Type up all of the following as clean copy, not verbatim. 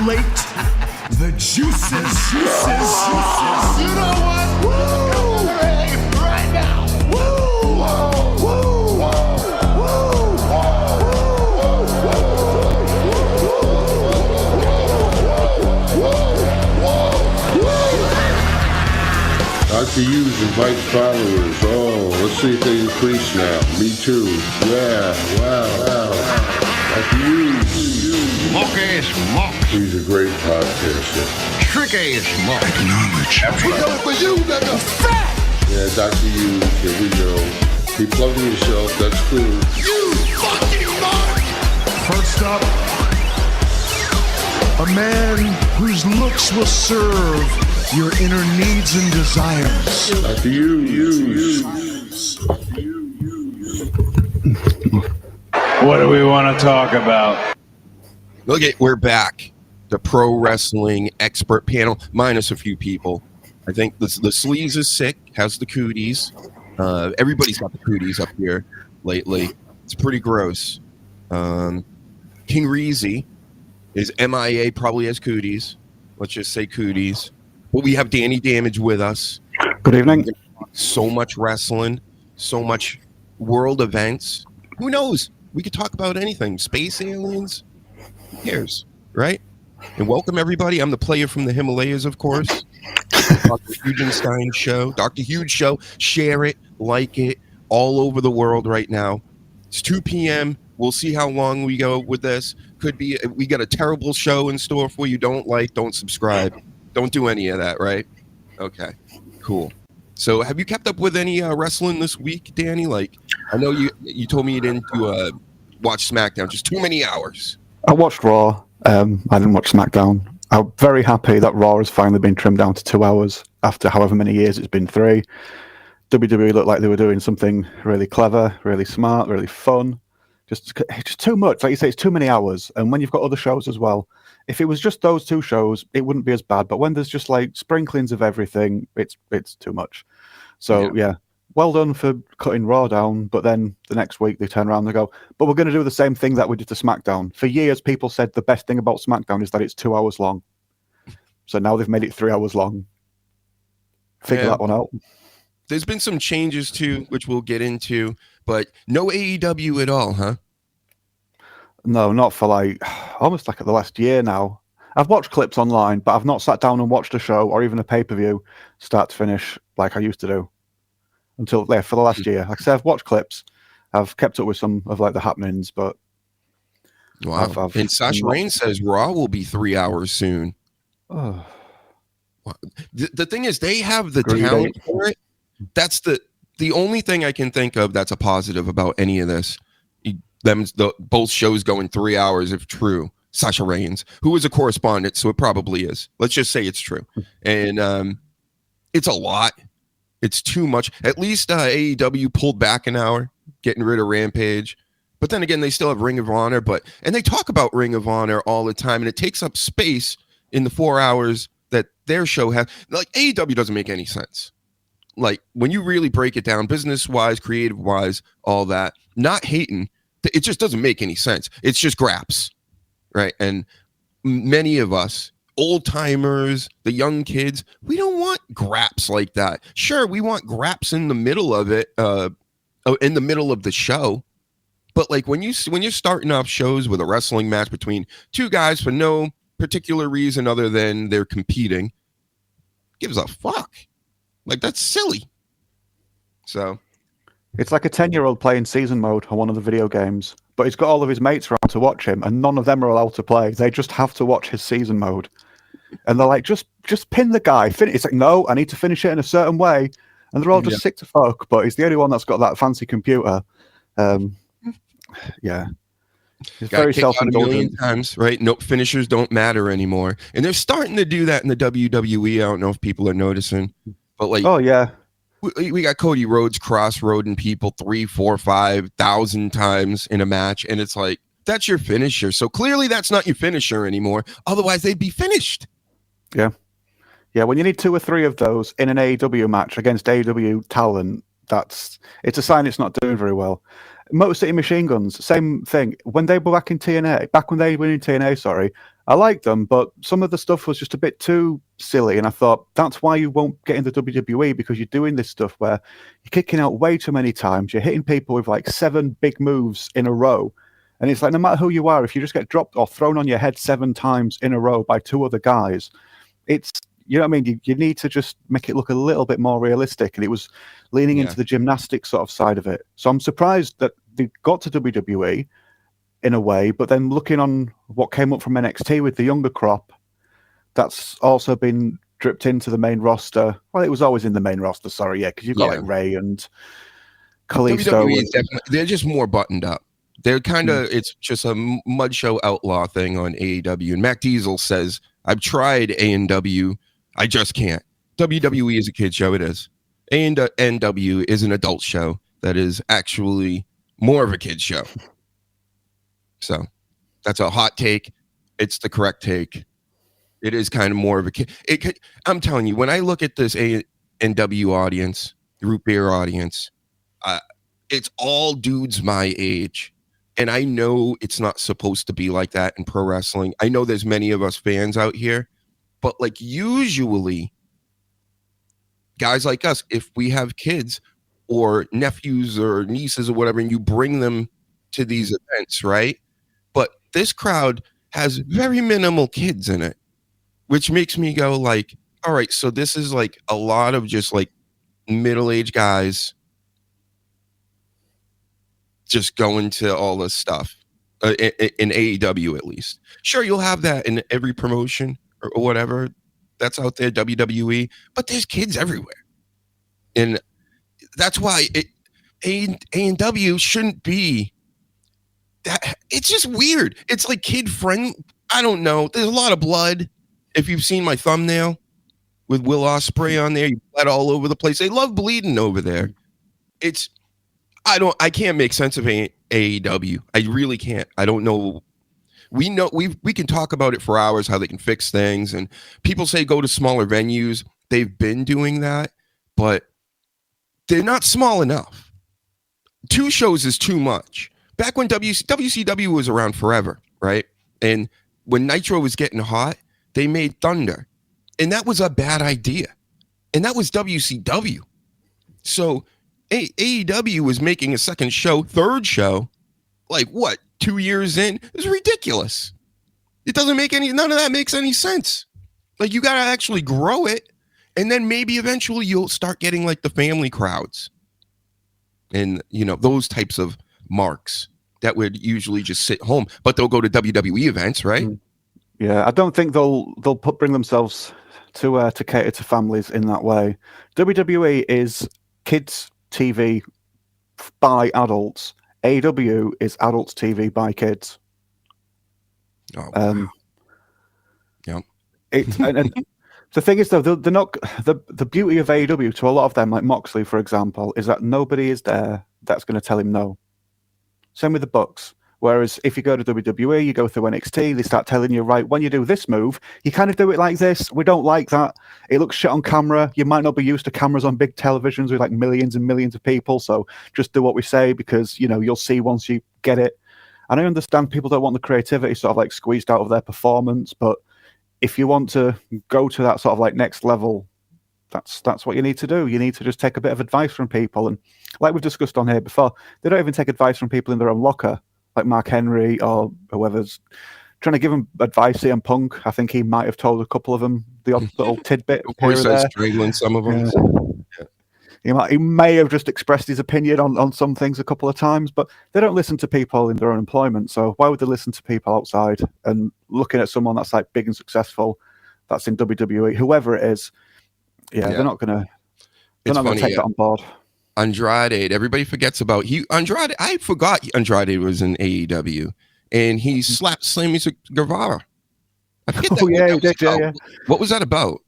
accumulate the juices. You know what? Woo! Right now. Woo! Woo! Dr. Hughes invites followers. Oh, let's see if they increase now. Me too. Yeah, wow. Dr. Hughes. Monkey smoke. He's a great podcaster. Tricky smoke. Acknowledge. We're coming for you, nigga. Fat! Yeah, Dr. Hughes, here we go. Keep plugging yourself, that's cool. You fucking mark! First up, a man whose looks will serve your inner needs and desires. Dr. Hughes. What do we want to talk about? Look at, we're back. The pro wrestling expert panel, minus a few people. I think the sleaze is sick, has the cooties. Everybody's got the cooties up here lately. It's pretty gross. King Reezy is MIA, probably has cooties. Let's just say cooties. But we have Danny Damage with us. Good evening. So much wrestling, so much world events. Who knows? We could talk about anything. Space aliens. Who cares, right? And welcome, everybody. I'm the player from the Himalayas, of course. Dr. DrHUGEshow. Share it, like it, all over the world right now. It's 2 p.m. We'll see how long we go with this. Could be, we got a terrible show in store for you. Don't subscribe. Don't do any of that, right? Okay, cool. So have you kept up with any wrestling this week, Danny? Like, I know you told me you didn't watch SmackDown, just too many hours. I watched Raw. I didn't watch SmackDown. I'm very happy that Raw has finally been trimmed down to 2 hours after however many years it's been 3. WWE looked like they were doing something really clever, really smart, really fun. Just too much. Like you say, it's too many hours. And when you've got other shows as well, if it was just those 2 shows, it wouldn't be as bad. But when there's just like sprinklings of everything, it's too much. So yeah, well done for cutting Raw down. But then the next week they turn around and they go, but we're going to do the same thing that we did to SmackDown. For years, people said the best thing about SmackDown is that it's 2 hours long. So now they've made it 3 hours long. Figure that one out. There's been some changes too, which we'll get into, but no AEW at all, huh? No, not for like almost like the last year now. I've watched clips online, but I've not sat down and watched a show or even a pay-per-view start to finish like I used to do until for the last year. Like I said, I've watched clips. I've kept up with some of like the happenings, but wow. And Sasha Reigns says Raw will be 3 hours soon. Oh. The thing is, they have the talent for it. That's the only thing I can think of that's a positive about any of this. Both shows going 3 hours, if true. Sasha Reigns, who is a correspondent, so it probably is. Let's just say it's true. And it's a lot. It's too much. At least AEW pulled back an hour, getting rid of Rampage. But then again, they still have Ring of Honor. And they talk about Ring of Honor all the time, and it takes up space in the 4 hours that their show has. Like, AEW doesn't make any sense. Like, when you really break it down, business-wise, creative-wise, all that, not hating, it just doesn't make any sense. It's just graps, right? And many of us, old-timers, the young kids, we don't want graps like that. Sure, we want graps in the middle of it, in the middle of the show. But, like, when you're starting off shows with a wrestling match between 2 guys for no particular reason other than they're competing, gives a fuck. Like, that's silly. So it's like a 10-year-old playing season mode on one of the video games, but he's got all of his mates around to watch him, and none of them are allowed to play. They just have to watch his season mode. And they're like, just pin the guy. It's like, no, I need to finish it in a certain way. And they're all just sick to fuck, but he's the only one that's got that fancy computer. Yeah. It's very self-indulgent. Times, right? No, finishers don't matter anymore. And they're starting to do that in the WWE. I don't know if people are noticing. But like, oh yeah, we got Cody Rhodes crossroading people 3, 4, 5,000 times in a match, and it's like, that's your finisher. So clearly, that's not your finisher anymore. Otherwise, they'd be finished. Yeah, When you need 2 or 3 of those in an AEW match against AEW talent, it's a sign it's not doing very well. Motor City Machine Guns, same thing. When they were back in TNA, back when they were in TNA, I like them, but some of the stuff was just a bit too silly. And I thought, that's why you won't get in the WWE, because you're doing this stuff where you're kicking out way too many times. You're hitting people with like 7 big moves in a row. And it's like, no matter who you are, if you just get dropped or thrown on your head 7 times in a row by 2 other guys, it's, you know what I mean? You need to just make it look a little bit more realistic. And it was leaning into the gymnastics sort of side of it. So I'm surprised that they got to WWE in a way, but then looking on what came up from NXT with the younger crop, that's also been dripped into the main roster. Well, it was always in the main roster, sorry, because you've got like Ray and Kalisto. WWE is definitely, they're just more buttoned up. They're kind of, it's just a mud show outlaw thing on AEW. And Mac Diesel says, I've tried A&W, I just can't. WWE is a kid show, it is. A&W is an adult show that is actually more of a kid show. So that's a hot take. It's the correct take. It is kind of more of a kid. I'm telling you, when I look at this A&W audience, root beer audience, it's all dudes my age. And I know it's not supposed to be like that in pro wrestling. I know there's many of us fans out here, but like usually guys like us, if we have kids or nephews or nieces or whatever, and you bring them to these events, right? But this crowd has very minimal kids in it, which makes me go like, all right, so this is like a lot of just like middle-aged guys just going to all this stuff in AEW, at least. Sure, you'll have that in every promotion or whatever that's out there, WWE, but there's kids everywhere. And that's why A&W shouldn't be that. It's just weird. It's like kid friend. I don't know. There's a lot of blood. If you've seen my thumbnail with Will Ospreay on there, you bled all over the place. They love bleeding over there. I can't make sense of AEW. I really can't. I don't know. We know we can talk about it for hours, how they can fix things, and people say go to smaller venues. They've been doing that, but they're not small enough. 2 shows is too much. Back when WCW was around forever, right? And when Nitro was getting hot, they made Thunder, and that was a bad idea. And that was WCW. So AEW was making a second show, third show, like what, 2 years in? It's ridiculous. It doesn't make none of that makes any sense. Like, you got to actually grow it, and then maybe eventually you'll start getting like the family crowds and, you know, those types of marks that would usually just sit home, but they'll go to WWE events, right? Yeah, I don't think they'll bring themselves to cater to families in that way. WWE is kids TV by adults. AEW is adults TV by kids. Oh, wow. Yeah. And the thing is, though, they're not the beauty of AEW to a lot of them, like Moxley, for example, is that nobody is there that's going to tell him no. Same with the Bucks. Whereas if you go to WWE, you go through NXT, they start telling you, right, when you do this move, you kind of do it like this. We don't like that. It looks shit on camera. You might not be used to cameras on big televisions with like millions and millions of people. So just do what we say because, you know, you'll see once you get it. And I understand people don't want the creativity sort of like squeezed out of their performance. But if you want to go to that sort of like next level, that's what you need to do. You need to just take a bit of advice from people. And like we've discussed on here before, they don't even take advice from people in their own locker, like Mark Henry or whoever's trying to give them advice. CM Punk, I think he might have told a couple of them the odd little tidbit. He says strangling some of them. Yeah. He may have just expressed his opinion on some things a couple of times, but they don't listen to people in their own employment. So why would they listen to people outside? And looking at someone that's like big and successful, that's in WWE, whoever it is, they're not going to take that on board. Andrade, everybody forgets about Andrade. I forgot Andrade was in AEW, and he slapped Sammy Guevara. I forget he did. Yeah. What was that about?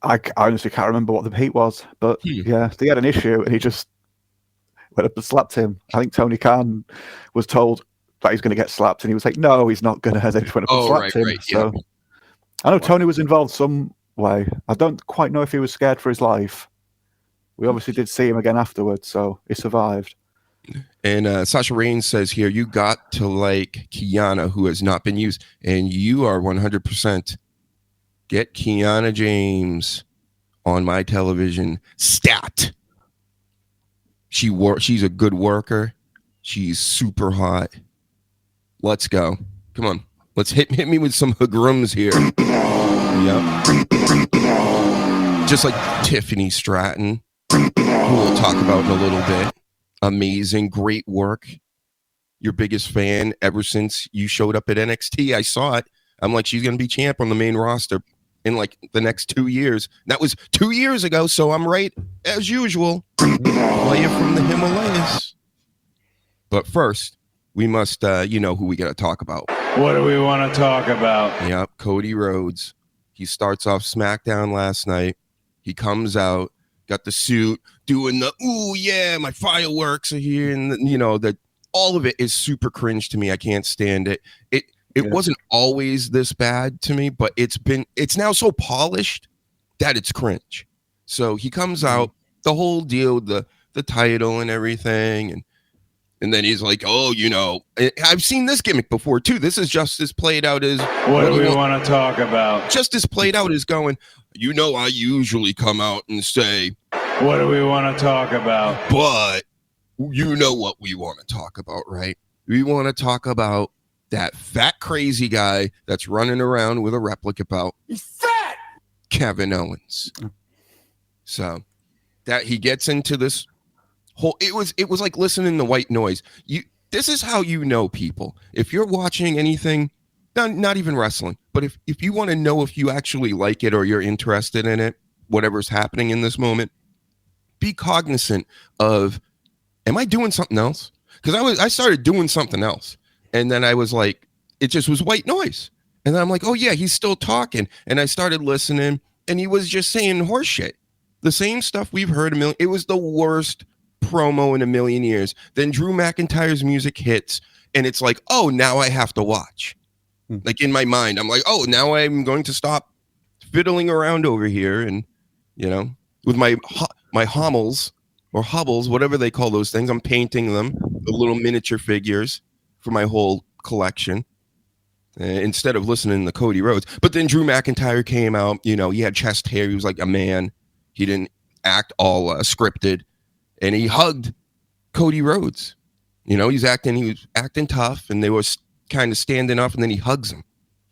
I honestly can't remember what the heat was, but yeah, they had an issue, and he just went up and slapped him. I think Tony Khan was told that he's going to get slapped, and he was like, "No, he's not going to." They just went up and slapped him. So I know Tony was involved some way. I don't quite know if he was scared for his life. We obviously did see him again afterwards, so he survived. And Sasha Rain says here, you got to like Kiana, who has not been used. And you are 100%. Get Kiana James on my television. Stat. She's a good worker. She's super hot. Let's go. Come on. Let's hit me with some hagrums here. Yep. Just like Tiffany Stratton, who we'll talk about in a little bit. Amazing, great work. Your biggest fan ever since you showed up at NXT. I saw it. I'm like, she's going to be champ on the main roster in like the next 2 years. That was 2 years ago, so I'm right as usual. Player from the Himalayas. But first, we must, you know who we got to talk about. What do we want to talk about? Yep, Cody Rhodes. He starts off SmackDown last night. He comes out, got the suit, doing the, ooh, yeah, my fireworks are here. And, you know, that all of it is super cringe to me. I can't stand it. It wasn't always this bad to me, but it's now so polished that it's cringe. So he comes out, the whole deal, the title and everything, and then he's like, oh, you know, I've seen this gimmick before too. This is just as played out as what do we want to talk about? Just as played out as going, you know, I usually come out and say, what do we want to talk about? But you know what we want to talk about, right? We want to talk about that fat crazy guy that's running around with a replica belt. He's fat! Kevin Owens. So that he gets into this whole, it was like listening to white noise. This is how you know people. If you're watching anything, not even wrestling, but if you want to know if you actually like it or you're interested in it, whatever's happening in this moment, be cognizant of, am I doing something else? Because I started doing something else. And then I was like, it just was white noise. And then I'm like, oh yeah, he's still talking. And I started listening and he was just saying horse shit. The same stuff we've heard a million. It was the worst promo in a million years. Then Drew McIntyre's music hits and it's like, oh, now I have to watch. Like in my mind, I'm like, oh, now I'm going to stop fiddling around over here. And, you know, with my Hummels or Hubbles, whatever they call those things, I'm painting them, the little miniature figures for my whole collection instead of listening to Cody Rhodes. But then Drew McIntyre came out, you know, he had chest hair. He was like a man. He didn't act all scripted, and he hugged Cody Rhodes. You know, he was acting tough, and they were kind of standing up, and then he hugs him.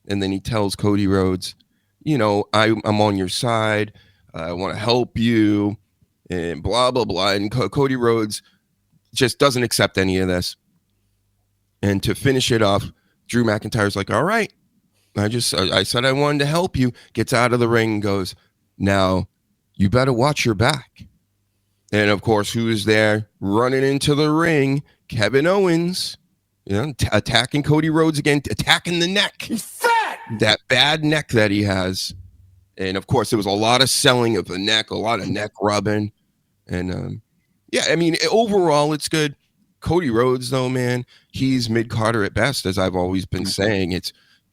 And then he tells Cody Rhodes, you know, I'm on your side. I want to help you and blah, blah, blah. And Cody Rhodes just doesn't accept any of this. And to finish it off, Drew McIntyre's like, all right, I said I wanted to help you. Gets out of the ring and goes, now you better watch your back. And of course, who is there running into the ring? Kevin Owens, you know, attacking Cody Rhodes again, attacking the neck. He's fat! That bad neck that he has. And of course, there was a lot of selling of the neck, a lot of neck rubbing. And yeah, I mean, overall, it's good. Cody Rhodes, though, man, he's mid-Carter at best, as I've always been saying.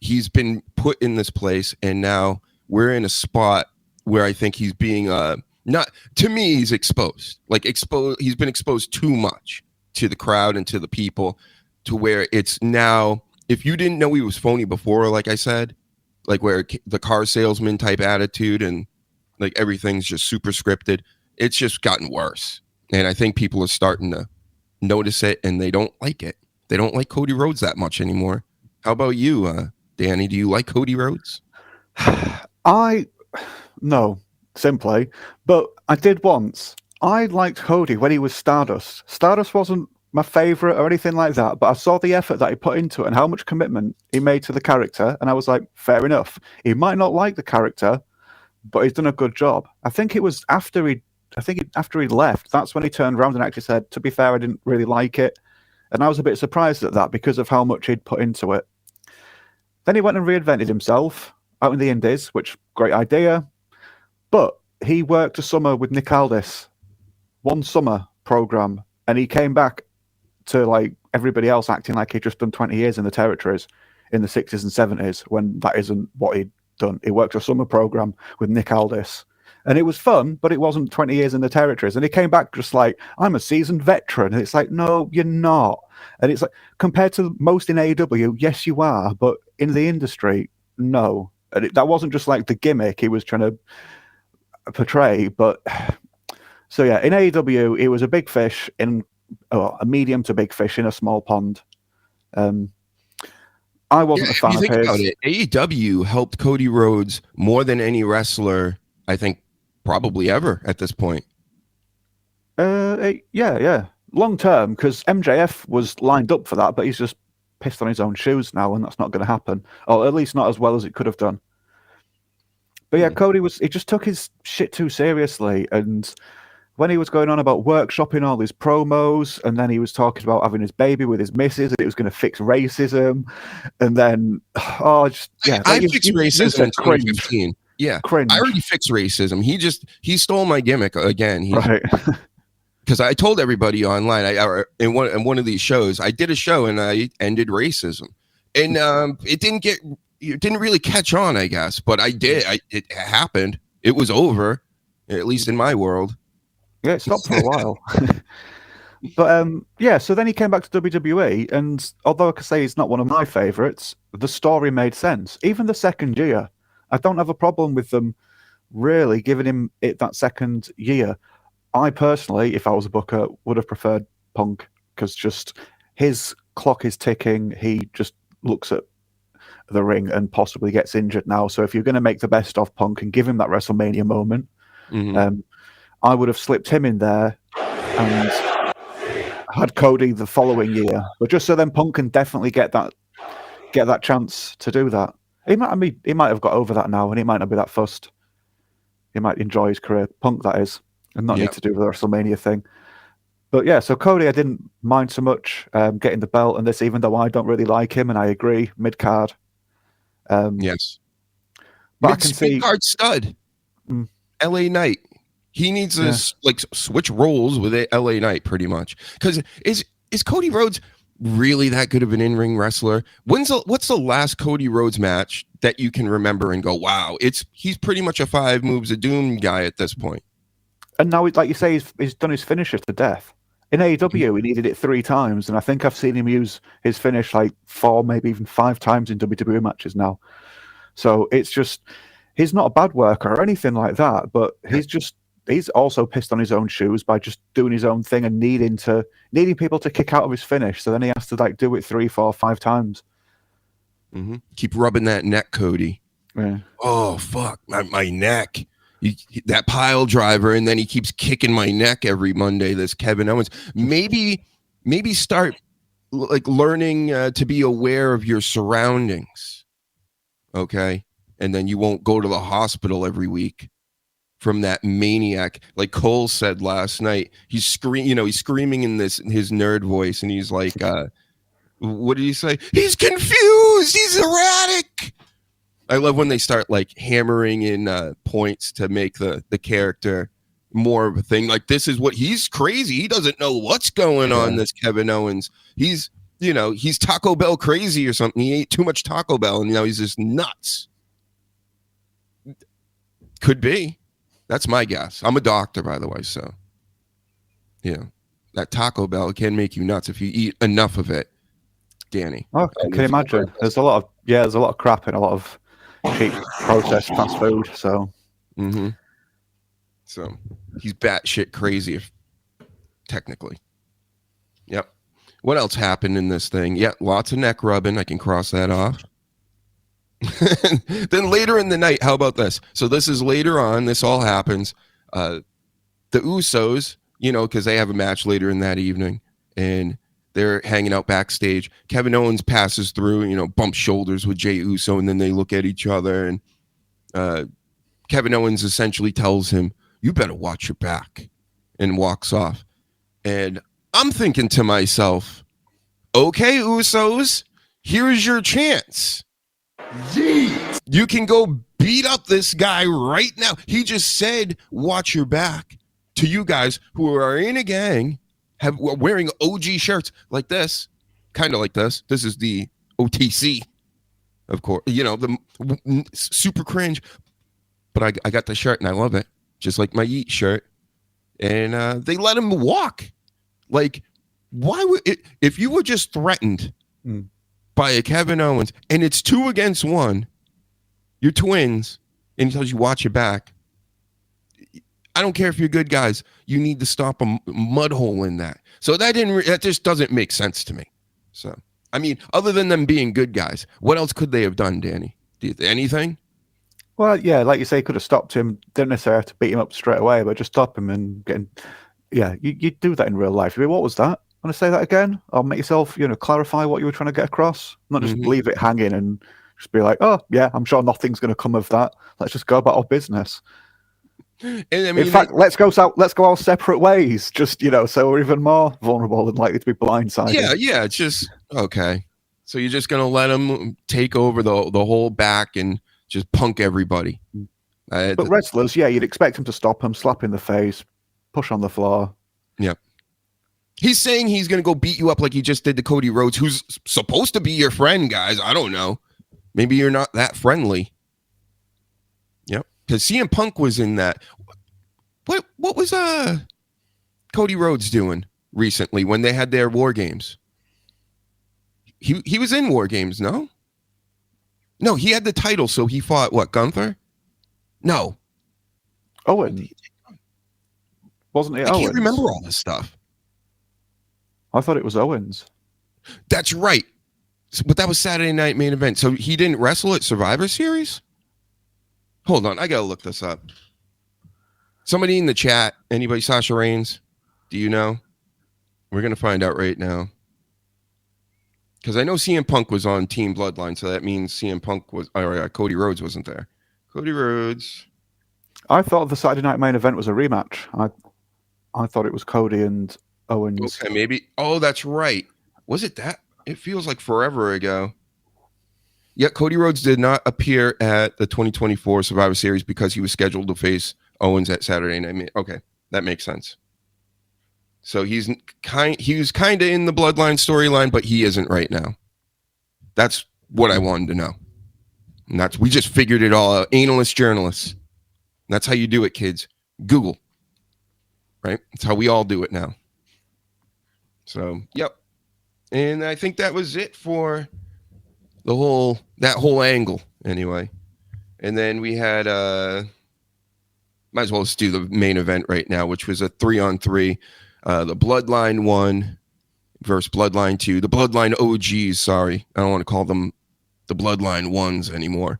He's been put in this place, and now we're in a spot where I think he's being not, to me, he's exposed. He's been exposed too much to the crowd and to the people, to where it's now, if you didn't know he was phony before, like I said, like where the car salesman type attitude and like everything's just super scripted, it's just gotten worse. And I think people are starting to notice it, and they don't like it. They don't like Cody Rhodes that much anymore. How about you, Danny? Do you like Cody Rhodes? No, simply. But I did once. I liked Cody when he was Stardust. Stardust wasn't my favorite or anything like that, but I saw the effort that he put into it and how much commitment he made to the character, and I was like, fair enough. He might not like the character, but he's done a good job. I think it was after he left, that's when he turned around and actually said, to be fair, I didn't really like it. And I was a bit surprised at that because of how much he'd put into it. Then he went and reinvented himself out in the Indies, which, great idea. But he worked a summer with Nick Aldis, one summer program, and he came back to like everybody else acting like he'd just done 20 years in the territories in the 60s and 70s, when that isn't what he'd done. He worked a summer program with Nick Aldis. And it was fun, but it wasn't 20 years in the territories. And he came back just like, I'm a seasoned veteran. And it's like, no, you're not. And it's like, compared to most in AEW, yes, you are. But in the industry, no. And that wasn't just like the gimmick he was trying to portray. But so, yeah, in AEW, he was a big fish in a medium to big fish in a small pond. I wasn't a fan of his. About it, AEW helped Cody Rhodes more than any wrestler, I think, probably ever at this point. Yeah. Long term, because MJF was lined up for that, but he's just pissed on his own shoes now, and that's not going to happen. Or at least not as well as it could have done. But yeah, Cody he just took his shit too seriously, and when he was going on about workshopping all his promos, and then he was talking about having his baby with his missus, and it was going to fix racism, and then I fixed racism in 2015. Yeah, cringe. I already fixed racism. He stole my gimmick again. Right. Because I told everybody online, in one of these shows, I did a show and I ended racism, and it didn't really catch on, I guess, but I did. It happened. It was over, at least in my world. Yeah, it stopped for a while. But so then he came back to WWE, and although I could say he's not one of my favorites, the story made sense. Even the second year, I don't have a problem with them really giving him it that second year. I personally, if I was a booker, would have preferred Punk, because just his clock is ticking. He just looks at the ring and possibly gets injured now. So if you're going to make the best of Punk and give him that WrestleMania moment, I would have slipped him in there and had Cody the following year. But just so then Punk can definitely get that chance to do that. He might have got over that now, and he might not be that fussed. He might enjoy his career, Punk that is, and not need to do the WrestleMania thing. But yeah, so Cody, I didn't mind so much getting the belt and this, even though I don't really like him, and I agree, mid-card. Yes. But I can see mid-card stud. LA Knight. He needs to switch roles with LA Knight pretty much. Because is Cody Rhodes really that good of an in-ring wrestler? What's the last Cody Rhodes match that you can remember and go, wow, he's pretty much a 5 moves of doom guy at this point. And now, like you say, he's done his finisher to death. In AEW, he needed it 3 times, and I think I've seen him use his finish like 4, maybe even 5 times in WWE matches now. So it's just, he's not a bad worker or anything like that, but he's also pissed on his own shoes by just doing his own thing and needing people to kick out of his finish. So then he has to like do it 3, 4, 5 times. Keep rubbing that neck, Cody. Yeah. Oh fuck, my neck. That pile driver, and then he keeps kicking my neck every Monday. This Kevin Owens. Maybe start like learning to be aware of your surroundings. Okay, and then you won't go to the hospital every week from that maniac. Like Cole said last night, he's screaming in his nerd voice, and he's like, what did he say? He's confused. He's erratic. I love when they start like hammering in points to make the character more of a thing. Like, this is what he's crazy. He doesn't know what's going on. This Kevin Owens. He's Taco Bell crazy or something. He ate too much Taco Bell and now he's just nuts. Could be. That's my guess. I'm a doctor, by the way. So, that Taco Bell can make you nuts if you eat enough of it, Danny. Oh, I can imagine. There's a lot of crap and a lot of cheap processed fast food. So, so he's batshit crazy, technically. Yep. What else happened in this thing? Yeah, lots of neck rubbing. I can cross that off. Then later in the night, how about this? So this is later on. This all happens. The Usos, because they have a match later in that evening, and they're hanging out backstage. Kevin Owens passes through, bumps shoulders with Jey Uso, and then they look at each other, and Kevin Owens essentially tells him, "You better watch your back," and walks off. And I'm thinking to myself, okay, Usos, here's your chance. Yeet. You can go beat up this guy right now. He just said, watch your back, to you guys who are in a gang, wearing OG shirts like this, kind of like this. This is the OTC, of course. The super cringe, but I got the shirt and I love it. just like my Yeet shirt. And they let him walk. Like, why would it, if you were just threatened by a Kevin Owens and it's 2 against 1, you're twins, and he tells you watch your back. I don't care if you're good guys. You need to stop a mud hole in that. So that just doesn't make sense to me. So, I mean, other than them being good guys, what else could they have done, Danny? Anything? Well, yeah, like you say, could have stopped him. Didn't necessarily have to beat him up straight away, but just stop him and getting. Yeah, you do that in real life. You mean, what was that? Want to say that again? Or make yourself, clarify what you were trying to get across. Not just leave it hanging and just be like, oh yeah, I'm sure nothing's going to come of that. Let's just go about our business. And I mean, in fact, let's go our separate ways. Just so we're even more vulnerable and likely to be blindsided. Yeah. It's just okay. So you're just gonna let him take over the whole back and just punk everybody. But wrestlers, yeah, you'd expect him to stop him, slap in the face, push on the floor. Yep. He's saying he's gonna go beat you up like he just did to Cody Rhodes, who's supposed to be your friend, guys. I don't know. Maybe you're not that friendly. Yep. Because CM Punk was in that. What was Cody Rhodes doing recently when they had their War Games? He was in War Games, no? No, he had the title, so he fought what, Gunther? No. Owen. Wasn't it Owens? I can't remember all this stuff. I thought it was Owens. That's right. But that was Saturday Night Main Event. So he didn't wrestle at Survivor Series? Hold on, I gotta look this up. Somebody in the chat, anybody, Sasha Reigns? Do you know? We're gonna find out right now. Because I know CM Punk was on Team Bloodline, so that means CM Punk was, Cody Rhodes wasn't there. Cody Rhodes. I thought the Saturday Night Main Event was a rematch. I thought it was Cody and Owens. Okay, maybe. Oh, that's right. Was it that? It feels like forever ago. Yeah, Cody Rhodes did not appear at the 2024 Survivor Series because he was scheduled to face Owens at Saturday Night. Okay, that makes sense. So he was kind of in the Bloodline storyline, but he isn't right now. That's what I wanted to know. And we just figured it all out. Analyst journalists. That's how you do it, kids. Google. Right? That's how we all do it now. So, yep. And I think that was it for that whole angle anyway. And then we had might as well just do the main event right now, which was a 3-on-3. The Bloodline 1 versus Bloodline 2. The Bloodline OGs, sorry. I don't want to call them the Bloodline 1s anymore.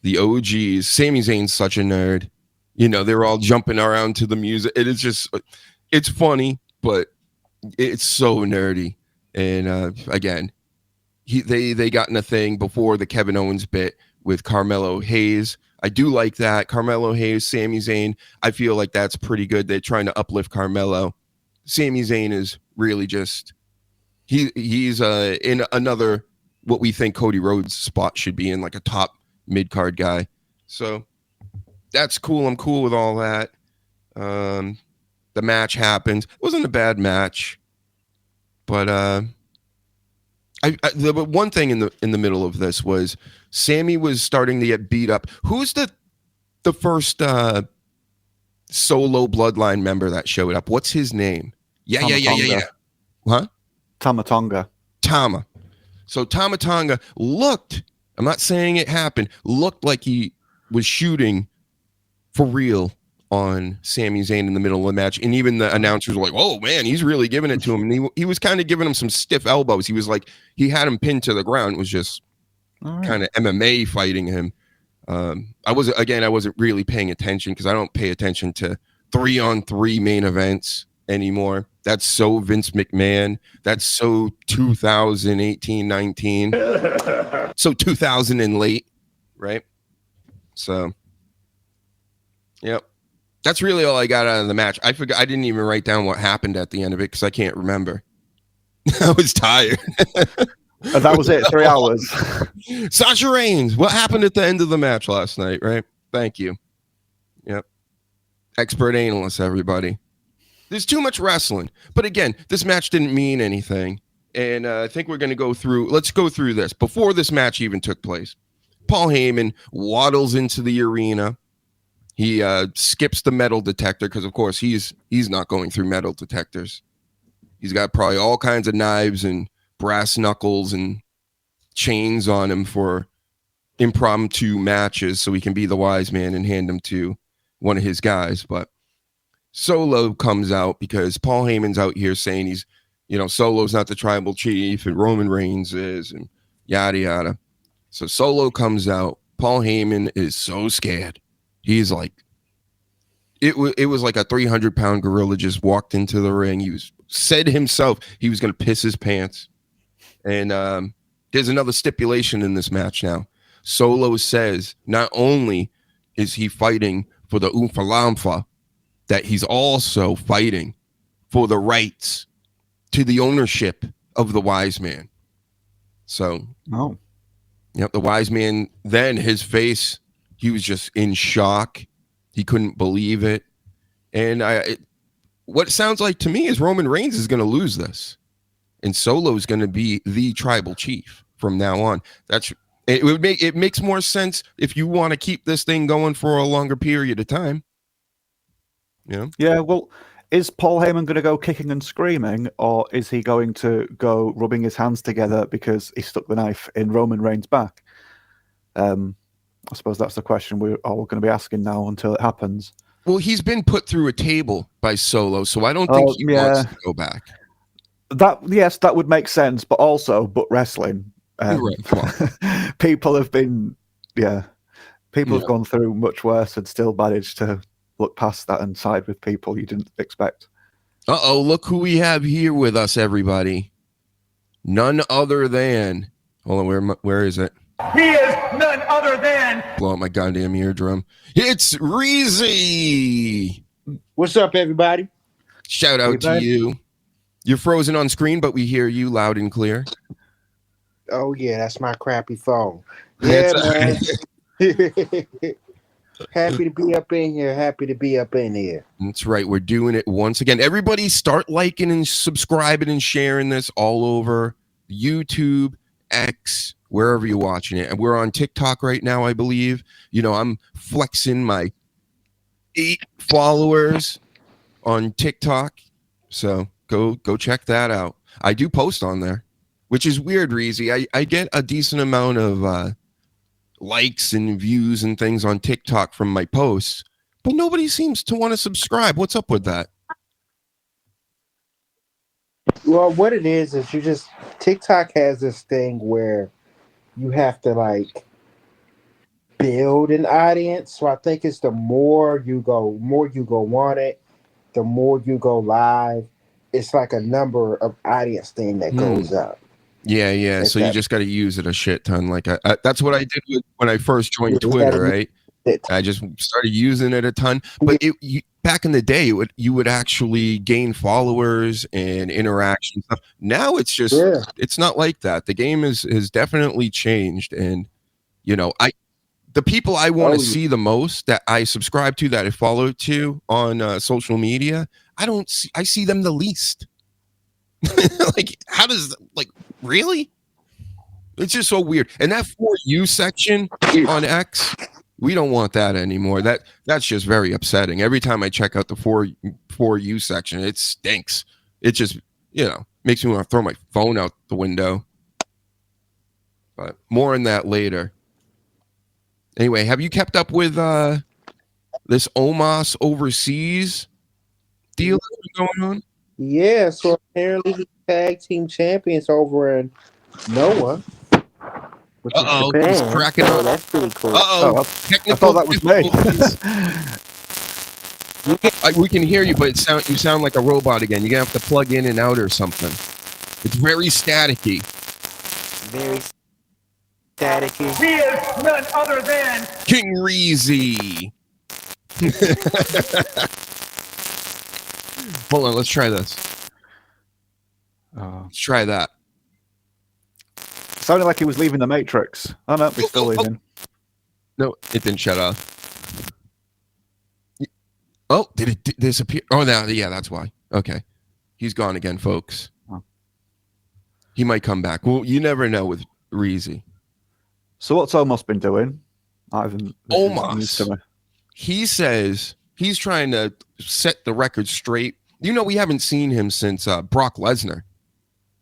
The OGs. Sami Zayn's such a nerd. They're all jumping around to the music. It is just, it's funny, but it's so nerdy. And again, they got in a thing before the Kevin Owens bit with Carmelo Hayes. I do like that. Carmelo Hayes, Sami Zayn. I feel like that's pretty good. They're trying to uplift Carmelo. Sami Zayn is really just he's in another what we think Cody Rhodes spot should be in, like a top mid-card guy. So that's cool. I'm cool with all that. The match happens. It wasn't a bad match. But the one thing in the middle of this was Sammy was starting to get beat up. Who's the first solo Bloodline member that showed up? What's his name? Yeah. Huh? Tama Tonga. Tama. So Tama Tonga looked, I'm not saying it happened, looked like he was shooting for real on Sami Zayn in the middle of the match. And even the announcers were like, oh man, he's really giving it to him. And he was kind of giving him some stiff elbows. He was like, he had him pinned to the ground. It was just kind of MMA fighting him. I wasn't really paying attention because I don't pay attention to 3-on-3 main events anymore. That's so Vince McMahon. That's so 2018, 19. So 2000 and late, right? So, yep. That's really all I got out of the match. I forgot. I didn't even write down what happened at the end of it because I can't remember. I was tired. And that was it. 3 hours. Sasha Reigns. What happened at the end of the match last night, right? Thank you. Yep. Expert analyst, everybody. There's too much wrestling. But again, this match didn't mean anything. And I think we're going to go through. Let's go through this. Before this match even took place, Paul Heyman waddles into the arena. He skips the metal detector because, of course, he's not going through metal detectors. He's got probably all kinds of knives and brass knuckles and chains on him for impromptu matches, so he can be the wise man and hand them to one of his guys. But Solo comes out because Paul Heyman's out here saying he's, Solo's not the tribal chief and Roman Reigns is, and yada yada. So Solo comes out. Paul Heyman is so scared. He's like, it was like a 300-pound gorilla just walked into the ring. He said himself he was going to piss his pants. And there's another stipulation in this match now. Solo says not only is he fighting for the Oompa Loompa, that he's also fighting for the rights to the ownership of the wise man. So, the wise man, then his face, he was just in shock. He couldn't believe it. And what it sounds like to me is Roman Reigns is going to lose this. And Solo is going to be the tribal chief from now on. It makes more sense if you want to keep this thing going for a longer period of time. Yeah, well, is Paul Heyman going to go kicking and screaming, or is he going to go rubbing his hands together because he stuck the knife in Roman Reigns' back? I suppose that's the question we're all going to be asking now until it happens. Well, he's been put through a table by Solo, so I don't think he wants to go back. That would make sense, but wrestling. Right. People have gone through much worse and still managed to look past that and side with people you didn't expect. Uh-oh, look who we have here with us, everybody. None other than... Hold on, where is it? He is none other than... Blow out my goddamn eardrum. It's Reezy! What's up, everybody? Shout out to you. You're frozen on screen, but we hear you loud and clear. Oh, yeah, that's my crappy phone. Yeah, man. Happy to be up in here. That's right. We're doing it once again. Everybody start liking and subscribing and sharing this all over YouTube, X, wherever you're watching it. And we're on TikTok right now, I believe. I'm flexing my 8 followers on TikTok. So go check that out. I do post on there, which is weird, Reezy. I get a decent amount of likes and views and things on TikTok from my posts, but nobody seems to want to subscribe. What's up with that? Well, what it is TikTok has this thing where you have to build an audience. So I think it's the more you go on it, the more you go live. It's like a number of audience thing that goes up. Yeah. So you just got to use it a shit ton. That's what I did when I first joined Twitter, right? I just started using it a ton. But back in the day, you would actually gain followers and interaction stuff. Now it's just it's not like that. The game has definitely changed, and the people I want to see the most, that I subscribe to, that I follow to on social media, I see them the least. How does really? It's just so weird. And that For You section on X, we don't want that anymore. That's just very upsetting. Every time I check out the For You section, it stinks. It just, makes me want to throw my phone out the window. But more on that later. Anyway, have you kept up with this Omos overseas deal that's been going on? Yeah, so apparently he's tag team champions over in Noah. Uh-oh, he's cracking up. That's pretty cool. Uh-oh, I technical thought that was me. We can hear you, but you sound like a robot again. You're going to have to plug in and out or something. It's very staticky. Very staticky. He is none other than... King Reezy. Hold on, let's try this. Let's try that. Sounded like he was leaving the Matrix. Oh no, he's still leaving. No, it didn't shut off. Oh, did it disappear? Oh, yeah, that's why. Okay. He's gone again, folks. Oh. He might come back. Well, you never know with Reezy. So what's Omos been doing? Omos. he says he's trying to set the record straight. You know, we haven't seen him since Brock Lesnar.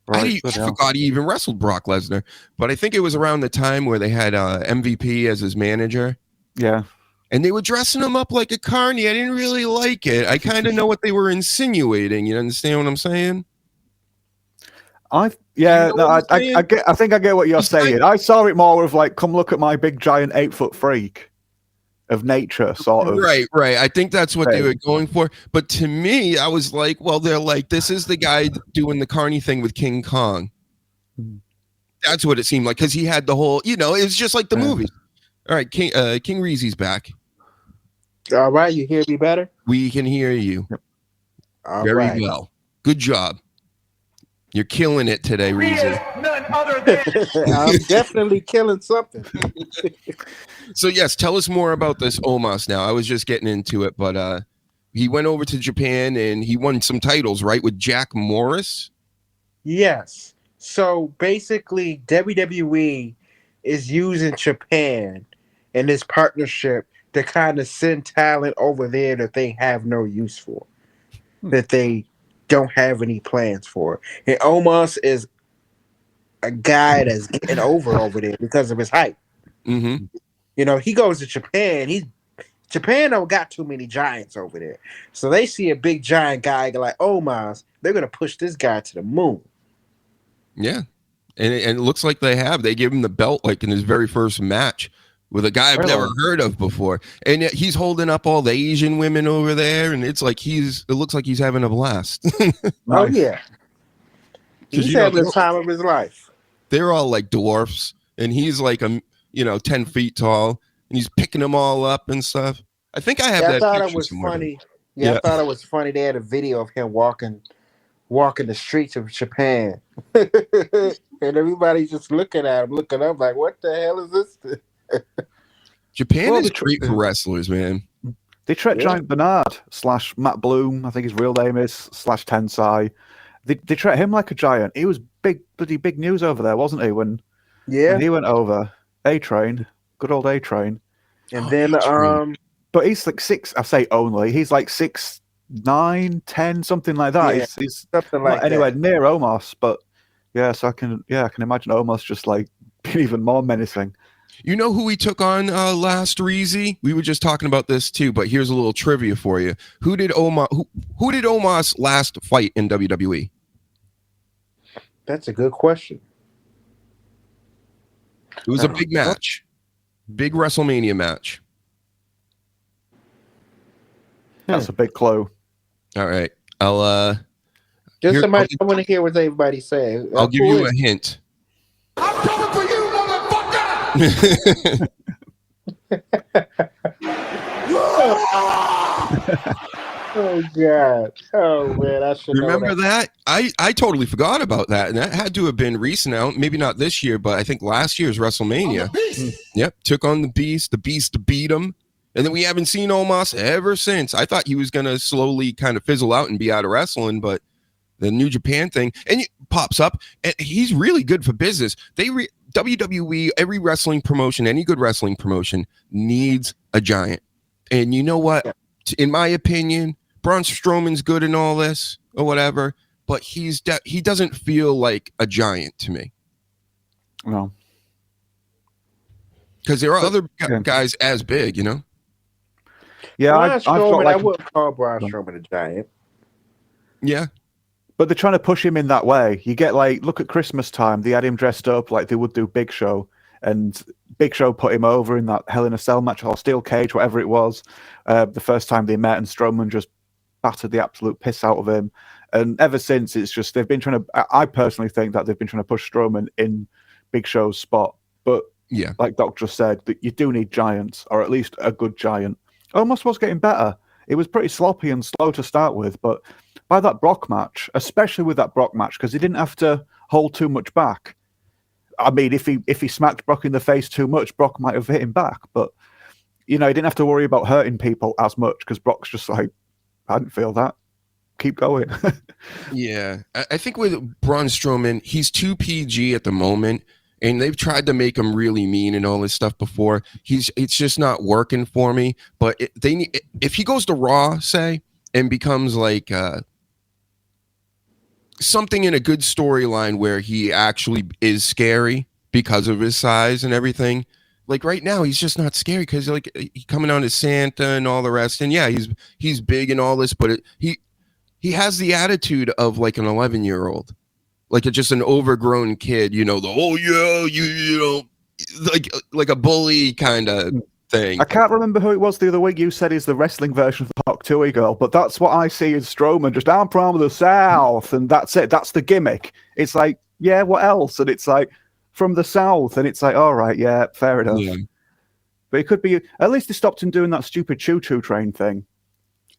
I forgot he even wrestled Brock Lesnar, but I think it was around the time where they had MVP as his manager. Yeah. And they were dressing him up like a carny. I didn't really like it. I kind of know what they were insinuating. You understand what I'm saying? I think I get what you're saying. I saw it more of like, come look at my big giant 8-foot freak of nature, sort of. Right. I think that's what they were going for. But to me, I was like, well, they're like, this is the guy doing the carny thing with King Kong. That's what it seemed like, because he had the whole, it was just like the movies. All right, King Reezy's back. All right, you hear me better? We can hear you. Very well. Good job. You're killing it today, He Reezy. is none other than. I'm definitely killing something. So yes, tell us more about this Omos now. I was just getting into it, but he went over to Japan and he won some titles, right, with Jack Morris? Yes. So basically, WWE is using Japan and this partnership to kind of send talent over there that they have no use for, that they don't have any plans for. And Omos is a guy that's getting over there because of his height. Mm-hmm. He goes to Japan. Japan don't got too many giants over there. So they see a big giant guy like Omos, they're going to push this guy to the moon. Yeah. And it looks like they have. They give him the belt like in his very first match with a guy I've never heard of before. And yet he's holding up all the Asian women over there. And it's like it looks like he's having a blast. Oh, yeah. He's having the time of his life. They're all like dwarfs. And he's like, 10 feet tall. And he's picking them all up and stuff. I think I have that. I thought it picture was somewhere. funny. I thought it was funny. They had a video of him walking the streets of Japan. And everybody's just looking at him, looking up like, what the hell is this? Japan is great for wrestlers, man. They treat Giant Bernard / Matt Bloom, I think his real name is, / Tensai. They treat him like a giant. He was bloody big news over there, wasn't he? When he went over, A-Train, good old A-Train. And then but he's like 6. I say only. He's like 6'9", 10, something like that. Yeah, he's something like anywhere that. near Omos, but so I can imagine Omos just like being even more menacing. You know who he took on last, Reezy? We were just talking about this too, but here's a little trivia for you. Who did Omos last fight in WWE? That's a good question. It was a big match. Big WrestleMania match. That's a big clue. All right. I'll just somebody I want to hear what everybody's saying. I'll give you a hint. I'm coming for you, motherfucker! Oh God! Oh man, I should remember that. I totally forgot about that, and that had to have been recent. Now, maybe not this year, but I think last year's WrestleMania. Yep, took on the Beast to beat him, and then we haven't seen Omos ever since. I thought he was gonna slowly kind of fizzle out and be out of wrestling, but the New Japan thing and it pops up, and he's really good for business. WWE, every wrestling promotion, any good wrestling promotion needs a giant, and you know what? In my opinion, Braun Strowman's good in all this or whatever, but he doesn't feel like a giant to me. No. Because there are other guys as big, you know? Yeah, I wouldn't call Braun Strowman a giant. Yeah. But they're trying to push him in that way. You get look at Christmas time, they had him dressed up like they would do Big Show, and Big Show put him over in that Hell in a Cell match or Steel Cage, whatever it was, the first time they met, and Strowman just battered the absolute piss out of him. And ever since, it's just they've been trying to. I personally think that they've been trying to push Strowman in Big Show's spot. But yeah, like Doc just said, that you do need giants, or at least a good giant. Almost was getting better. It was pretty sloppy and slow to start with, but by that Brock match, especially with that Brock match, because he didn't have to hold too much back. I mean, if he smacked Brock in the face too much, Brock might have hit him back. But he didn't have to worry about hurting people as much because Brock's just like, I didn't feel that. Keep going. Yeah, I think with Braun Strowman, he's too PG at the moment, and they've tried to make him really mean and all this stuff before. It's just not working for me. But if he goes to Raw, say, and becomes like something in a good storyline where he actually is scary because of his size and everything. Like right now, he's just not scary because like he coming out as Santa and all the rest. And yeah, he's big and all this, but he has the attitude of like an 11-year-old, like just an overgrown kid. You know, you know, like a bully kind of thing. I can't remember who it was the other week. You said he's the wrestling version of the Hawk Tuohy girl, but that's what I see as Strowman. Just I'm from the South, and that's it. That's the gimmick. It's like, yeah, what else? And it's like from the South, and it's like, all right, yeah, fair enough. Yeah. But it could be at least they stopped him doing that stupid choo-choo train thing.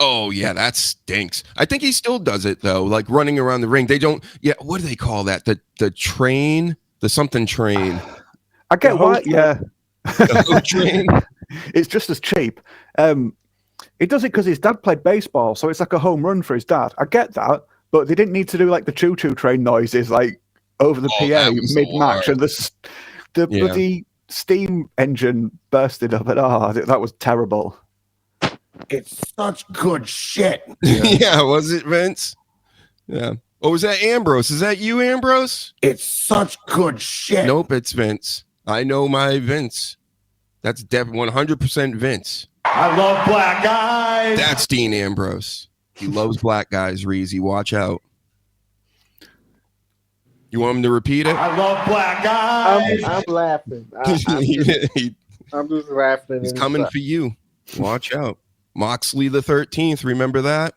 Oh yeah, that stinks. I think he still does it though, like running around the ring. They don't. Yeah, what do they call that? The train, the something train. I get why. Yeah. The train. It's just as cheap. He does it because his dad played baseball, so it's like a home run for his dad. I get that, but they didn't need to do like the choo-choo train noises like over the PA mid-match, and the bloody steam engine bursted up. And that was terrible. It's such good shit. Yeah, was it Vince? Yeah. Oh, was that Ambrose? Is that you, Ambrose? It's such good shit. Nope, it's Vince. I know my Vince. That's 100% Vince. I love black guys. That's Dean Ambrose. He loves black guys, Reezy. Watch out. You want him to repeat it? I love black guys. I'm laughing. I'm just laughing. He's coming for you. Watch out. Moxley the 13th. Remember that?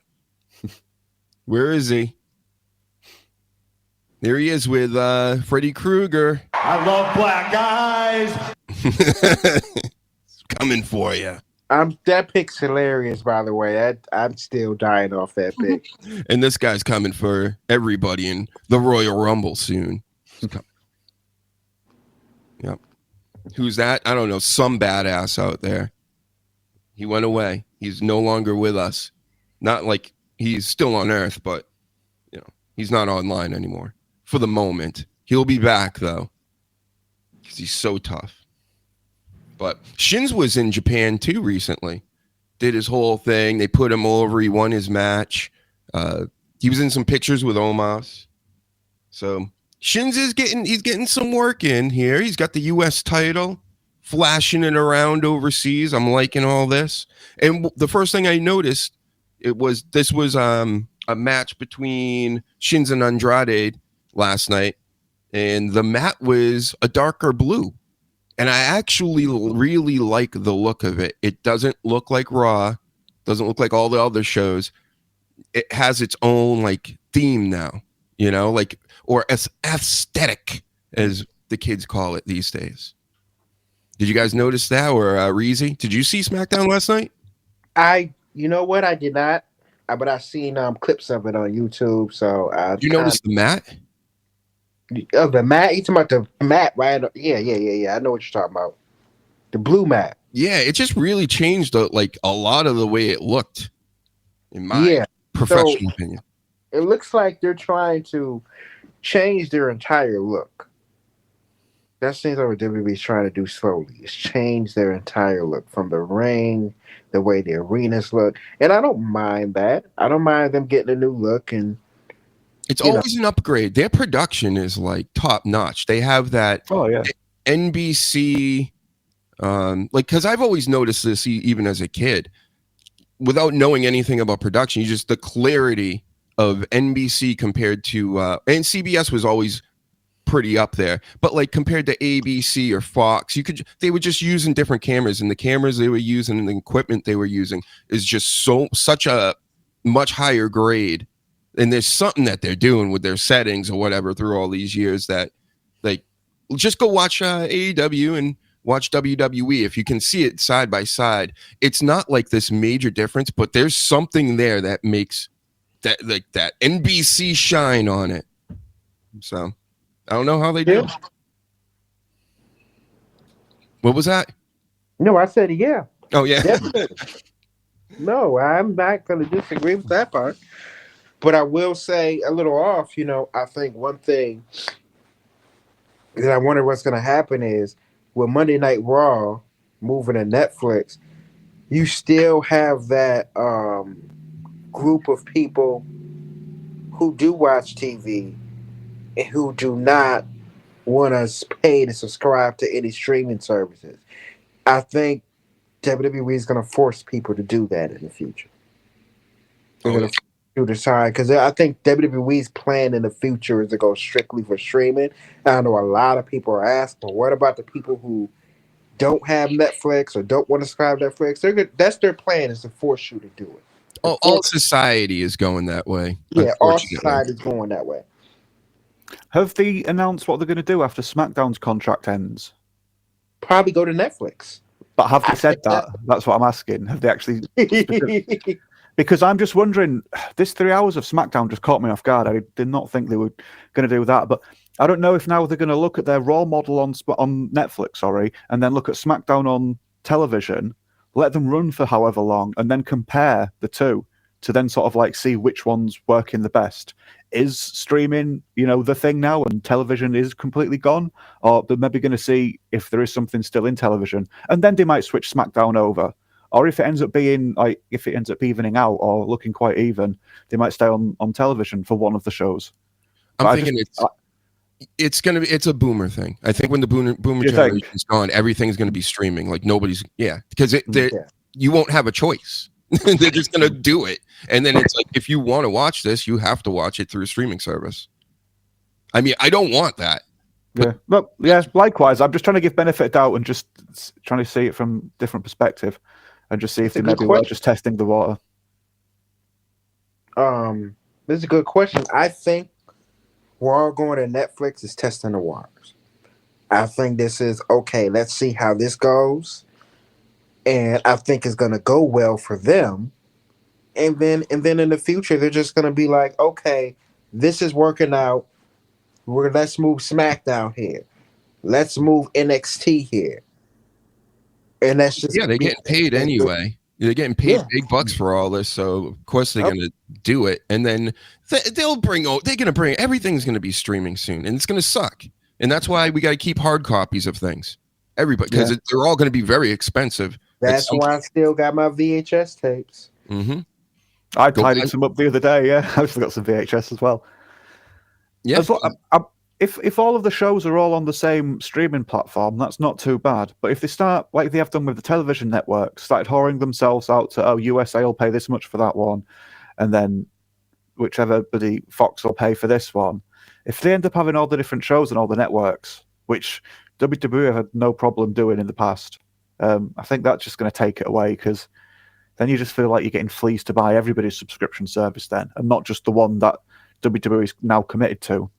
Where is he? There he is with Freddy Krueger. I love black guys. Coming for you. That pick's hilarious, by the way. I'm still dying off that pick. And this guy's coming for everybody in the Royal Rumble soon. Yep. Who's that? I don't know. Some badass out there. He went away. He's no longer with us. Not like he's still on Earth, but you know, he's not online anymore for the moment. He'll be back though, because he's so tough. But Shins was in Japan too recently. Did his whole thing. They put him over. He won his match. He was in some pictures with Omos. So Shins is getting some work in here. He's got the U.S. title, flashing it around overseas. I'm liking all this. And the first thing I noticed, this was a match between Shins and Andrade last night, and the mat was a darker blue. And I actually really like the look of it. It doesn't look like Raw, doesn't look like all the other shows. It has its own like theme now, you know, like, or as aesthetic as the kids call it these days. Did you guys notice that, or Reezy? Did you see SmackDown last night? You know what? I did not, but I seen clips of it on YouTube. So you notice the mat? The mat? You talking about the mat, right? Yeah. I know what you're talking about. The blue mat. Yeah, it just really changed a lot of the way it looked, in my professional opinion. It looks like they're trying to change their entire look. That seems like what WWE's trying to do slowly. Is change their entire look from the ring, the way the arenas look. And I don't mind that. I don't mind them getting a new look, and it's always an upgrade. Their production is like top notch. They have that NBC, because I've always noticed this even as a kid, without knowing anything about production. The clarity of NBC compared to and CBS was always pretty up there, but like compared to ABC or Fox, they were just using different cameras, and the cameras they were using and the equipment they were using is just such a much higher grade. And there's something that they're doing with their settings or whatever through all these years that, like, just go watch AEW and watch WWE. If you can see it side by side, it's not like this major difference, but there's something there that makes that NBC shine on it. So I don't know how they do. What was that? No, I said yeah. Oh yeah. No, I'm not going to disagree with that part. But I will say a little off, I think one thing then I wonder what's going to happen is with Monday Night Raw moving to Netflix, you still have that group of people who do watch TV and who do not want to pay to subscribe to any streaming services. I think WWE is going to force people to do that in the future. They're going to do the time because I think WWE's plan in the future is to go strictly for streaming. I know a lot of people are asking, what about the people who don't have Netflix or don't want to subscribe to Netflix? That's their plan, is to force you to do it. All society is going that way. Yeah, all society is going that way. Have they announced what they're going to do after SmackDown's contract ends? Probably go to Netflix. But have they said that? That's what I'm asking. Have they actually? Because I'm just wondering, this 3 hours of SmackDown just caught me off guard. I did not think they were going to do that. But I don't know if now they're going to look at their Raw model on Netflix, and then look at SmackDown on television, let them run for however long, and then compare the two to then sort of like see which one's working the best. Is streaming, the thing now, and television is completely gone? Or they're maybe going to see if there is something still in television, and then they might switch SmackDown over. Or if it ends up being evening out or looking quite even, they might stay on television for one of the shows. I'm thinking it's a boomer thing. I think when the boomer generation is gone, everything's going to be streaming. Like nobody's, because you won't have a choice. They're just going to do it. And then it's like, if you want to watch this, you have to watch it through a streaming service. I mean, I don't want that. Likewise. I'm just trying to give benefit of doubt and just trying to see it from different perspective and just see if they maybe were just testing the water. This is a good question. I think we're all going to Netflix is testing the waters. I think this is okay. Let's see how this goes. And I think it's going to go well for them. And then in the future, they're just going to be like, okay, this is working out. Let's move SmackDown here. Let's move NXT here. And that's just they're getting paid anyway. They're getting paid big bucks for all this, so of course they're going to do it. And then they're going to bring everything's going to be streaming soon, and it's going to suck. And that's why we got to keep hard copies of things. Everybody, because they're all going to be very expensive. That's why I still got my VHS tapes. Mm-hmm. I tidied some up the other day. Yeah, I've still got some VHS as well. Yeah. If all of the shows are all on the same streaming platform, that's not too bad. But if they start, like they have done with the television networks, started whoring themselves out to, USA will pay this much for that one, and then whichever Fox will pay for this one. If they end up having all the different shows and all the networks, which WWE had no problem doing in the past, I think that's just going to take it away, because then you just feel like you're getting fleeced to buy everybody's subscription service then, and not just the one that WWE is now committed to.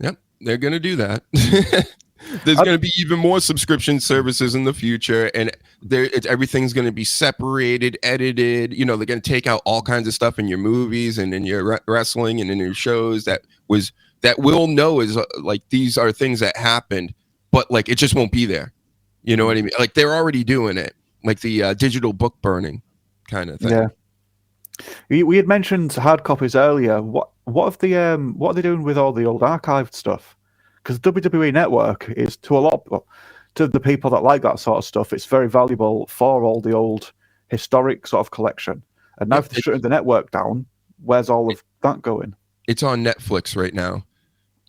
Yep, they're going to do that. There's going to be even more subscription services in the future, and everything's going to be separated, edited. They're going to take out all kinds of stuff in your movies and in your wrestling and in your shows that we'll know is like these are things that happened, but like it just won't be there. You know what I mean? Like they're already doing it, like the digital book burning kind of thing. Yeah. We had mentioned hard copies earlier. What are they doing with all the old archived stuff? Because WWE Network is to the people that like that sort of stuff, it's very valuable for all the old historic sort of collection. And now if they're shutting the network down, where's all of that going? It's on Netflix right now.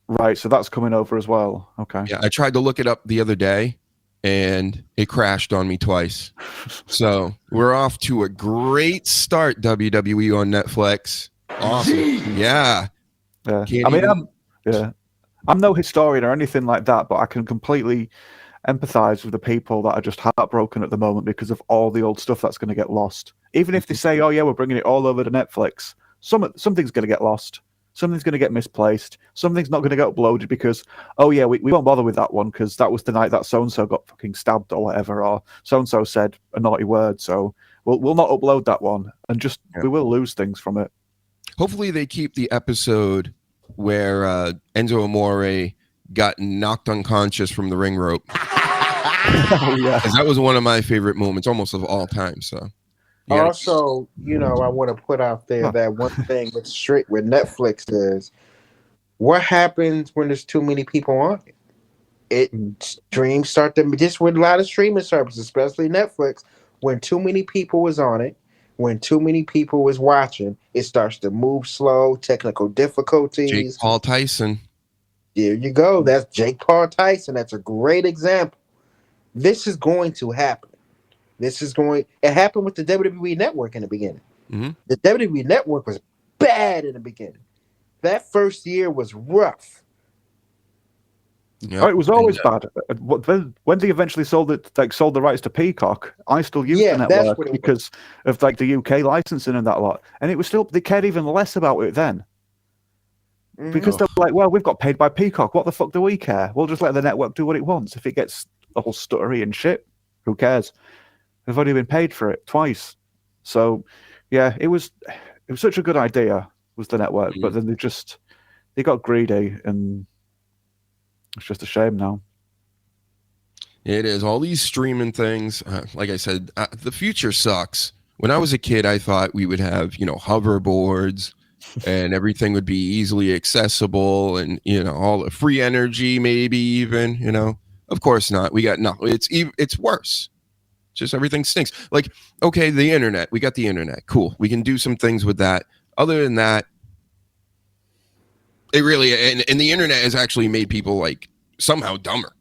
Right, so that's coming over as well. Okay. Yeah, I tried to look it up the other day, and it crashed on me twice. So we're off to a great start, WWE on Netflix. Awesome. Yeah. I'm no historian or anything like that, but I can completely empathize with the people that are just heartbroken at the moment because of all the old stuff that's going to get lost. Even if they say, oh yeah, we're bringing it all over to Netflix, something's going to get lost. Something's going to get misplaced. Something's not going to get uploaded because, oh yeah, we won't bother with that one because that was the night that so-and-so got fucking stabbed or whatever, or so-and-so said a naughty word, so we'll not upload that one, and we will lose things from it. Hopefully they keep the episode where Enzo Amore got knocked unconscious from the ring rope. Oh, yeah. 'Cause that was one of my favorite moments almost of all time, so... Also, I want to put out there that one thing with Netflix is What happens when there's too many people on it? Streams start to just with a lot of streaming services, especially Netflix. When too many people is on it, when too many people is watching, it starts to move slow, technical Jake difficulties. Paul Tyson. There you go. That's Jake Paul Tyson. That's a great example. This is going to happen. It happened with the WWE Network in the beginning. Mhm. The WWE Network was bad in the beginning. That first year was rough. Yep. Oh, it was always bad. When they eventually sold the rights to Peacock, I still used the that's network what it was. because of like the UK licensing and that lot. And it was still, they cared even less about it then. Because they're like, well, we've got paid by Peacock. What the fuck do we care? We'll just let the network do what it wants. If it gets all stuttery and shit, who cares? We've only been paid for it twice. So, yeah, it was such a good idea, was the network. But then they got greedy, and it's just a shame now. It is. All these streaming things, like I said, the future sucks. When I was a kid, I thought we would have, hoverboards and everything would be easily accessible and, all the free energy, maybe even, Of course not. We got it's worse. Just everything stinks. Like, okay, the internet. We got the internet. Cool. We can do some things with that. Other than that, it really, and the internet has actually made people like somehow dumber.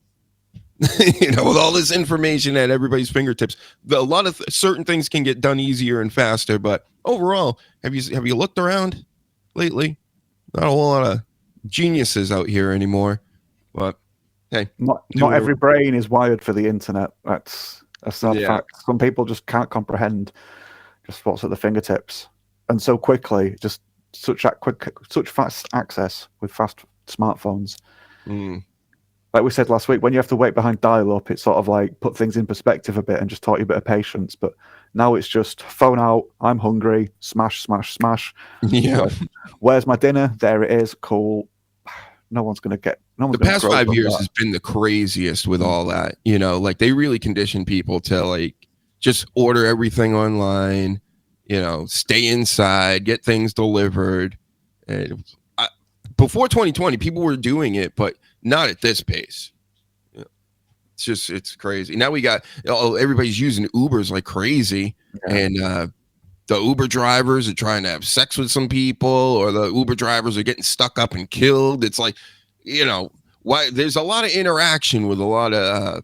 With all this information at everybody's fingertips, a lot of certain things can get done easier and faster. But overall, have you looked around lately? Not a whole lot of geniuses out here anymore. But hey, not every brain is wired for the internet. That's a sad fact. Some people just can't comprehend just what's at the fingertips, and so quickly, just such fast access with fast smartphones. Like we said last week, when you have to wait behind dial-up, it's sort of like put things in perspective a bit and just taught you a bit of patience. But now it's just phone out, I'm hungry, smash, smash, smash. Yeah. Where's my dinner? There it is. Cool. No one's going to get... The past 5 years has been the craziest with all that. Like they really condition people to like just order everything online, stay inside, get things delivered. And before 2020, people were doing it, but not at this pace. It's crazy. Now we got everybody's using Ubers like crazy, and the Uber drivers are trying to have sex with some people, or the Uber drivers are getting stuck up and killed. It's like, why there's a lot of interaction with a lot of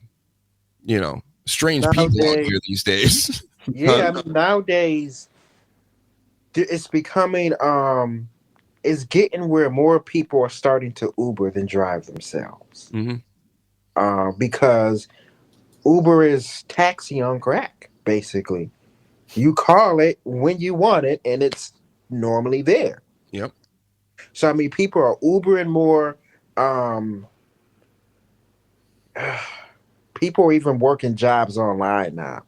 strange people out here these days. Yeah, I mean, nowadays it's becoming it's getting where more people are starting to Uber than drive themselves. Because Uber is taxi on crack, basically. You call it when you want it, and it's normally there. Yep. So, I mean, people are Ubering more. People are even working jobs online now.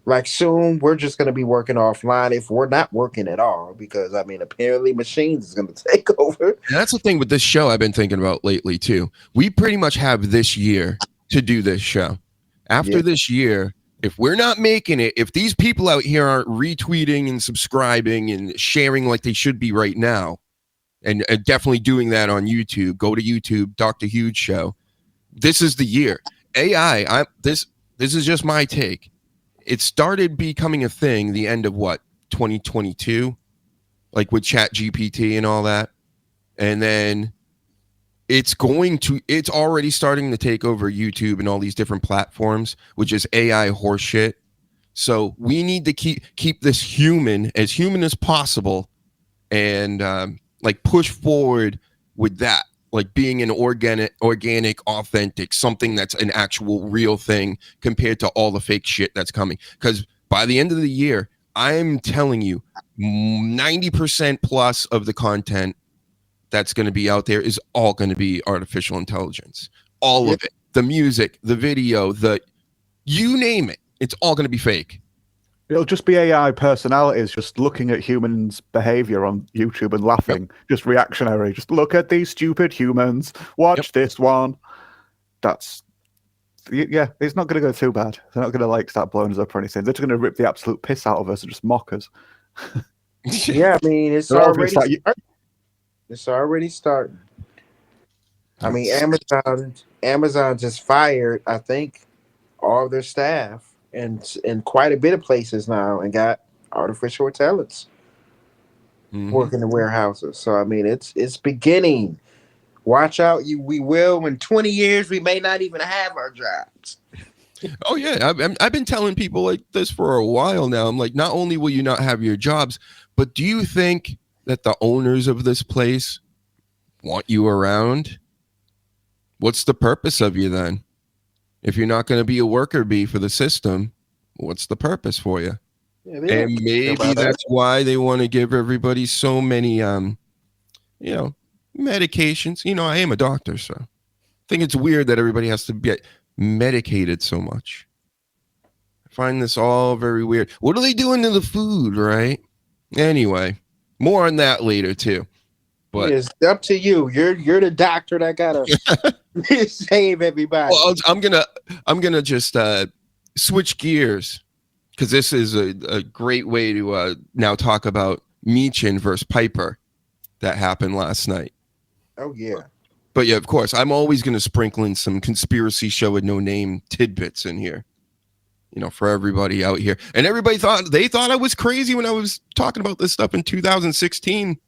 Like soon, we're just going to be working offline if we're not working at all, because I mean, apparently machines is going to take over. And that's the thing with this show I've been thinking about lately too. We pretty much have this year to do this show. After this year, if we're not making it, if these people out here aren't retweeting and subscribing and sharing like they should be right now, and definitely doing that on YouTube, go to YouTube, DrHUGEshow. This is the year. AI, this is just my take. It started becoming a thing the end of 2022, like with ChatGPT and all that. And then it's already starting to take over YouTube and all these different platforms, which is AI horseshit. So we need to keep this as human as possible, and like push forward with that, like being an organic, authentic, something that's an actual real thing compared to all the fake shit that's coming. Because by the end of the year, I'm telling you, 90% plus of the content that's going to be out there is all going to be artificial intelligence. All of it. The music, the video, you name it. It's all going to be fake. It'll just be AI personalities just looking at humans' behavior on YouTube and laughing, just reactionary. Just look at these stupid humans. Watch this one. It's not going to go too bad. They're not going to start blowing us up or anything. They're just going to rip the absolute piss out of us and just mock us. Yeah, I mean, it's already. It's already starting. I mean, Amazon just fired, I think, all their staff and in quite a bit of places now, and got artificial intelligence working in warehouses. So I mean, it's beginning. Watch out, we will in 20 years we may not even have our jobs. Oh yeah, I've been telling people like this for a while now. I'm like, not only will you not have your jobs, but do you think that the owners of this place want you around? What's the purpose of you then? If you're not going to be a worker bee for the system, what's the purpose for you? Yeah, And maybe that's why they want to give everybody so many, medications. I am a doctor, so I think it's weird that everybody has to get medicated so much. I find this all very weird. What are they doing to the food, right? Anyway, more on that later too. But it's up to you. You're the doctor that gotta save everybody. Well, I'm gonna just switch gears because this is a great way to now talk about Meechin versus Piper that happened last night. Oh yeah. But yeah, of course, I'm always going to sprinkle in some conspiracy show with no name tidbits in here, for everybody out here. And everybody thought I was crazy when I was talking about this stuff in 2016.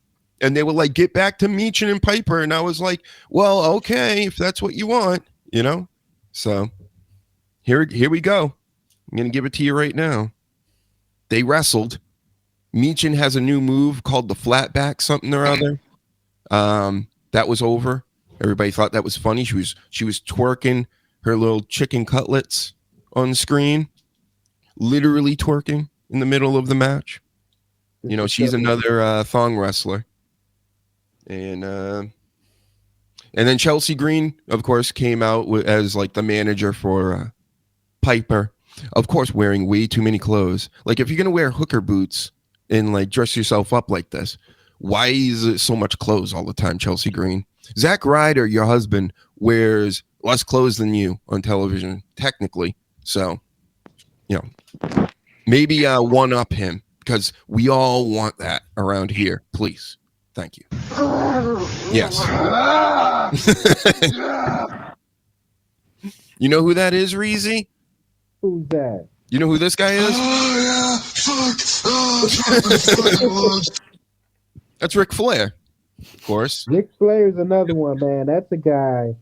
And they were like, get back to Meechin and Piper. And I was like, well, okay, if that's what you want, So here we go. I'm going to give it to you right now. They wrestled. Meechin has a new move called the flat back something or other. That was over. Everybody thought that was funny. She was twerking her little chicken cutlets on screen, literally twerking in the middle of the match. She's another thong wrestler. And then Chelsea Green, of course, came out as like the manager for Piper. Of course, wearing way too many clothes. Like if you're gonna wear hooker boots and like dress yourself up like this, why is it so much clothes all the time, Chelsea Green? Zach Ryder, your husband, wears less clothes than you on television, technically. So, maybe one up him because we all want that around here. Please. Thank you. Yes. You know who that is, Reezy? Who's that? You know who this guy is? That's Ric Flair, of course. Ric Flair's another one, man. That's a guy.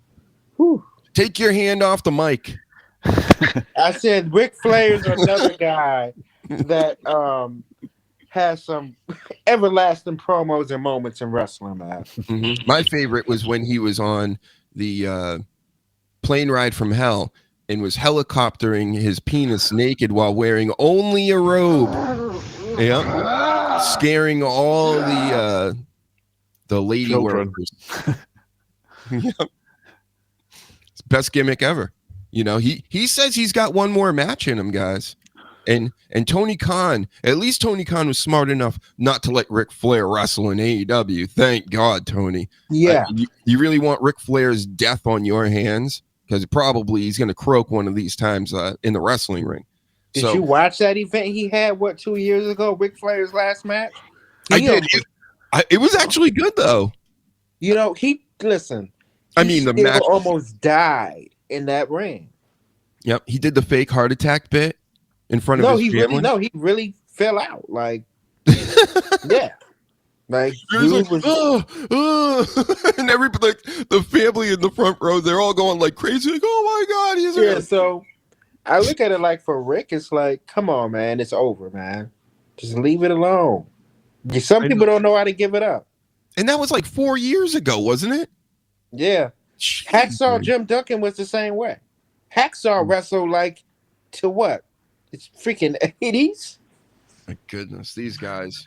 Whew. Take your hand off the mic. I said Ric Flair's another guy that has some everlasting promos and moments in wrestling, man. Mm-hmm. My favorite was when he was on the plane ride from hell and was helicoptering his penis naked while wearing only a robe. Yep. Scaring all the lady workers. Yep. It's best gimmick ever. He says he's got one more match in him, guys. And Tony Khan, at least Tony Khan was smart enough not to let Ric Flair wrestle in AEW. Thank God, Tony. Yeah. You really want Ric Flair's death on your hands? Because probably he's going to croak one of these times in the wrestling ring. Did you watch that event he had, 2 years ago, Ric Flair's last match? I did. It was actually good, though. Listen. I mean, the match almost died in that ring. Yep. He did the fake heart attack bit in front of his family. He really fell out. Like, yeah. Like, he was like, and everybody, like the family in the front row, they're all going like crazy, like, oh my God, he's here. So I look at it like for Rick, it's like, come on, man, it's over, man. Just leave it alone. Some people don't know how to give it up. And that was like 4 years ago, wasn't it? Yeah. Jeez, Hacksaw man. Jim Duggan was the same way. Hacksaw wrestled like to what? It's freaking 80s. My goodness, these guys.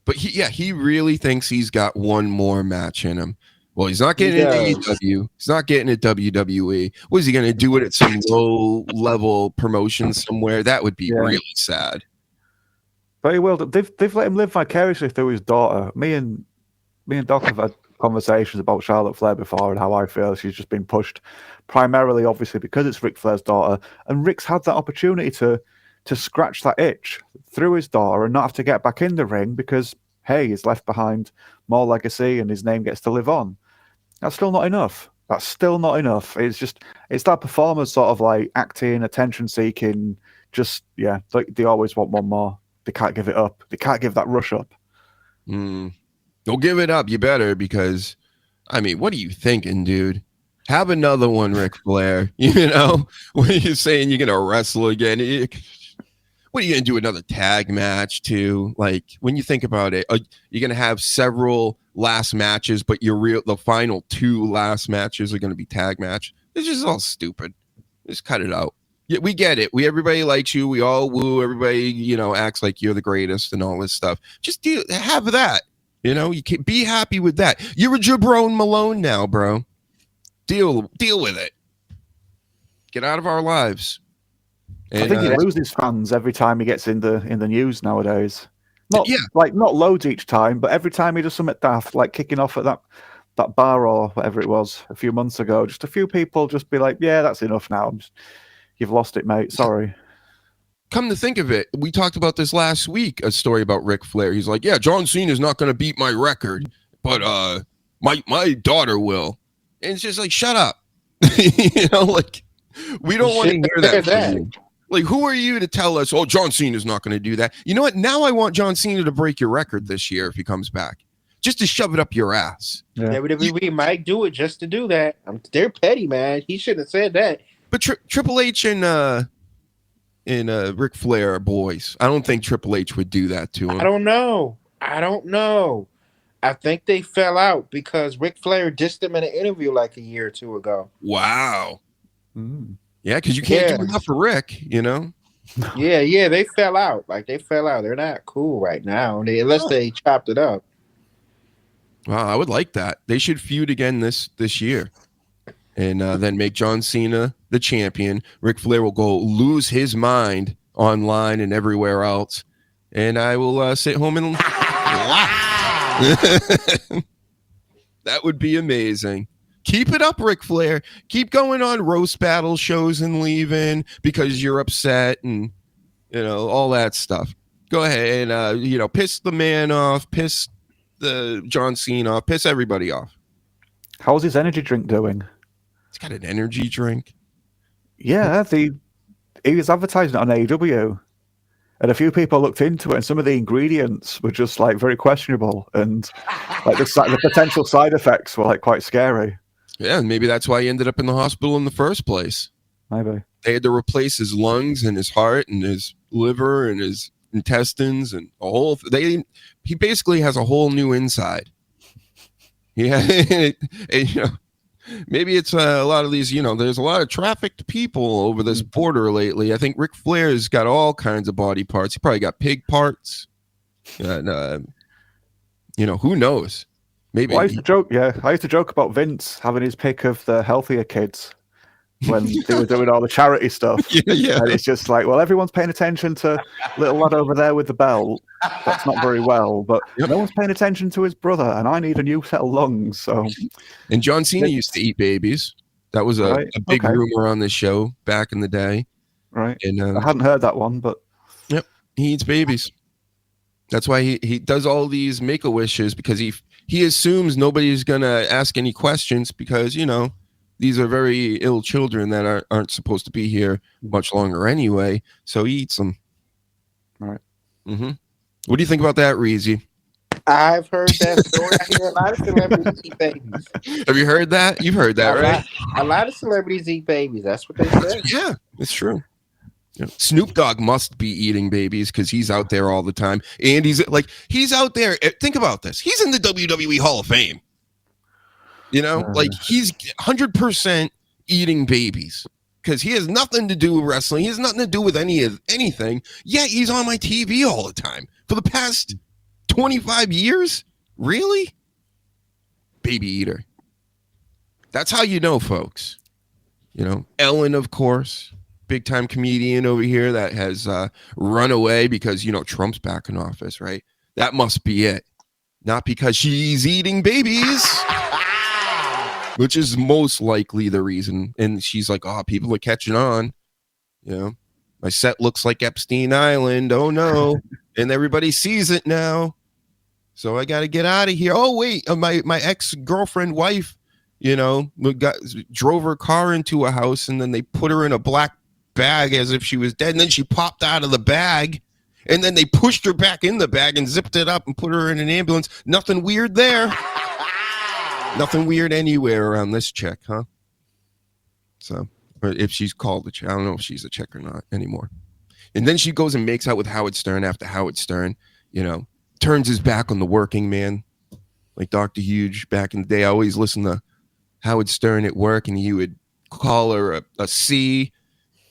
But he really thinks he's got one more match in him. Well, he's not getting it at AEW. He's not getting it at WWE. What is he going to do it at some low-level promotion somewhere? That would be really sad. Very well. They've let him live vicariously through his daughter. Me and Doc have had conversations about Charlotte Flair before and how I feel she's just been pushed primarily, obviously, because it's Ric Flair's daughter. And Rick's had that opportunity to scratch that itch through his daughter and not have to get back in the ring because hey, he's left behind more legacy and his name gets to live on. That's still not enough. That's still not enough. It's that performers sort of like acting, attention seeking. Just they always want one more. They can't give it up. They can't give that rush up. Don't give it up. You better, because I mean, what are you thinking, dude? Have another one, Ric Flair. You know, when you're saying you're gonna wrestle again, what are you gonna do? Another tag match too? Like, when you think about it, you're gonna have several last matches, but the final 2 last matches are gonna be tag match. It's just all stupid. Just cut it out. Yeah, we get it. Everybody likes you. We all woo. Everybody, acts like you're the greatest and all this stuff. Just have that. You can be happy with that. You're a Jabrone Malone now, bro. Deal with it. Get out of our lives. And, I think he loses fans every time he gets in the news nowadays. Not loads each time, but every time he does something daft, like kicking off at that bar or whatever it was a few months ago, just a few people just be like, yeah, that's enough now. You've lost it, mate. Sorry. Come to think of it, we talked about this last week, a story about Ric Flair. He's like, yeah, John Cena's not going to beat my record, but my daughter will. And it's just like, shut up. Like, we don't want to hear that from you. Like, who are you to tell us, oh, John Cena's not going to do that? You know what? Now I want John Cena to break your record this year if he comes back. Just to shove it up your ass. Yeah, WWE might do it just to do that. They're petty, man. He shouldn't have said that. But Triple H and Ric Flair are boys. I don't think Triple H would do that to him. I don't know. I think they fell out because Ric Flair dissed him in an interview like a year or 2 ago. Wow. Yeah, because you can't do enough for Rick, Yeah, they fell out. They're not cool right now, unless they chopped it up. Wow, I would like that. They should feud again this year. And then make John Cena the champion. Ric Flair will go lose his mind online and everywhere else. And I will sit home and laugh. That would be amazing. Keep it up, Ric Flair. Keep going on roast battle shows and leaving because you're upset and, all that stuff. Go ahead and, piss the man off, piss the John Cena off, piss everybody off. How's his energy drink doing? He's got an energy drink. Yeah, he was advertising it on AEW, and a few people looked into it, and some of the ingredients were just like very questionable, and like the potential side effects were like quite scary. Yeah, and maybe that's why he ended up in the hospital in the first place. Maybe they had to replace his lungs and his heart and his liver and his intestines and a whole. He basically has a whole new inside. Yeah, maybe it's a lot of these, there's a lot of trafficked people over this border lately. I think Ric Flair's got all kinds of body parts. He probably got pig parts. And, who knows? Maybe. Well, I used to joke about Vince having his pick of the healthier kids when they were doing all the charity stuff. Yeah. And it's just like, well, everyone's paying attention to little lad over there with the belt. That's not very well, but no one's paying attention to his brother, and I need a new set of lungs. So, and John Cena used to eat babies. That was a big rumor on this show back in the day. Right. And I hadn't heard that one, but yep, he eats babies. That's why he does all these Make-A-Wishes, because he assumes nobody's gonna ask any questions because these are very ill children that aren't supposed to be here much longer anyway. So he eats them. All right. Mm-hmm. What do you think about that, Reezy? I've heard that story. I hear a lot of celebrities eat babies. Have you heard that? You've heard that, right? A lot of celebrities eat babies. That's what they say. Yeah, it's true. Yeah. Snoop Dogg must be eating babies because he's out there all the time. And he's out there. Think about this. He's in the WWE Hall of Fame. He's 100% eating babies because he has nothing to do with wrestling. He has nothing to do with anything. Yet he's on my TV all the time for the past 25 years. Really? Baby eater. That's how you know, folks. Ellen, of course, big time comedian over here that has run away because, Trump's back in office, right? That must be it. Not because she's eating babies. Which is most likely the reason. And she's like, oh, people are catching on. My set looks like Epstein Island. Oh, no. And everybody sees it now. So I got to get out of here. Oh, wait, my ex-girlfriend wife, drove her car into a house, and then they put her in a black bag as if she was dead. And then she popped out of the bag, and then they pushed her back in the bag and zipped it up and put her in an ambulance. Nothing weird there. Nothing weird anywhere around this chick, huh? So, or if she's called a chick, I don't know if she's a chick or not anymore. And then she goes and makes out with Howard Stern after Howard Stern, turns his back on the working man, like Dr. Huge back in the day. I always listened to Howard Stern at work, and he would call her a C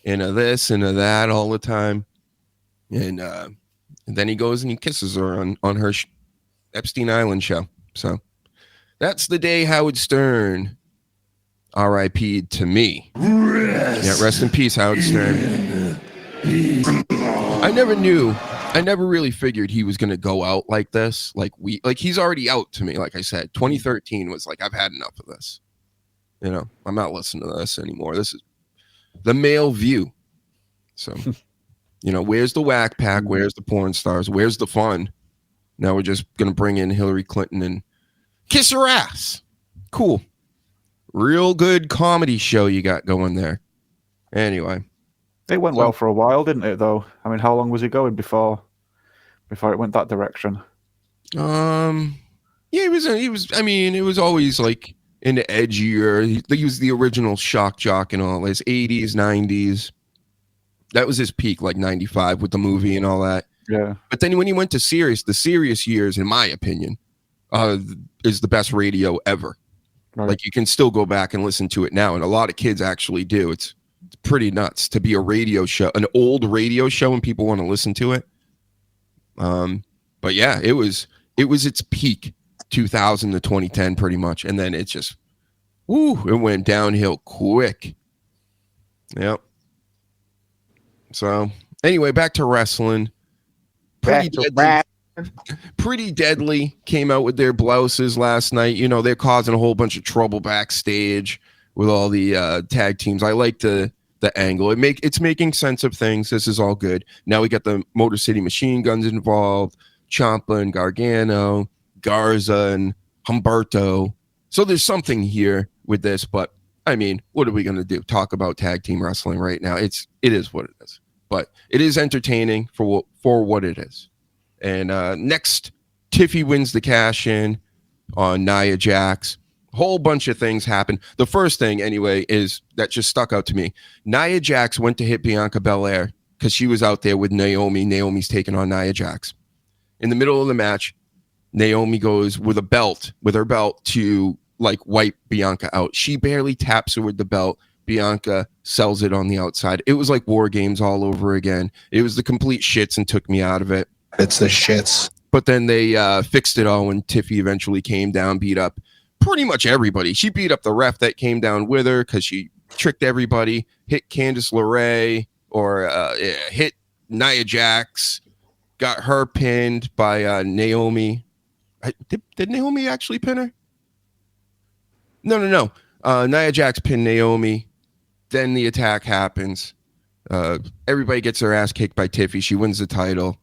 and a this and a that all the time. And then he goes and he kisses her on her Epstein Island show. So that's the day Howard Stern RIP'd to me. Yeah, rest in peace, Howard Stern. I never really figured he was going to go out like this. Like he's already out to me. Like I said, 2013 was like, I've had enough of this. I'm not listening to this anymore. This is the male view. So, where's the whack pack? Where's the porn stars? Where's the fun? Now we're just going to bring in Hillary Clinton and kiss her ass. Cool. Real good comedy show you got going there. Anyway. It went well for a while, didn't it, though? I mean, how long was he going before it went that direction? Yeah, he was, it was always like in the edgier. He was the original shock jock and all his 80s, 90s. That was his peak, like 95 with the movie and all that. Yeah. But then when he went to Sirius, the Sirius years, in my opinion, is the best radio ever. Right. Like you can still go back and listen to it now. And a lot of kids actually do. It's pretty nuts to be a radio show, an old radio show, and people want to listen to it. But yeah, it was its peak 2000 to 2010 pretty much. And then it just, it went downhill quick. Yep. So anyway, back to wrestling. Pretty Deadly came out with their blouses last night. They're causing a whole bunch of trouble backstage with all the tag teams. I like the angle. It's making sense of things. This is all good. Now we got the Motor City Machine Guns involved, Ciampa and Gargano, Garza and Humberto. So there's something here with this, but I mean, what are we going to do? Talk about tag team wrestling right now? It is what it is, but it is entertaining for what it is. And next, Tiffy wins the cash in on Nia Jax. Whole bunch of things happen. The first thing, anyway, is that just stuck out to me. Nia Jax went to hit Bianca Belair because she was out there with Naomi. Naomi's taking on Nia Jax. In the middle of the match, Naomi goes with her belt to like wipe Bianca out. She barely taps her with the belt. Bianca sells it on the outside. It was like War Games all over again. It was the complete shits and took me out of it. It's the shits. But then they fixed it all when Tiffy eventually came down, beat up pretty much everybody. She beat up the ref that came down with her because she tricked everybody, hit Candice LeRae, or hit Nia Jax, got her pinned by Naomi. Did Naomi actually pin her? No. Nia Jax pinned Naomi. Then the attack happens. Everybody gets their ass kicked by Tiffy. She wins the title.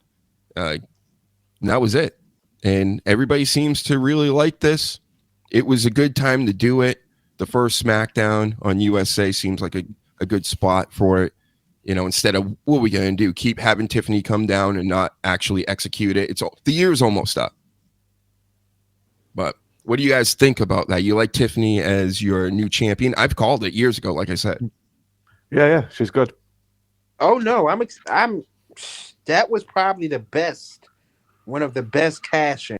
And that was it. And everybody seems to really like this. It was a good time to do it. The first SmackDown on USA seems like a good spot for it. Instead of what are we going to do? Keep having Tiffany come down and not actually execute it. The year's almost up. But what do you guys think about that? You like Tiffany as your new champion? I've called it years ago, like I said. Yeah, she's good. Oh no, I'm. That was probably the best, one of the best cash-in.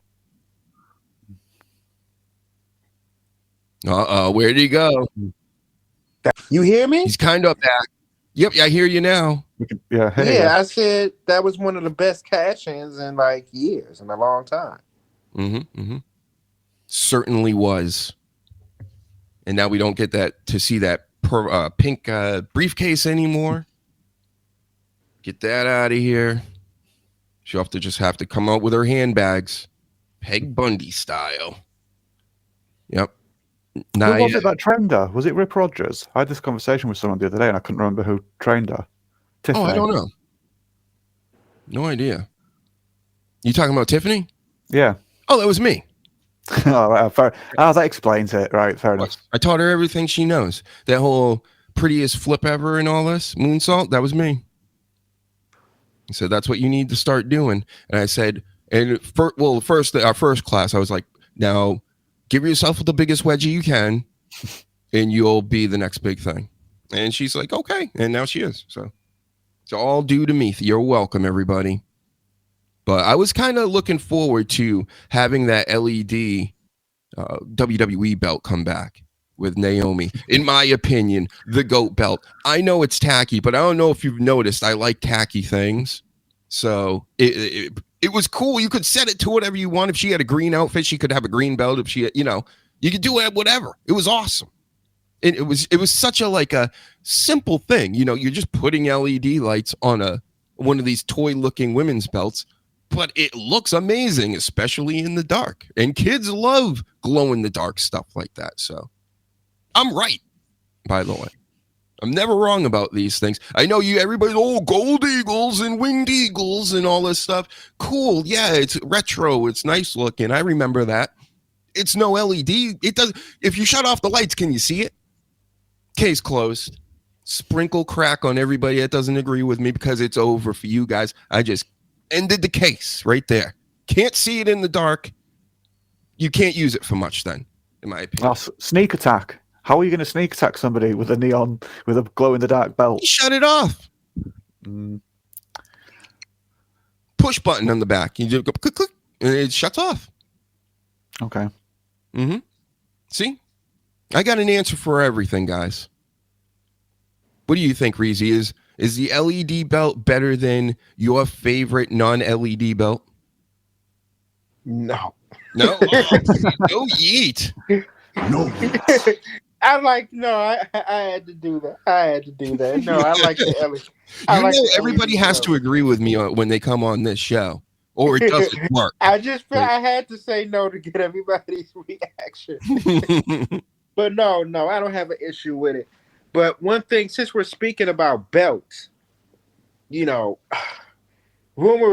Where did he go? You hear me? He's kind of back. Yep, I hear you now. I said that was one of the best cash-ins in like years, in a long time. Mm-hmm. Certainly was. And now we don't get to see that pink briefcase anymore. Get that out of here. She'll have to come out with her handbags, Peg Bundy style. Yep. Who was it that trained her? Was it Rip Rogers? I had this conversation with someone the other day and I couldn't remember who trained her. Tiffany. Oh, I don't know. No idea. You talking about Tiffany? Yeah. Oh, that was me. Oh, right, that explains it. Right, fair enough. I taught her everything she knows. That whole prettiest flip ever and all this moonsault, that was me. He said, that's what you need to start doing. And I said, our first class, I was like, now give yourself the biggest wedgie you can and you'll be the next big thing. And she's like, okay. And now she is. So it's all due to me. You're welcome, everybody. But I was kind of looking forward to having that LED WWE belt come back with Naomi. In my opinion, the GOAT belt. I know it's tacky, but I don't know if you've noticed. I like tacky things. So it was cool. You could set it to whatever you want. If she had a green outfit, she could have a green belt. If she had, you could do it whatever. It was awesome. And it was such a simple thing. You're just putting LED lights on one of these toy looking women's belts. But it looks amazing, especially in the dark. And kids love glow in the dark stuff like that. So I'm right, by the way. I'm never wrong about these things. I know everybody's, gold eagles and winged eagles and all this stuff. Cool. Yeah, it's retro. It's nice looking. I remember that. It's no LED. It does. If you shut off the lights, can you see it? Case closed. Sprinkle crack on everybody that doesn't agree with me because it's over for you guys. I just ended the case right there. Can't see it in the dark. You can't use it for much then, in my opinion. Sneak attack. How are you going to sneak attack somebody with a neon, with a glow in the dark belt? You shut it off. Push button on the back. You just go click, click, and it shuts off. Okay. Mm-hmm. See? I got an answer for everything, guys. What do you think, Reezy? Is the LED belt better than your favorite non-LED belt? No. No? No yeet. No. I had to do that. No, I like the LED. Everybody has to agree with me when they come on this show, or it doesn't work. I had to say no to get everybody's reaction. But no, I don't have an issue with it. But one thing, since we're speaking about belts, rumor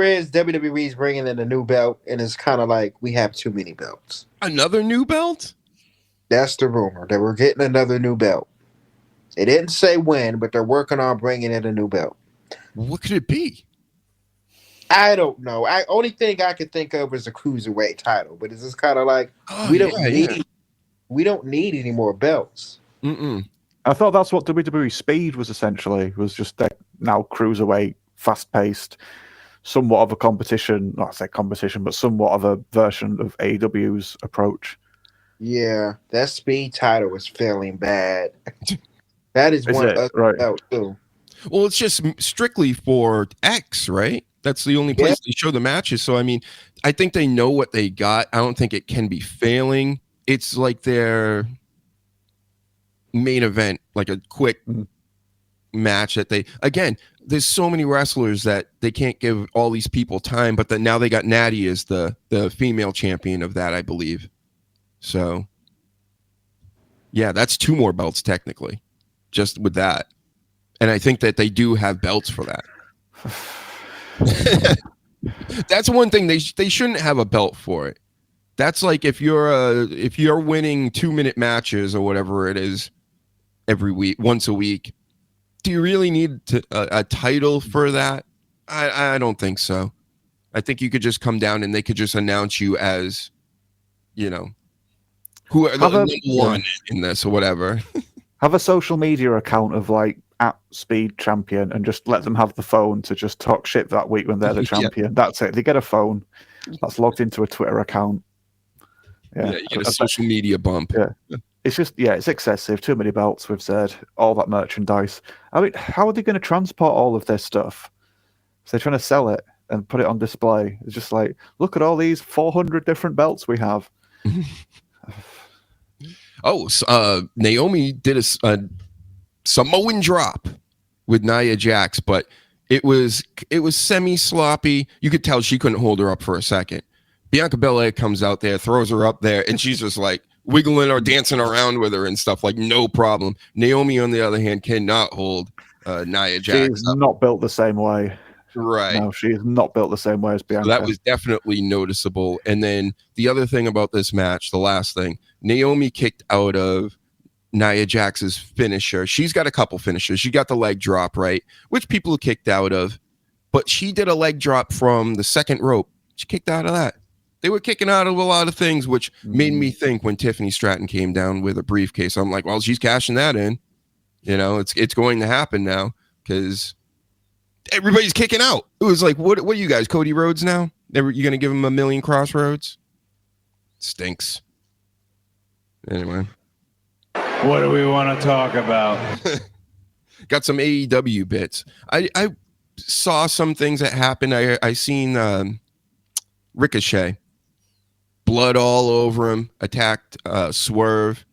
is WWE's bringing in a new belt, and it's kind of like we have too many belts. Another new belt? That's the rumor, that we're getting another new belt. They didn't say when, but they're working on bringing in a new belt. What could it be? I don't know. Only thing I could think of is a cruiserweight title, but it's just kind of like we don't need any more belts. Mm-mm. I thought that's what WWE Speed was essentially, was just now cruiserweight, fast-paced, somewhat of a competition, not say competition, but somewhat of a version of AEW's approach. Yeah, that Speed title is feeling bad. That is one other belt too. Well, it's just strictly for X, right? That's the only place they show the matches. So, I mean, I think they know what they got. I don't think it can be failing. It's like their main event, like a quick match that there's so many wrestlers that they can't give all these people time, but now they got Natty as the female champion of that, I believe. So, yeah, that's 2 more belts technically, just with that. And I think that they do have belts for that. That's one thing they shouldn't have a belt for it. That's like if you're winning 2-minute matches or whatever it is every week, once a week. Do you really need a title for that? I don't think so. I think you could just come down and they could just announce you as, who are the one in this or whatever. Have a social media account of @Speed Champion and just let them have the phone to just talk shit that week when they're the champion. Yeah. That's it. They get a phone that's logged into a Twitter account. Yeah, you get a social media bump. Yeah. It's just, it's excessive. Too many belts, we've said. All that merchandise. I mean, how are they going to transport all of this stuff? So they're trying to sell it and put it on display. It's just like, look at all these 400 different belts we have. Naomi did a Samoan drop with Nia Jax, but it was semi sloppy. You could tell she couldn't hold her up for a second. Bianca Belair comes out there, throws her up there, and she's just like wiggling or dancing around with her and stuff, like no problem. Naomi, on the other hand, cannot hold Nia Jax. She's not built the same way. Right. No, she is not built the same way as Bianca. So that was definitely noticeable. And then the other thing about this match, the last thing, Naomi kicked out of Nia Jax's finisher. She's got a couple finishers. She got the leg drop, right? Which people kicked out of. But she did a leg drop from the second rope. She kicked out of that. They were kicking out of a lot of things, which made me think when Tiffany Stratton came down with a briefcase, I'm like, well, she's cashing that in. You know, it's going to happen now because everybody's kicking out. It was like, what are you guys, Cody Rhodes now? You going to give him a million crossroads? Stinks. Anyway. What do we want to talk about? Got some AEW bits. I saw some things that happened. I seen Ricochet. Blood all over him. Attacked Swerve.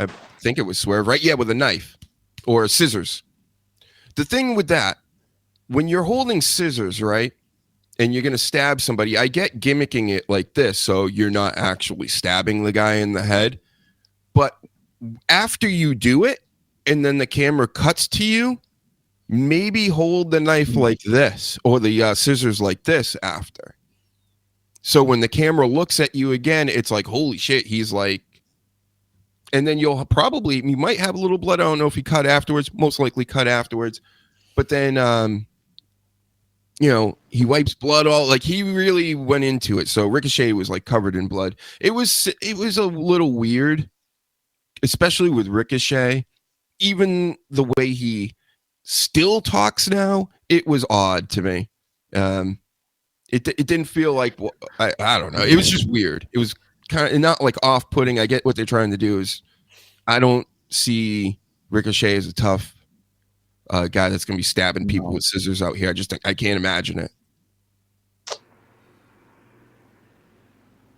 I think it was Swerve, right? Yeah, with a knife or scissors. The thing with that, when you're holding scissors, right, and you're going to stab somebody, I get gimmicking it like this so you're not actually stabbing the guy in the head. But after you do it and then the camera cuts to you, maybe hold the knife like this or the scissors like this after. So when the camera looks at you again, it's like, holy shit, he's like, and then you might have a little blood. I don't know if he cut afterwards, most likely cut afterwards. But then, he wipes blood all, like he really went into it. So Ricochet was like covered in blood. It was a little weird, especially with Ricochet. Even the way he still talks now, it was odd to me. It didn't feel like, I don't know. It was just weird. It was kind of not like off-putting. I get what they're trying to do is I don't see Ricochet as a tough guy that's going to be stabbing people with scissors out here. I just think I can't imagine it.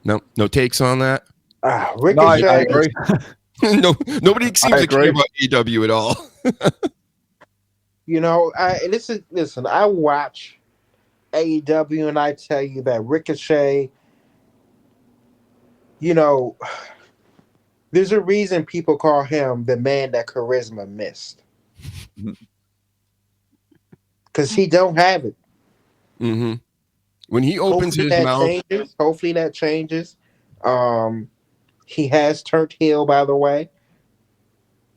No takes on that. Ricochet. No, I agree. No, nobody seems to care about AEW at all. Listen, I watch AEW and I tell you that Ricochet, there's a reason people call him the man that charisma missed. Because he don't have it. Mm-hmm. When he opens his mouth. Hopefully that changes. He has turned heel, by the way.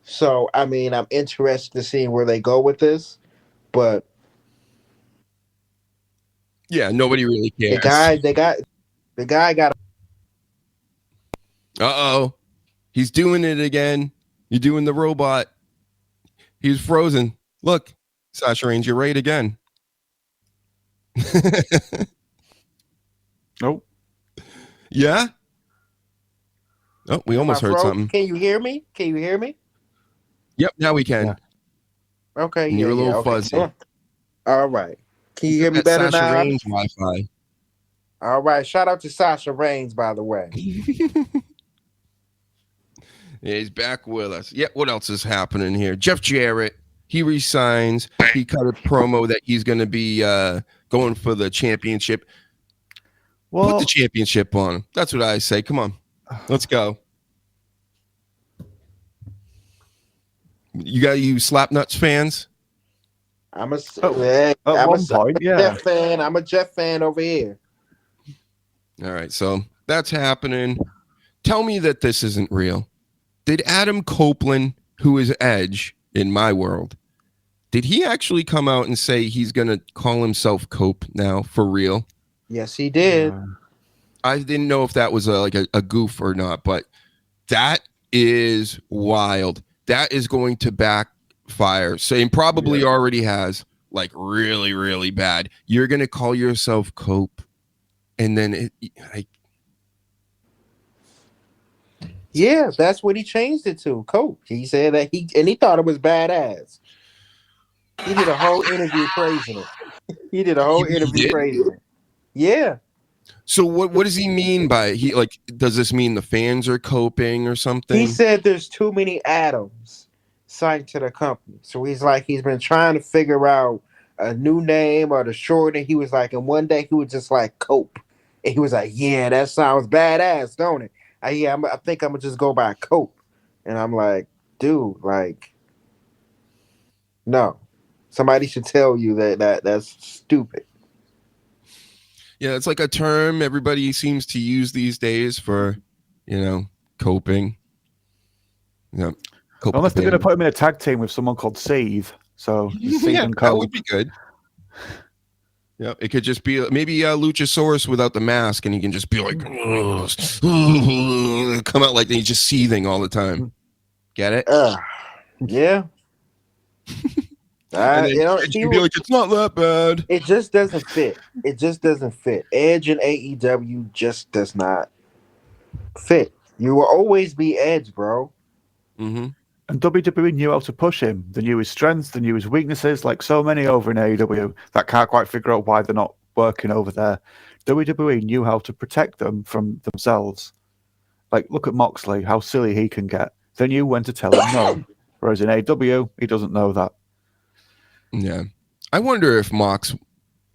So, I mean, I'm interested to see where they go with this. But yeah, nobody really cares. The guy got. Uh-oh. He's doing it again. You're doing the robot. He's frozen. Look, Sasha Reigns, you're right again. Nope. Yeah? Oh, we almost heard something. Can you hear me? Yep, now we can. Yeah. Okay. You're a little fuzzy. All right. Can you hear me better Sasha now? Reigns Wi-Fi. All right. Shout out to Sasha Reigns, by the way. Yeah, he's back with us. Yeah, what else is happening here? Jeff Jarrett, he resigns. He cut a promo that he's going to be going for the championship. Well, put the championship on him. That's what I say. Come on. Let's go. You Slapnuts fans? I'm a Jeff fan. I'm a Jeff fan over here. All right, so that's happening. Tell me that this isn't real. Did Adam Copeland, who is Edge in my world, did he actually come out and say he's going to call himself Cope now for real? Yes, he did. I didn't know if that was a goof or not, but that is wild. That is going to backfire. So it probably already has, like, really, really bad. You're going to call yourself Cope, and then yeah, that's what he changed it to, Cope. He said that he thought it was badass. He did a whole interview praising it. Yeah. So what does he mean by does this mean the fans are coping or something? He said there's too many Adams signed to the company. So he's been trying to figure out a new name or the short, and he was like, and one day he was just like Cope. And he was like, yeah, that sounds badass, don't it? I think I'm gonna just go by Cope. And I'm like, dude, no. Somebody should tell you that that's stupid. Yeah, it's like a term everybody seems to use these days for, coping. Yeah. Unless they're going to put him in a tag team with someone called Seethe. So Seethe and Co. That would be good. Yeah, it could just be maybe Luchasaurus without the mask, and he can just be like, come out like he's just seething all the time. Get it? Yeah. You'd be like, it's not that bad. It just doesn't fit. It just doesn't fit. Edge and AEW just does not fit. You will always be Edge, bro. Mm-hmm. And WWE knew how to push him. They knew his strengths, they knew his weaknesses, like so many over in AEW that can't quite figure out why they're not working over there. WWE knew how to protect them from themselves. Like, look at Moxley, how silly he can get. They knew when to tell him no. Whereas in AEW, he doesn't know that. Yeah. I wonder if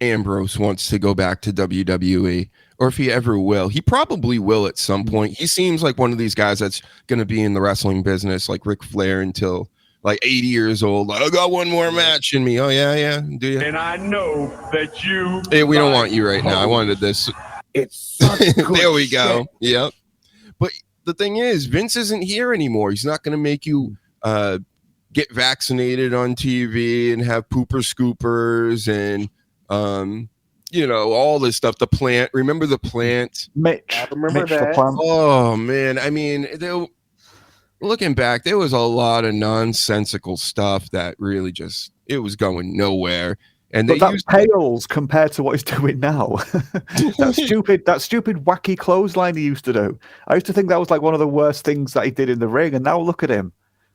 Ambrose wants to go back to WWE, or if he ever will. He probably will at some point. He seems like one of these guys that's going to be in the wrestling business like Ric Flair until like 80 years old. I got one more match in me. Oh, yeah. Do you? And I know that you. Hey, we don't want you right now. I wanted this. It's such good There we go. shit. Yep. But the thing is, Vince isn't here anymore. He's not going to make you get vaccinated on TV and have pooper scoopers and all this stuff. The plant. Remember the plant? Mitch. I remember Mitch that. the plant. Oh man, I mean, looking back, there was a lot of nonsensical stuff that really it was going nowhere. And But that pales compared to what he's doing now. that stupid wacky clothesline he used to do. I used to think that was like one of the worst things that he did in the ring, and now look at him.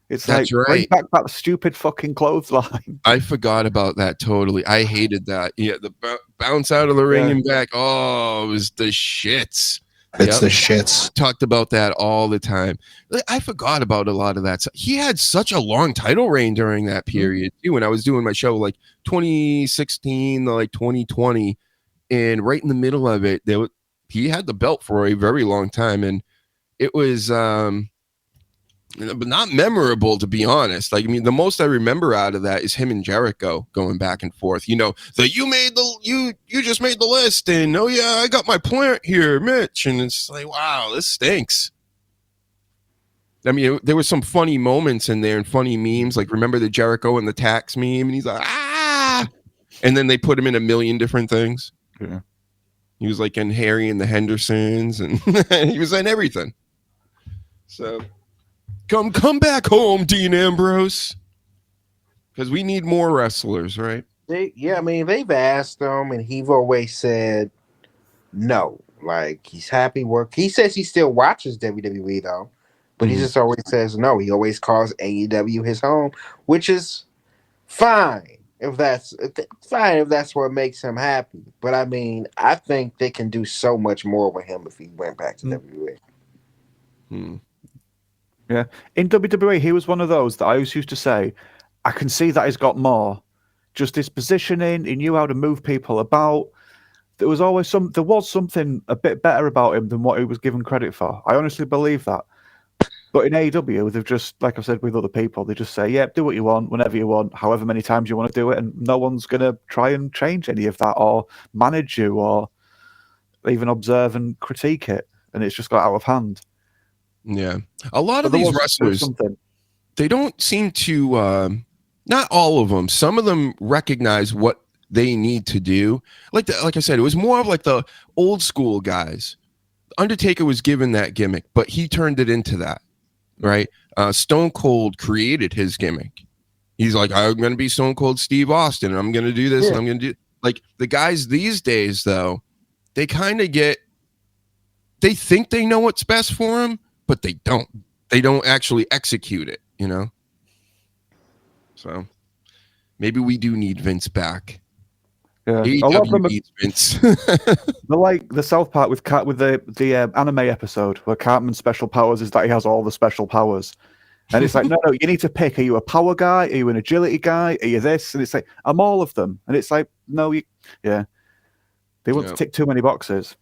It's That's like, right. bring back that stupid fucking clothesline. I forgot about that totally. I hated that. Yeah, the bounce out of the ring and back. Oh, it was the shits. It's the shits. Talked about that all the time. I forgot about a lot of that. He had such a long title reign during that period too. When I was doing my show, like 2016 to like 2020, and right in the middle of it, he had the belt for a very long time, and it was but not memorable, to be honest. Like, I mean, the most I remember out of that is him and Jericho going back and forth. You just made the list, and oh yeah, I got my plant here, Mitch, and it's like, wow, this stinks. I mean, there were some funny moments in there and funny memes. Like, remember the Jericho and the tax meme, and he's like, and then they put him in a million different things. Yeah, he was like in Harry and the Hendersons, and he was in everything. So. Come back home, Dean Ambrose, because we need more wrestlers, right? They've asked him, and he's always said no. Like, he's happy work. He says he still watches WWE though, but he just always says no. He always calls AEW his home, which is fine if that's what makes him happy. But I mean, I think they can do so much more with him if he went back to WWE. Yeah, in WWE, he was one of those that I always used to say, I can see that he's got more. Just his positioning, he knew how to move people about. There was something a bit better about him than what he was given credit for. I honestly believe that. But in AEW, they've just, like I've said with other people, they just say, yeah, do what you want, whenever you want, however many times you want to do it, and no one's going to try and change any of that or manage you or even observe and critique it. And it's just got out of hand. Yeah, a lot of these wrestlers, they don't seem to, not all of them, some of them recognize what they need to do. Like I said, it was more of like the old school guys. Undertaker was given that gimmick, but he turned it into that, right? Stone Cold created his gimmick. He's like, I'm going to be Stone Cold Steve Austin, and I'm going to do this, and I'm going to do... Like, the guys these days, though, they kind of they think they know what's best for them, but they don't. They don't actually execute it, So maybe we do need Vince back. Yeah, a lot of them needs Vince. They're like the South Park with the anime episode where Cartman's special powers is that he has all the special powers, and it's like, no, you need to pick. Are you a power guy? Are you an agility guy? Are you this? And it's like, I'm all of them, and it's like, no, they want to tick too many boxes.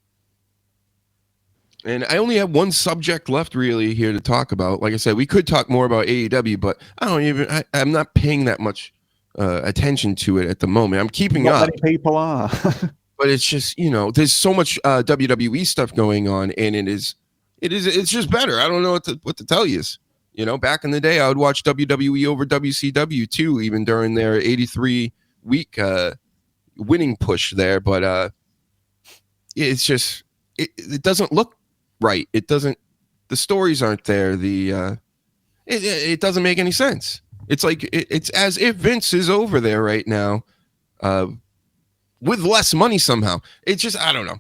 And I only have one subject left really here to talk about. Like I said, we could talk more about AEW, but I'm not paying that much attention to it at the moment. I'm keeping up. Many people are. but it's just, there's so much WWE stuff going on, and it's just better. I don't know what to tell you. Back in the day, I would watch WWE over WCW too, even during their 83 week winning push there. But it's just it doesn't look right. It doesn't. The stories aren't there. It doesn't make any sense. It's like it's as if Vince is over there right now, with less money somehow. It's just, I don't know.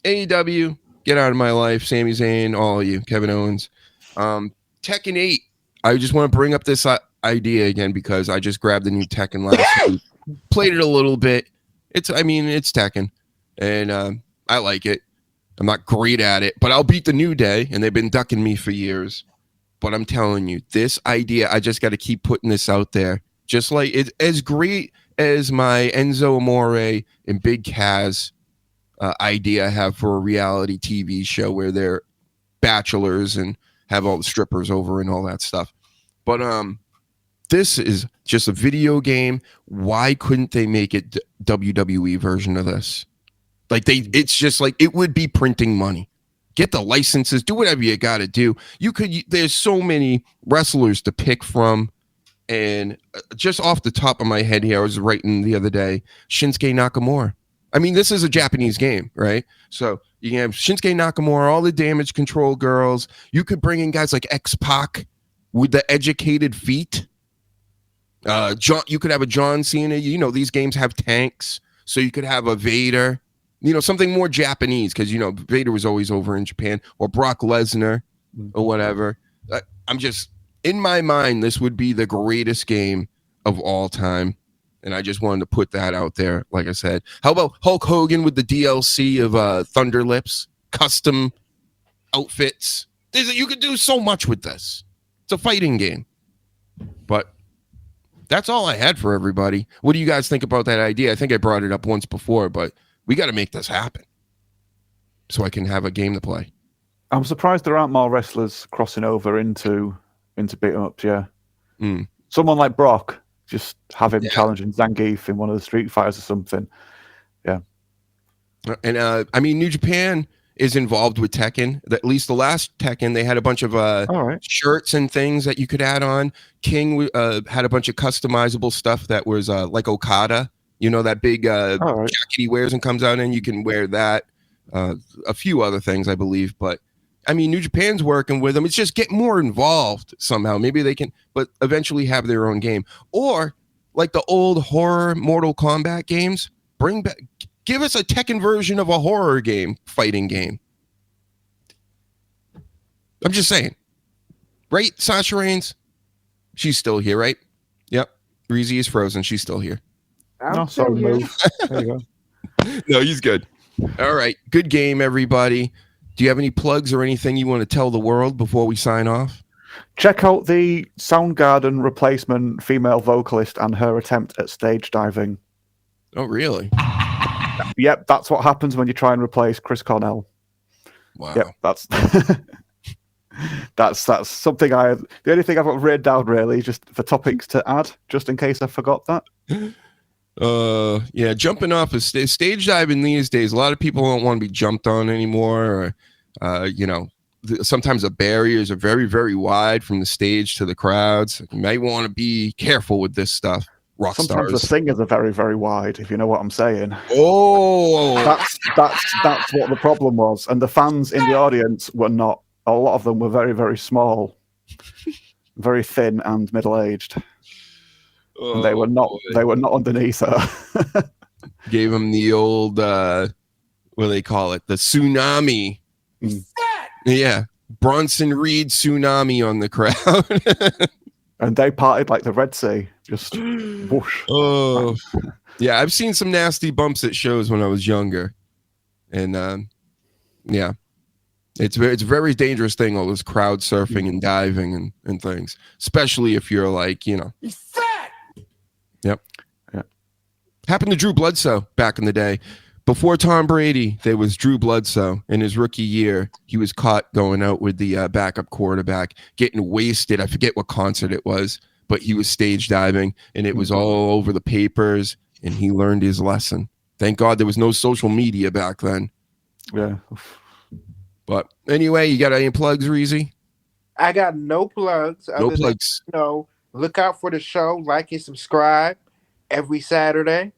AEW, get out of my life. Sami Zayn, all of you, Kevin Owens. Tekken 8. I just want to bring up this idea again because I just grabbed the new Tekken last week, played it a little bit. It's Tekken, and I like it. I'm not great at it, but I'll beat the New Day, and they've been ducking me for years. But I'm telling you, this idea, I just got to keep putting this out there. Just like it's as great as my Enzo Amore and Big Kaz idea I have for a reality TV show where they're bachelors and have all the strippers over and all that stuff. But this is just a video game. Why couldn't they make it WWE version of this? Like it's just like it would be printing money. Get the licenses, do whatever you got to do. There's so many wrestlers to pick from. And just off the top of my head here, I was writing the other day, Shinsuke Nakamura. I mean, this is a Japanese game, right? So you can have Shinsuke Nakamura, all the Damage Control girls. You could bring in guys like X-Pac with the educated feet. You could have a John Cena. These games have tanks. So you could have a Vader. Something more Japanese because, Vader was always over in Japan, or Brock Lesnar or whatever. I'm just, in my mind, this would be the greatest game of all time. And I just wanted to put that out there, like I said. How about Hulk Hogan with the DLC of Thunder Lips, custom outfits? You could do so much with this. It's a fighting game. But that's all I had for everybody. What do you guys think about that idea? I think I brought it up once before, but we got to make this happen so I can have a game to play. I'm surprised there aren't more wrestlers crossing over into beat 'em ups. Yeah, someone like Brock, just have him challenging Zangief in one of the Street Fighters or something. Yeah, and I mean, New Japan is involved with Tekken. At least the last Tekken, they had a bunch of shirts and things that you could add on. King had a bunch of customizable stuff that was like Okada. That big jacket he wears and comes out in, you can wear that. A few other things, I believe. But, I mean, New Japan's working with them. It's just get more involved somehow. Maybe they can, but eventually have their own game. Or, like the old horror Mortal Kombat games, give us a Tekken version of a horror game, fighting game. I'm just saying. Right, Sasha Reigns? She's still here, right? Yep. Reezy is frozen. She's still here. No, sorry, move. There you go. No, he's good. All right. Good game, everybody. Do you have any plugs or anything you want to tell the world before we sign off? Check out the Soundgarden replacement female vocalist and her attempt at stage diving. Oh, really? Yep, that's what happens when you try and replace Chris Cornell. Wow. Yep, that's that's something the only thing I've got written down really, just for topics to add, just in case I forgot that. Jumping off of stage diving these days, a lot of people don't want to be jumped on anymore, or sometimes the barriers are very, very wide from the stage to the crowds. You might want to be careful with this stuff. Sometimes the singers are very, very wide, if you know what I'm saying. Oh, that's what the problem was, and the fans in the audience were not. A lot of them were very, very small, very thin, and middle-aged. And they were not. Boy. They were not underneath her. Gave him the old, what do they call it? The tsunami. Yeah, Bronson Reed tsunami on the crowd. And they parted like the Red Sea, just whoosh. Oh, yeah. I've seen some nasty bumps at shows when I was younger, and yeah, it's a very dangerous thing. All this crowd surfing and diving and things, especially if you're like, He's fat. Yep. Yeah. Happened to Drew Bledsoe back in the day. Before Tom Brady, there was Drew Bledsoe. In his rookie year, he was caught going out with the backup quarterback, getting wasted. I forget what concert it was, but he was stage diving, and it was all over the papers, and he learned his lesson. Thank God there was no social media back then. Yeah. But anyway, you got any plugs, Reezy? I got no plugs. No Other plugs. than, look out for the show, like and subscribe every Saturday.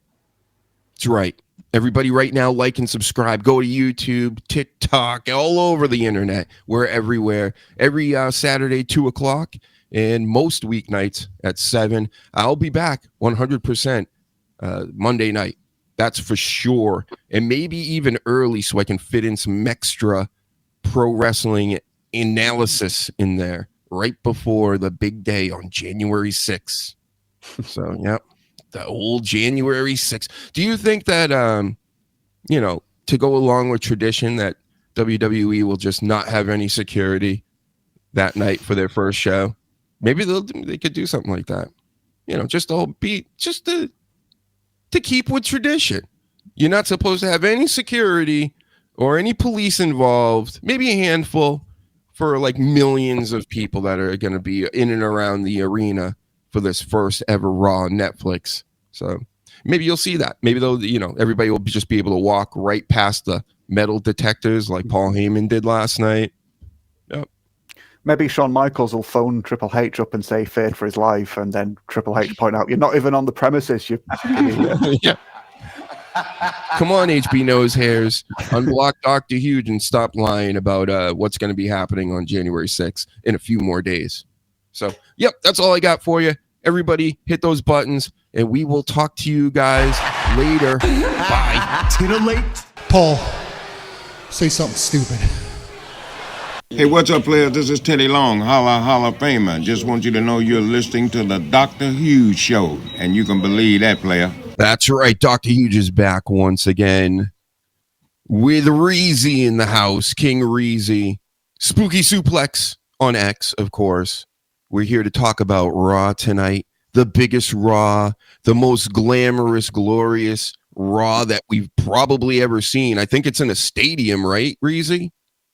That's right. Everybody right now, like and subscribe. Go to YouTube, TikTok, all over the internet. We're everywhere. Every Saturday, 2 o'clock, and most weeknights at 7. I'll be back 100% Monday night. That's for sure. And maybe even early so I can fit in some extra pro wrestling analysis in there right before the big day on January 6th. So, yeah. The old January 6th. Do you think that, to go along with tradition, that WWE will just not have any security that night for their first show? Maybe they could do something like that. Just to keep with tradition. You're not supposed to have any security or any police involved. Maybe a handful for like millions of people that are going to be in and around the arena for this first ever Raw on Netflix. So maybe you'll see that. Maybe everybody will just be able to walk right past the metal detectors like Paul Heyman did last night. Yep. Maybe Shawn Michaels will phone Triple H up and say feared for his life, and then Triple H point out, you're not even on the premises. Yeah. Come on, HB Nose Hairs. Unblock Dr. Huge and stop lying about what's going to be happening on January 6th in a few more days. So, yep, that's all I got for you. Everybody hit those buttons, and we will talk to you guys later. Bye. Titillate. Paul, say something stupid. Hey, what's up, players? This is Teddy Long, Hall of Famer. Just want you to know you're listening to the DrHUGEshow, and you can believe that, player. That's right. Dr. Huge is back once again with Reezy in the house. King Reezy. Spooky Suplex on X, of course. We're here to talk about Raw tonight. The biggest Raw, the most glamorous, glorious Raw that we've probably ever seen. I think it's in a stadium, right, Reezy?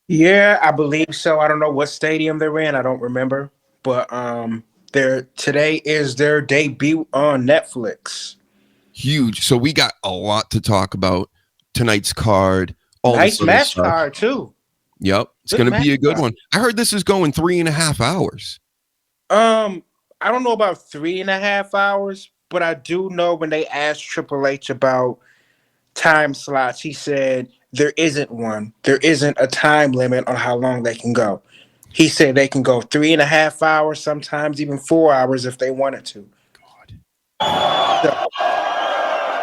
Yeah, I believe so. I don't know what stadium they're in. I don't remember. But today is their debut on Netflix. Huge. So we got a lot to talk about tonight's card. Nice match card, too. Yep. It's going to be a good one. I heard this is going 3.5 hours. I don't know about 3.5 hours, but I do know when they asked Triple H about time slots, he said there isn't one. There isn't a time limit on how long they can go. He said they can go 3.5 hours, sometimes even 4 hours if they wanted to. God.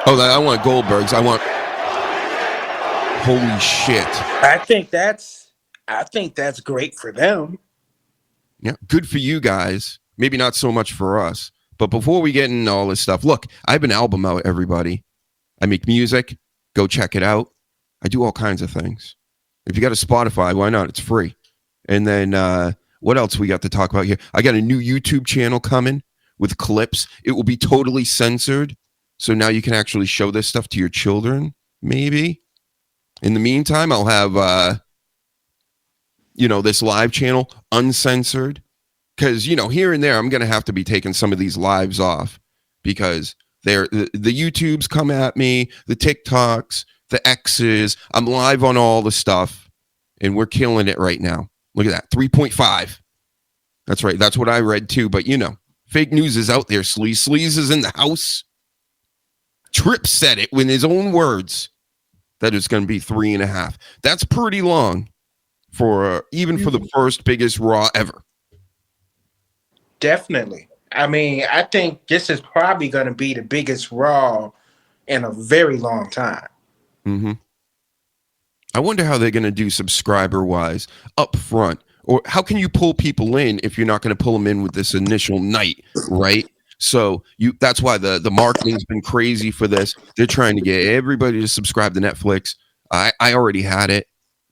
I want Goldberg's. I want. Holy shit! I think that's great for them. Yeah, good for you guys. Maybe not so much for us. But before we get into all this stuff, look, I have an album out, everybody. I make music. Go check it out. I do all kinds of things. If you got a Spotify, why not? It's free. And then what else we got to talk about here? I got a new YouTube channel coming with clips. It will be totally censored. So now you can actually show this stuff to your children, maybe. In the meantime, I'll have, this live channel uncensored. Because, here and there, I'm going to have to be taking some of these lives off because the YouTubes come at me, the TikToks, the X's. I'm live on all the stuff, and we're killing it right now. Look at that, 3.5. That's right. That's what I read, too. But, fake news is out there, Sleaze. Sleaze is in the house. Tripp said it with his own words that it's going to be 3.5. That's pretty long for even for the first biggest Raw ever. Definitely. I mean, I think this is probably going to be the biggest Raw in a very long time. Mm-hmm. I wonder how they're going to do subscriber-wise up front. Or how can you pull people in if you're not going to pull them in with this initial night, right? So that's why the marketing's been crazy for this. They're trying to get everybody to subscribe to Netflix. I already had it.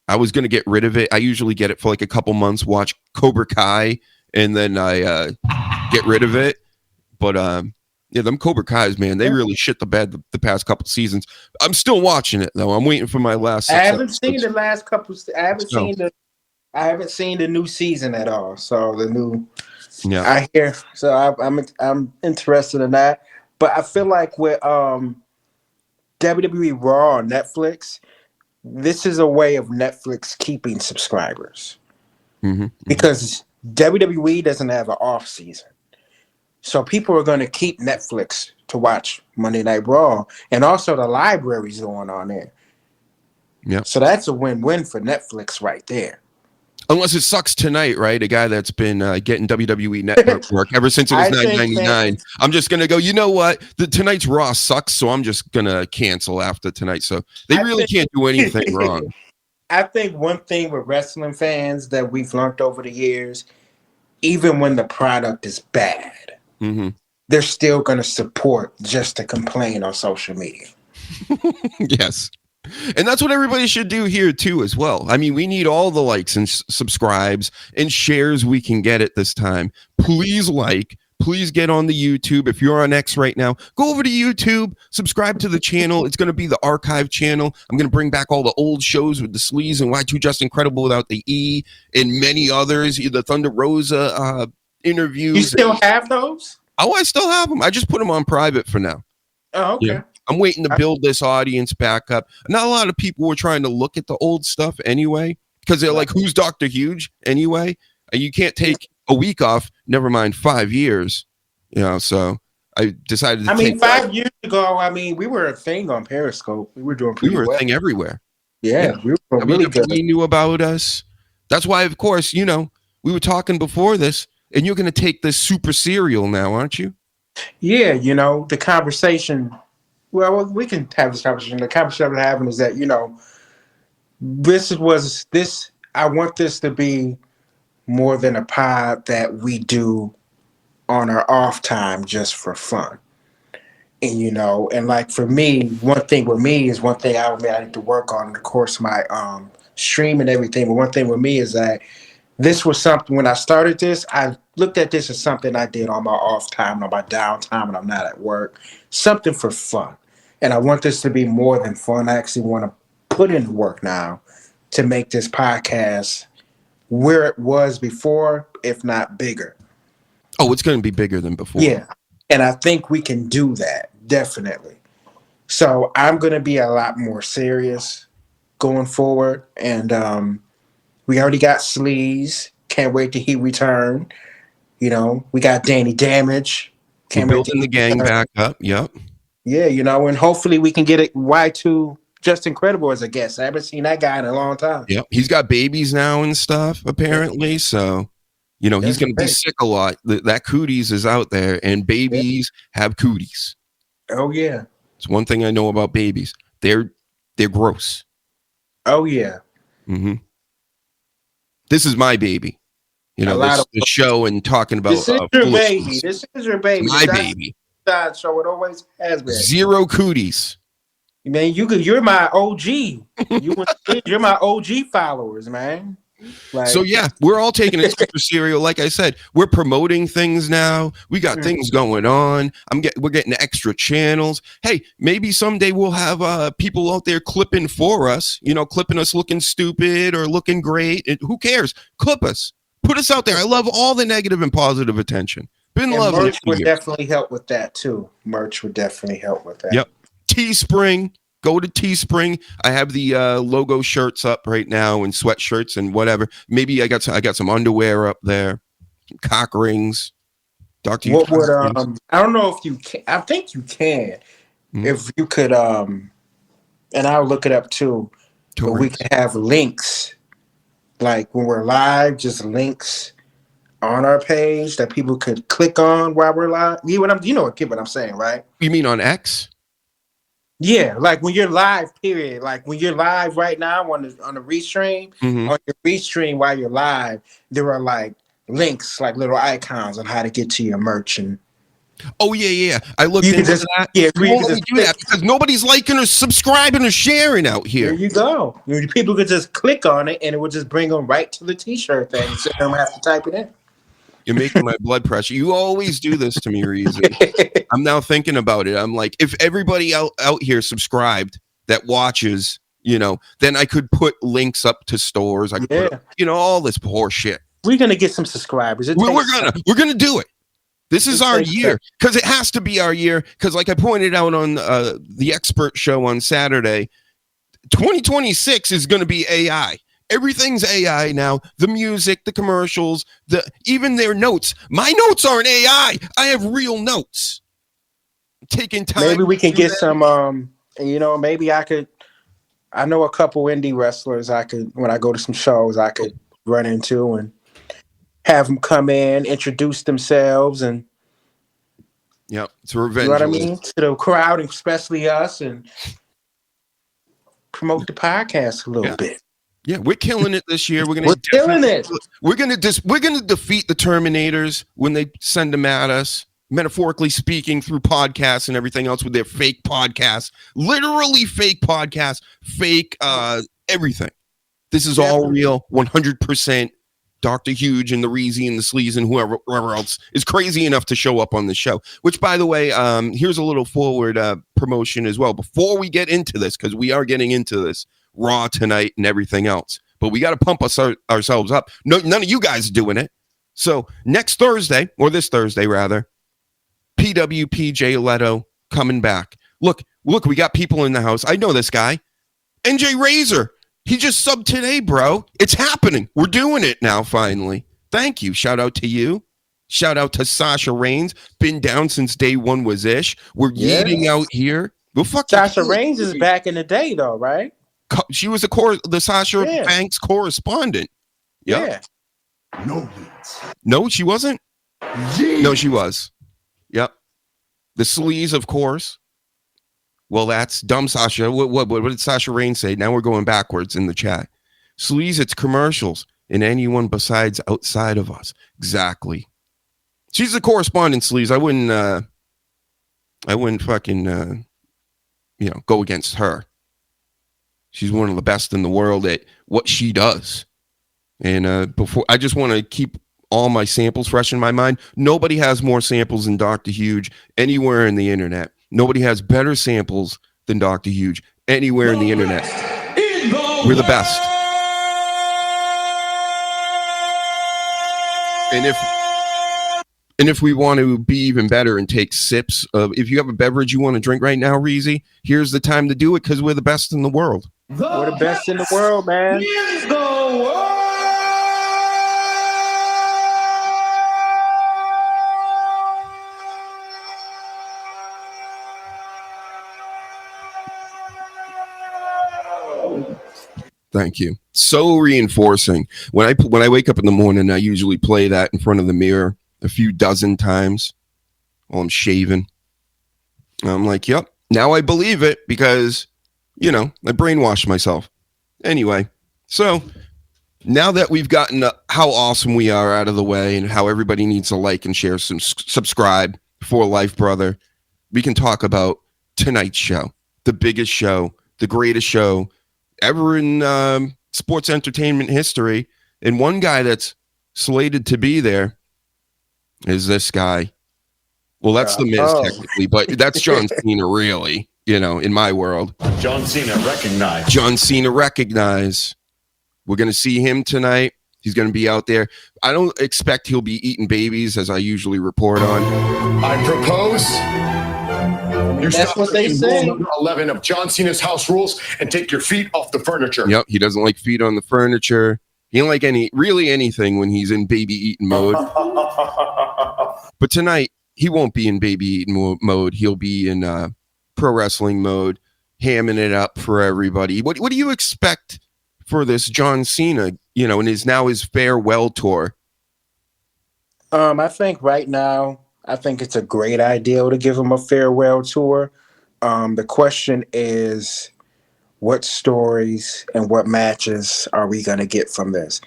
I was going to get rid of it. I usually get it for like a couple months, watch Cobra Kai, and then I get rid of it. But them Cobra Kais, man, they really shit the bed the past couple seasons. I'm still watching it though. I'm waiting for my last. I haven't seen the last couple. I haven't seen the new season at all. So the new. Yeah, I hear. So I'm interested in that, but I feel like with WWE, WWE Raw on Netflix, this is a way of Netflix keeping subscribers. Because WWE doesn't have an off season. So people are going to keep Netflix to watch Monday Night Raw, and also the library's going on there. Yeah. So that's a win-win for Netflix right there. Unless it sucks tonight, right? A guy that's been getting WWE Network ever since it was $9.99. I'm just gonna go. You know what? Tonight's Raw sucks, so I'm just gonna cancel after tonight. So they really can't do anything wrong. I think one thing with wrestling fans that we've learned over the years, even when the product is bad, they're still going to support just to complain on social media. Yes. And that's what everybody should do here too as well. I mean, we need all the likes and subscribes and shares we can get at this time. Please please get on the YouTube. If you're on X right now, go over to YouTube, subscribe to the channel. It's going to be the archive channel. I'm going to bring back all the old shows with the Sleaze and Y2 Just Incredible without the E and many others, the Thunder Rosa interviews. You still have those? Oh, I still have them. I just put them on private for now. Oh, okay. Yeah. I'm waiting to build this audience back up. Not a lot of people were trying to look at the old stuff anyway, because they're like, who's Dr. Huge anyway? You can't take a week off, never mind 5 years. So I decided to take 5 years ago, we were a thing on Periscope. We were doing pretty well. We were a thing everywhere. Yeah. We were really good. Everybody knew about us. That's why, of course, we were talking before this, and you're going to take this super serial now, aren't you? Yeah, the conversation. Well, we can have this conversation. The conversation we're having is that, I want this to be more than a pod that we do on our off time just for fun. And, and like for me, one thing with me is one thing I need to work on, of course, my stream and everything. But one thing with me is that this was something, when I started this, I looked at this as something I did on my off time, on my downtime when I'm not at work, something for fun. And I want this to be more than fun. I actually want to put in the work now to make this podcast where it was before, if not bigger. Oh, it's going to be bigger than before. Yeah. And I think we can do that, definitely. So I'm going to be a lot more serious going forward. And we already got Sleaze. Can't wait till he return. We got Danny Damage. We're building the gang back up. Yep. Yeah, and hopefully we can get it Y2 Just Incredible as a guest. I haven't seen that guy in a long time. Yep. He's got babies now and stuff, apparently. So, he's going to be sick a lot. That cooties is out there, and babies have cooties. Oh, yeah. It's one thing I know about babies. They're gross. Oh, yeah. This is my baby. The show and talking about this is your baby. This is your baby. My baby. So it always has been. Zero cooties. Man, you're my OG. You're my OG followers, man. So yeah, we're all taking it super serial. Like I said, we're promoting things now. We got things going on. We're getting extra channels. Hey, maybe someday we'll have people out there clipping for us. Clipping us looking stupid or looking great. Who cares? Clip us. Put us out there. I love all the negative and positive attention. Been loving merch it. Would definitely help with that too. Merch would definitely help with that. Yep. Teespring. Go to Teespring. I have the logo shirts up right now and sweatshirts and whatever. Maybe I got some underwear up there, some cock rings. Dr. What would I don't know if you can. I think you can. If you could and I'll look it up too. But we can have links, like when we're live, just links on our page that people could click on while we're live. You know what I'm saying, right? You mean on X? Yeah, like when you're live, period. Like when you're live right now on the restream, on your restream while you're live, there are like links, like little icons on how to get to your merch. And oh yeah. I looked into that. Yeah, we only do that because nobody's liking or subscribing or sharing out here. There you go. People could just click on it, and it would just bring them right to the T-shirt thing, so they don't have to type it in. You're making my blood pressure. You always do this to me, Reason. I'm now thinking about it. I'm like, if everybody out here subscribed that watches, then I could put links up to stores. I could put, all this poor shit. We're gonna get some subscribers. We're gonna do it. This is our year, because it has to be our year. Because, like I pointed out on the expert show on Saturday, 2026 is going to be AI. Everything's AI now. The music, the commercials, even their notes. My notes aren't AI. I have real notes. Taking time. Maybe we can get some. Maybe I could. I know a couple indie wrestlers. I could, when I go to some shows, I could run into and have them come in, introduce themselves, and it's revenge. You know what I mean? To the crowd, especially us, and promote the podcast a little bit. Yeah, we're killing it this year. We're killing it. We're gonna defeat the Terminators when they send them at us, metaphorically speaking, through podcasts and everything else with their fake podcasts, literally fake podcasts, fake everything. This is all real, 100%. Dr. Huge and the Reezy and the Sleaze and whoever else is crazy enough to show up on the show. Which, by the way, here's a little forward promotion as well. Before we get into this, because we are getting into this Raw tonight and everything else, but we got to pump ourselves up. No, none of you guys are doing it. So next Thursday, or this Thursday rather, PWPJ Leto coming back. Look, we got people in the house. I know this guy, NJ Razor. He just subbed today, bro. It's happening. We're doing it now, finally. Thank you. Shout out to you. Shout out to Sasha Reigns. Been down since day one was ish. We're yeeting out here. Well, fuck Sasha Reigns is back in the day, though, right? She was the Sasha Banks correspondent. Yep. Yeah. No, she wasn't. Yeah. No, she was. Yep. The Sleaze, of course. Well, that's dumb, Sasha. What did Sasha Reigns say? Now we're going backwards in the chat. Sleaze, it's commercials and anyone besides outside of us. Exactly. She's the correspondent, Sleaze. I wouldn't fucking go against her. She's one of the best in the world at what she does. And before, I just want to keep all my samples fresh in my mind. Nobody has more samples than Dr. Huge anywhere in the internet. Nobody has better samples than Dr. Huge anywhere in the internet. We're the best. And if we want to be even better and take sips of, if you have a beverage you want to drink right now, Reezy, here's the time to do it because we're the best in the world. We're the best in the world, man. Thank you. So reinforcing. When I wake up in the morning, I usually play that in front of the mirror a few dozen times while I'm shaving. And I'm like, yep, now I believe it because, I brainwashed myself. Anyway, so now that we've gotten how awesome we are out of the way and how everybody needs to like and share, some subscribe for life, brother, we can talk about tonight's show, the biggest show, the greatest show ever in sports entertainment history. And one guy that's slated to be there is this guy. Well, that's the Miz technically, but that's John Cena really, in my world. John Cena recognized. John Cena recognized. We're going to see him tonight. He's going to be out there. I don't expect he'll be eating babies as I usually report on. I propose you That's stop what they say. Rule number 11 of John Cena's house rules and take your feet off the furniture. Yep, he doesn't like feet on the furniture. He don't like anything when he's in baby eating mode. But tonight, he won't be in baby eating mode. He'll be in pro wrestling mode, hamming it up for everybody. What do you expect for this John Cena, and his farewell tour? I think right now, it's a great idea to give him a farewell tour. The question is, what stories and what matches are we going to get from this?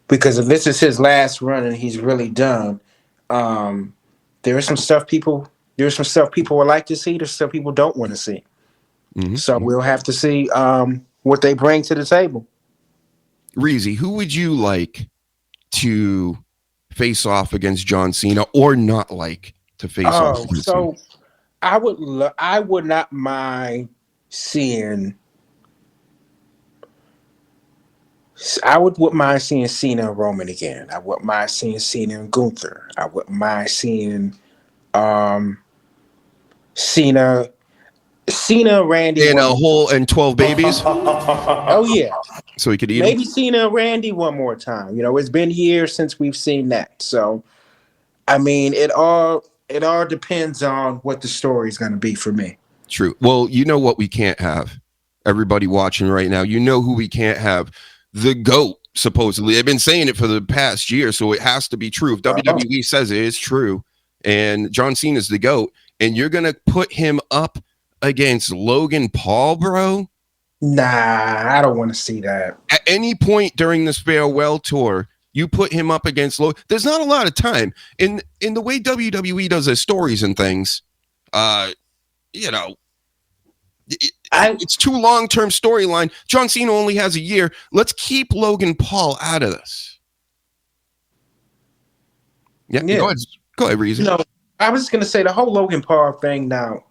Because if this is his last run and he's really done, there is some stuff people would like to see. There's stuff people don't want to see. Mm-hmm. So we'll have to see what they bring to the table. Reezy, who would you like to face off against John Cena or not like to face off against so him? I would not mind seeing. I wouldn't mind seeing Cena and Roman again. I wouldn't mind seeing Cena and Gunther. I wouldn't mind seeing Cena, Randy. And a whole and 12 babies. Oh yeah. So he could eat Maybe them. Cena and Randy one more time. You know, it's been years since we've seen that. So, I mean, it all depends on what the story is going to be for me. True. Well, you know what we can't have. Everybody watching right now, you know who we can't have. The GOAT, supposedly. They've been saying it for the past year, so it has to be true. If WWE says it is true, and John Cena's the GOAT, and you're going to put him up against Logan Paul, bro? Nah, I don't want to see that. At any point during this farewell tour, you put him up against Logan. There's not a lot of time. In the way WWE does their stories and things, you know, it's too long-term storyline. John Cena only has a year. Let's keep Logan Paul out of this. Yeah. Go ahead, Reason. You know, I was just going to say the whole Logan Paul thing now.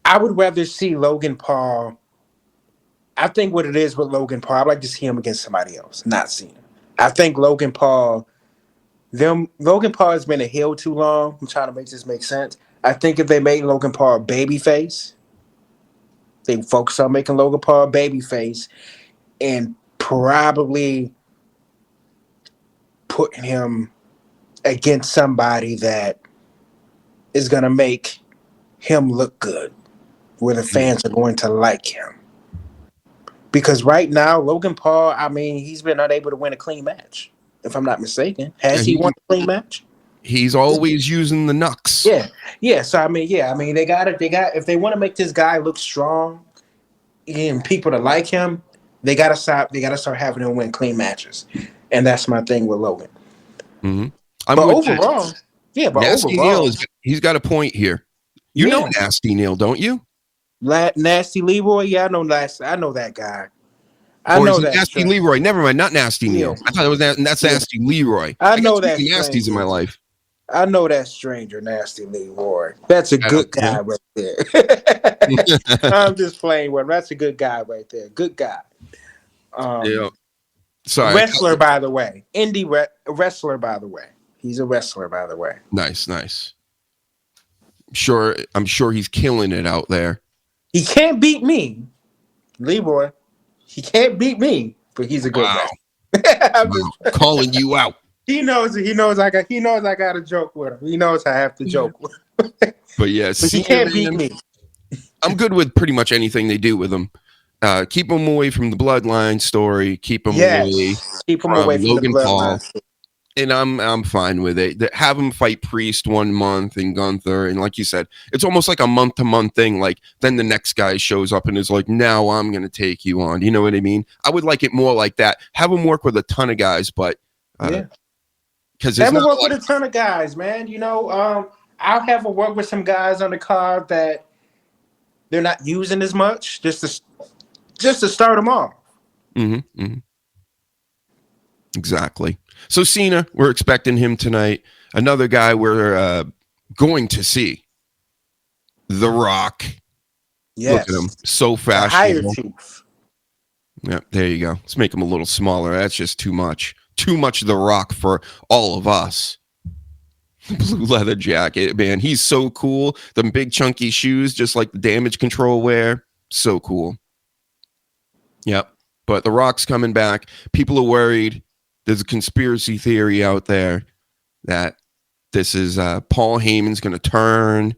I would rather see Logan Paul. I think what it is with Logan Paul, I'd like to see him against somebody else, not Cena. I think Logan Paul has been a heel too long. I'm trying to make this make sense. I think if they made Logan Paul a babyface, they focus on making Logan Paul a babyface and probably putting him against somebody that is going to make him look good, where the fans are going to like him. Because right now, Logan Paul, I mean, he's been unable to win a clean match, if I'm not mistaken. Has he won a clean match? He's always using the knucks. Yeah. So I mean, they got if they want to make this guy look strong and people to like him, they gotta start having him win clean matches. And that's my thing with Logan. Mm-hmm. But overall, Nasty Neil he's got a point here. You know Nasty Neil, don't you? Nasty Leroy, yeah, I know that guy. Or is it Nasty Leroy? Never mind, not Nasty Neil. I thought it was that's Nasty Leroy. I know that Nasties in my life. I know that stranger, Nasty Leroy. That's a good guy right there. I'm just playing with him. That's a good guy right there. Good guy. Sorry. Wrestler, by the way. Indie wrestler, by the way. He's a wrestler, by the way. Nice. I'm sure he's killing it out there. He can't beat me, Leroy. He can't beat me, but he's a good wrestler. Calling you out. He knows I got a joke with him. He knows I have to joke with him. But yes, he can't beat me. I'm good with pretty much anything they do with him. Keep him away from the bloodline story. Keep him away from Logan Paul. And I'm fine with it. Have him fight Priest 1 month and Gunther, and like you said, it's almost like a month-to-month thing. Like then the next guy shows up and is like, "Now I'm going to take you on." You know what I mean? I would like it more like that. Have him work with a ton of guys, but because have him work with a ton of guys, man. You know, I'll have him work with some guys on the card that they're not using as much, just to start them off. Mm-hmm. Exactly. So Cena, we're expecting him tonight. Another guy we're going to see, The Rock. Yes. Look at him, so fashionable. Yeah, there you go. Let's make him a little smaller. That's just too much. Too much The Rock for all of us. Blue leather jacket, man. He's so cool. Them big chunky shoes, just like the Damage Control wear. So cool. Yep. But The Rock's coming back. People are worried. There's a conspiracy theory out there that this is Paul Heyman's going to turn.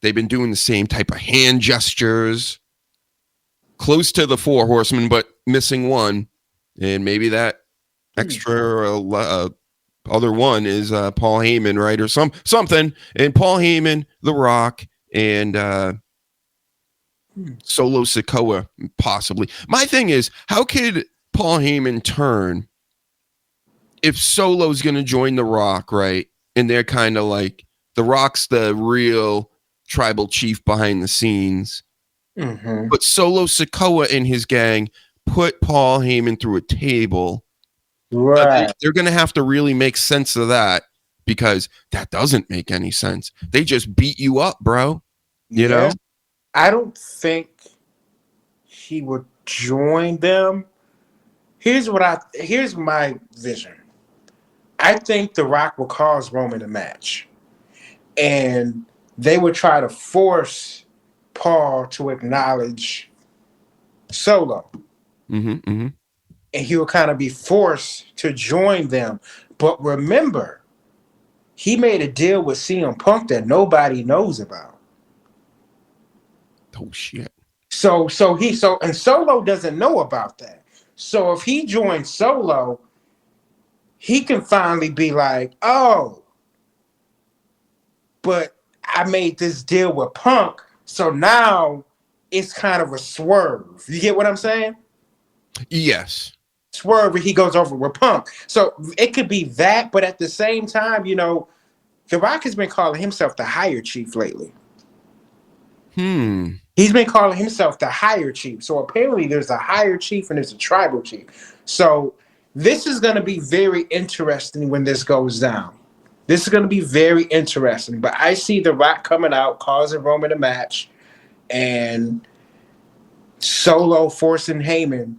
They've been doing the same type of hand gestures. Close to the 4 horsemen, but missing one. And maybe that extra other one is Paul Heyman, right? Or something. And Paul Heyman, The Rock, and Solo Sikoa, possibly. My thing is, how could Paul Heyman turn if Solo's going to join The Rock, right? And they're kind of like, The Rock's the real tribal chief behind the scenes. Mm-hmm. But Solo Sikoa and his gang put Paul Heyman through a table. Right. They're going to have to really make sense of that, because that doesn't make any sense. They just beat you up, bro. You know? I don't think he would join them. Here's my vision. I think The Rock will cause Roman a match. and they would try to force Paul to acknowledge Solo. And he would kind of be forced to join them. But remember, he made a deal with CM Punk that nobody knows about. Oh shit. So and Solo doesn't know about that. So if he joins Solo, he can finally be like, oh, but I made this deal with Punk, so now it's kind of a swerve. You get what I'm saying? Yes. Swerve, he goes over with Punk. So it could be that, but at the same time, you know, The Rock has been calling himself the higher chief lately. He's been calling himself the higher chief. So apparently there's a higher chief and there's a tribal chief. So this is going to be very interesting when this goes down. This is going to be very interesting. But I see The Rock coming out, causing Roman a match, and Solo forcing Heyman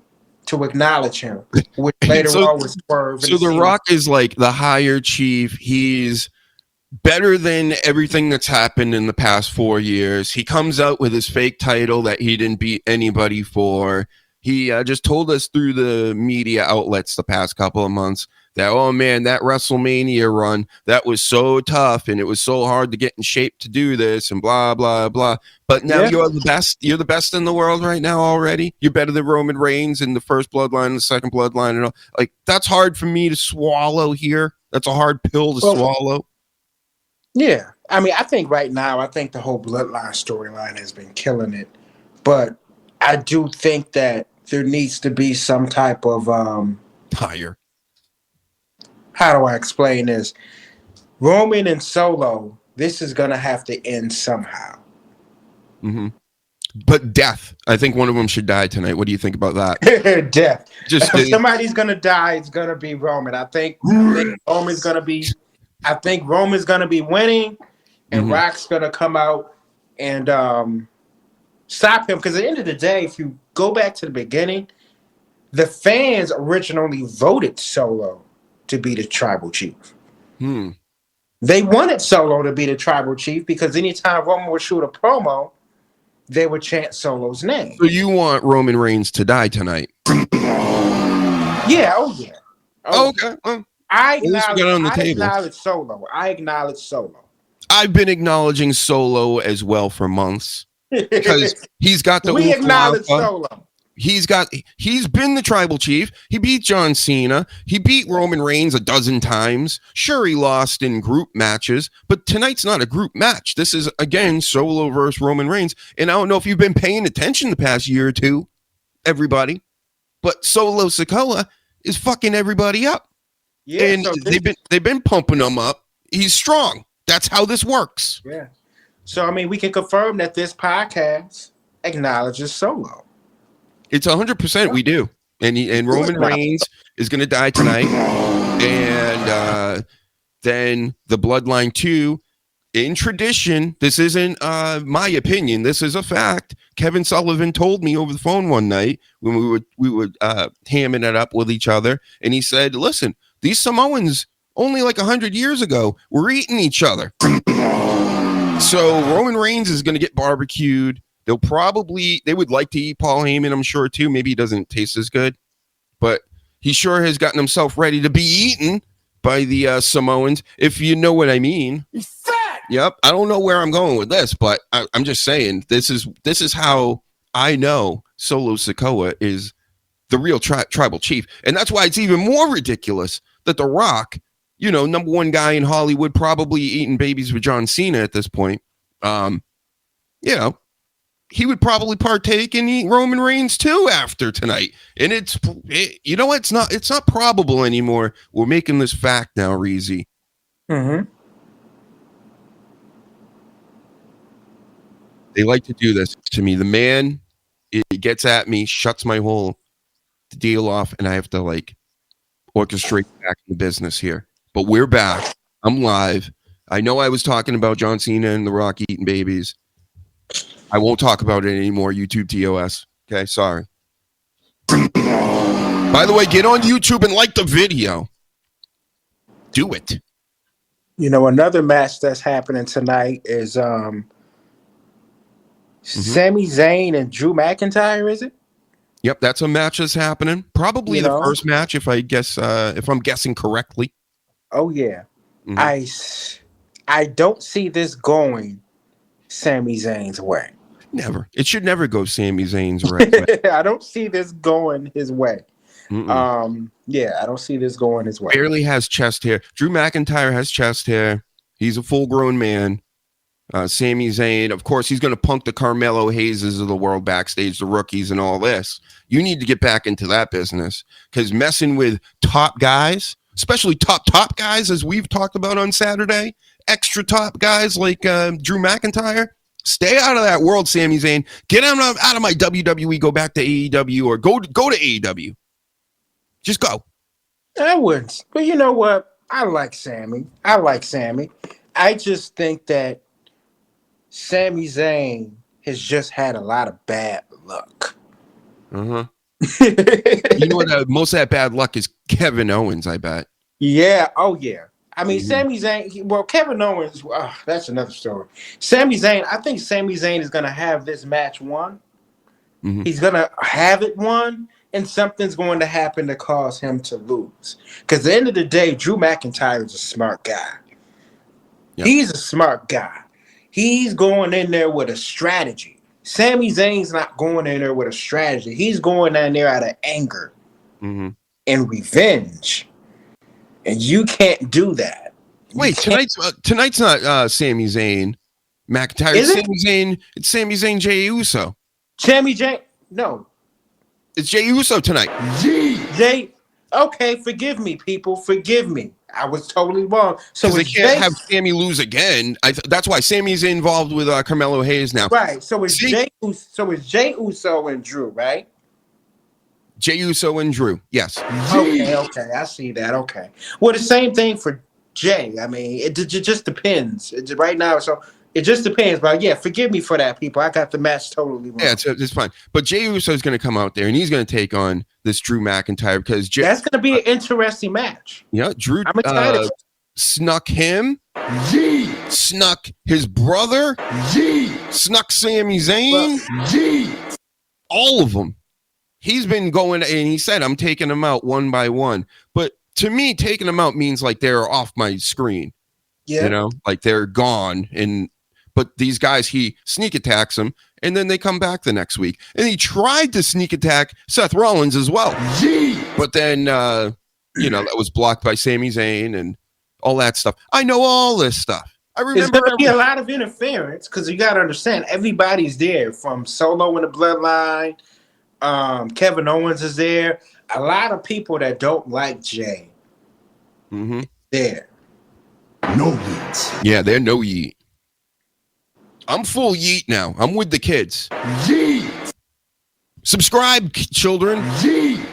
to acknowledge him, which later on was swerved. So The Rock is like the higher chief. He's better than everything that's happened in the past 4 years. He comes out with his fake title that he didn't beat anybody for. He just told us through the media outlets the past couple of months that, oh man, that WrestleMania run, that was so tough and it was so hard to get in shape to do this and blah, blah, blah. But now you're the best. You're the best in the world right now already. You're better than Roman Reigns in the first bloodline and the second bloodline. And all. Like, that's hard for me to swallow here. That's a hard pill to swallow. Yeah. I mean, I think right now, I think the whole bloodline storyline has been killing it. But I do think that there needs to be some type of higher. How do I explain this? Roman and Solo, this is gonna have to end somehow. But death. I think one of them should die tonight. What do you think about that? Death. Just if somebody's gonna die, it's gonna be Roman. I think Roman's gonna be. I think Roman's gonna be winning, and Rock's gonna come out and stop him. Because at the end of the day, if you go back to the beginning, the fans originally voted Solo to be the tribal chief. They wanted Solo to be the tribal chief because anytime Roman would shoot a promo, they would chant Solo's name. So you want Roman Reigns to die tonight? Yeah, oh yeah. Okay. I acknowledge Solo. I acknowledge Solo. I've been acknowledging Solo as well for months because he's got the. We acknowledge Solo. He's been the tribal chief. He beat John Cena. He beat Roman Reigns a dozen times. Sure, he lost in group matches, but tonight's not a group match. This is, again, Solo versus Roman Reigns. And I don't know if you've been paying attention the past year or two, everybody, but Solo Sikoa is fucking everybody up. Yeah, and so they've been pumping him up. He's strong. That's how this works. Yeah. So I mean, we can confirm that this podcast acknowledges Solo. It's 100% we do. And Roman Reigns is going to die tonight. And then the Bloodline 2, in tradition, this isn't my opinion. This is a fact. Kevin Sullivan told me over the phone one night when we would hamming it up with each other. And he said, listen, these Samoans only like 100 years ago were eating each other. So Roman Reigns is going to get barbecued. They would like to eat Paul Heyman, I'm sure, too. Maybe he doesn't taste as good, but he sure has gotten himself ready to be eaten by the Samoans, if you know what I mean. He's fat! Yep. I don't know where I'm going with this, but I'm just saying this is how I know Solo Sikoa is the real tribal chief. And that's why it's even more ridiculous that The Rock, number one guy in Hollywood, probably eating babies with John Cena at this point, he would probably partake and eat Roman Reigns too after tonight. And it's not probable anymore. We're making this fact now, Reezy. They like to do this to me. The man, it gets at me, shuts my whole deal off, and I have to orchestrate back in the business here. But we're back. I'm live. I know I was talking about John Cena and The Rock eating babies. I won't talk about it anymore, YouTube TOS. Okay, sorry. By the way, get on YouTube and like the video. Do it. You know, another match that's happening tonight is Sami Zayn and Drew McIntyre, is it? Yep, that's a match that's happening. Probably You the know? first match, if I'm guessing correctly. Oh yeah. Mhm. I don't see this going Sami Zayn's way. Never. It should never go Sami Zayn's way. I don't see this going his way. Mm-mm. Yeah, I don't see this going his way. Barely has chest hair. Drew McIntyre has chest hair. He's a full-grown man. Sami Zayn, of course, he's going to punk the Carmelo Hayeses of the world backstage, the rookies, and all this. You need to get back into that business because messing with top guys, especially top guys, as we've talked about on Saturday, extra top guys like Drew McIntyre, stay out of that world, Sami Zayn. Get out of my WWE, go back to AEW, or go to AEW. Just go. I wouldn't. But you know what? I like Sammy. I just think that Sami Zayn has just had a lot of bad luck. You know what? Most of that bad luck is Kevin Owens, I bet. Yeah. Oh, yeah. I mean, Sami Zayn, Kevin Owens, that's another story. Sami Zayn, I think Sami Zayn is going to have this match won. He's going to have it won, and something's going to happen to cause him to lose. Because at the end of the day, Drew McIntyre is a smart guy. Yep. He's a smart guy. He's going in there with a strategy. Sami Zayn's not going in there with a strategy. He's going in there out of anger and revenge. And you can't do that. Wait, tonight's not Sami Zayn, McIntyre. It's Sami Zayn, Jey Uso. No. It's Jey Uso tonight. Jey. Okay, forgive me, people. Forgive me. I was totally wrong. So they can't have Sami lose again. That's why Sami's involved with Carmelo Hayes now. Right. So it's Jey Uso and Drew, right? Jey Uso and Drew. Yes. Okay. I see that. Okay. Well, the same thing for Jey. I mean, it just depends. Right now, so it just depends. But yeah, forgive me for that, people. I got the match totally wrong. Yeah, it's fine. But Jey Uso is going to come out there and he's going to take on this Drew McIntyre because that's going to be an interesting match. Yeah, Drew snuck him, snuck his brother, snuck Sami Zayn, all of them. He's been going and he said, I'm taking them out one by one. But to me, taking them out means like they're off my screen. Yeah. You know, like they're gone. But these guys, he sneak attacks them, and then they come back the next week. And he tried to sneak attack Seth Rollins as well. But then, that was blocked by Sami Zayn and all that stuff. I know all this stuff. I remember. It's going to be a lot of interference because you got to understand, everybody's there from Solo in the Bloodline. Kevin Owens is there. A lot of people that don't like Jey. There. No yeet. Yeah, they're no yeet. I'm full yeet now. I'm with the kids. Yeet. Subscribe, children. Yeet.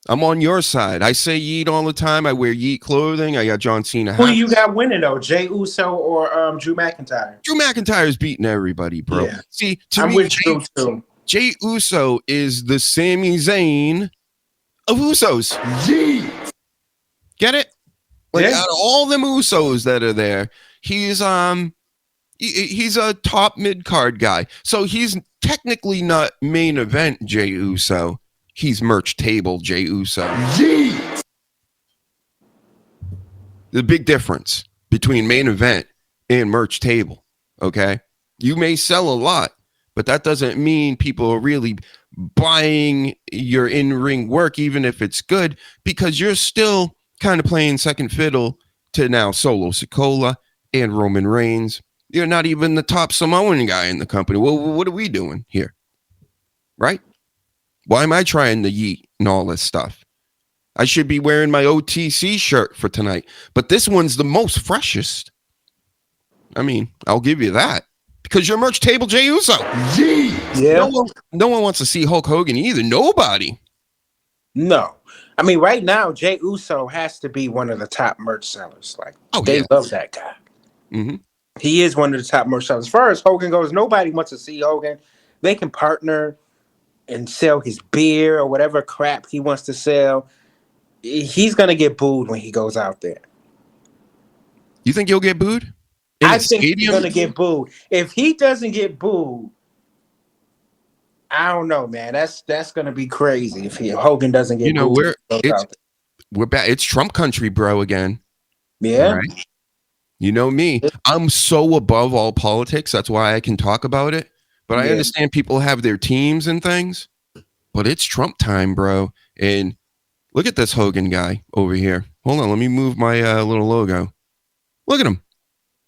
I'm on your side. I say yeet all the time. I wear yeet clothing. I got John Cena hats. Who you got winning though? Jey Uso or Drew McIntyre? Drew McIntyre's beating everybody, bro. Yeah. See, I'm with Drew too. Jey Uso is the Sami Zayn of Usos. Yeet. Get it? Like out of all them Usos that are there, he's a top mid-card guy. So he's technically not main event Jey Uso. He's merch table Jey Uso. Yeet. The big difference between main event and merch table, okay? You may sell a lot, but that doesn't mean people are really buying your in-ring work, even if it's good, because you're still kind of playing second fiddle to now Solo Sikoa and Roman Reigns. You're not even the top Samoan guy in the company. Well, what are we doing here? Right? Why am I trying to yeet and all this stuff? I should be wearing my OTC shirt for tonight, but this one's the most freshest. I mean, I'll give you that. Because you're merch table Jey Uso. Yeah. No one wants to see Hulk Hogan either. Nobody. No. I mean, right now, Jey Uso has to be one of the top merch sellers. Like, they love that guy. He is one of the top merch sellers. As far as Hogan goes, nobody wants to see Hogan. They can partner and sell his beer or whatever crap he wants to sell. He's going to get booed when he goes out there. You think he'll get booed? I think he's gonna get booed. If he doesn't get booed, I don't know, man. That's gonna be crazy if Hogan doesn't get booed. We're back. It's Trump country, bro, again. Yeah. Right? You know me. I'm so above all politics. That's why I can talk about it. But I understand people have their teams and things. But it's Trump time, bro. And look at this Hogan guy over here. Hold on. Let me move my little logo. Look at him.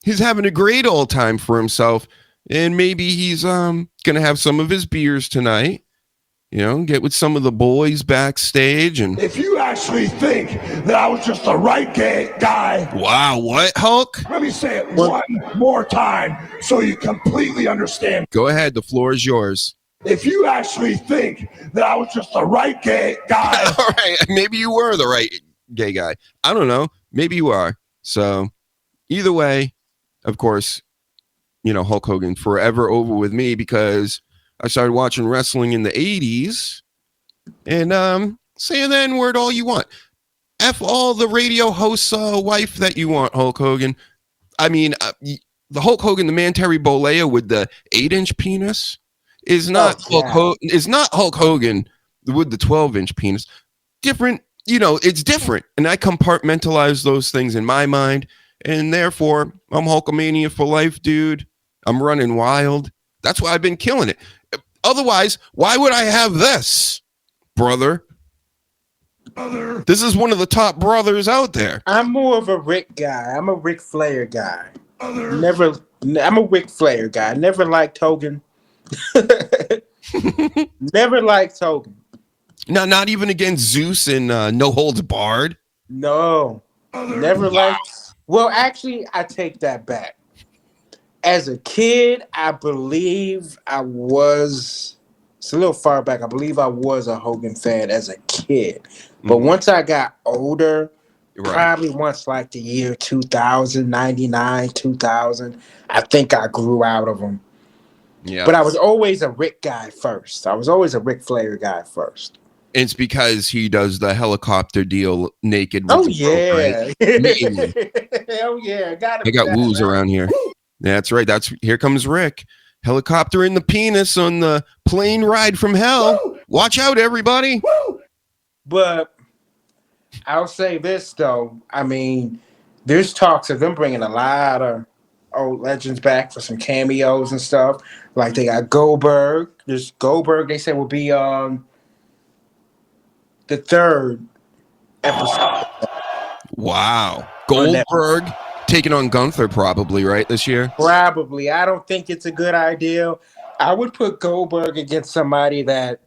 He's having a great old time for himself. And maybe he's going to have some of his beers tonight. You know, get with some of the boys backstage. And if you actually think that I was just the right guy. Wow, what, Hulk? Let me say it one more time so you completely understand. Go ahead. The floor is yours. If you actually think that I was just the right gay guy. All right. Maybe you were the right gay guy. I don't know. Maybe you are. So either way, of course, you know, Hulk Hogan forever over with me because I started watching wrestling in the 80s and say the N-word all you want. F all the radio host's wife that you want, Hulk Hogan. I mean, the Hulk Hogan, the man Terry Bollea with the 8-inch penis is not Hulk Hogan with the 12-inch penis. Different, you know, it's different. And I compartmentalize those things in my mind. And therefore, I'm Hulkamania for life, dude. I'm running wild. That's why I've been killing it. Otherwise, why would I have this, brother? This is one of the top brothers out there. I'm more of a Rick guy. I'm a Ric Flair guy. I'm a Ric Flair guy. Never liked Hogan. Never liked Hogan. No, not even against Zeus and No Holds Barred. No, never liked. Well, actually, I take that back. As a kid, I believe I was. It's a little far back. I believe I was a Hogan fan as a kid, but once I got older, probably once like the year 2000, 99, 2000, I think I grew out of them. Yeah. But I was always a Rick guy first. I was always a Ric Flair guy first. It's because he does the helicopter deal naked. Oh, yeah. Oh, yeah. I got woos around here. That's right. Here comes Rick. Helicopter in the penis on the plane ride from hell. Woo! Watch out, everybody. Woo! But I'll say this, though. I mean, there's talks of them bringing a lot of old legends back for some cameos and stuff. Like they got Goldberg. There's Goldberg, they said, will be on the third episode. Wow. Goldberg taking on Gunther probably, right, this year? Probably. I don't think it's a good idea. I would put Goldberg against somebody that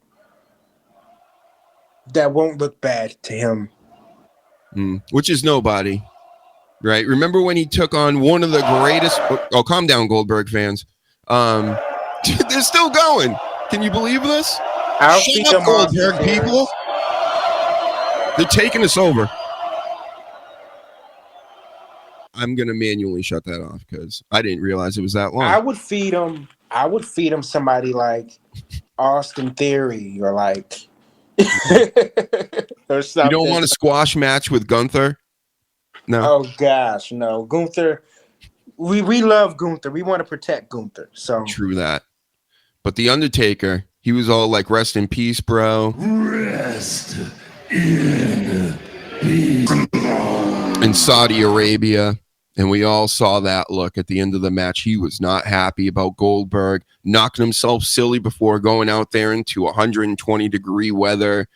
won't look bad to him. Which is nobody, right? Remember when he took on one of the greatest... Oh, calm down, Goldberg fans. They're still going. Can you believe this? Shut up, Goldberg people. They're taking us over. I'm going to manually shut that off because I didn't realize it was that long. I would feed him somebody like Austin Theory or like or something. You don't want a squash match with Gunther? No. Oh gosh, no. Gunther. We love Gunther. We want to protect Gunther. So true that. But the Undertaker, he was all like, "Rest in peace, bro." Rest in peace. In Saudi Arabia. And we all saw that look at the end of the match. He was not happy about Goldberg, knocking himself silly before going out there into 120-degree weather,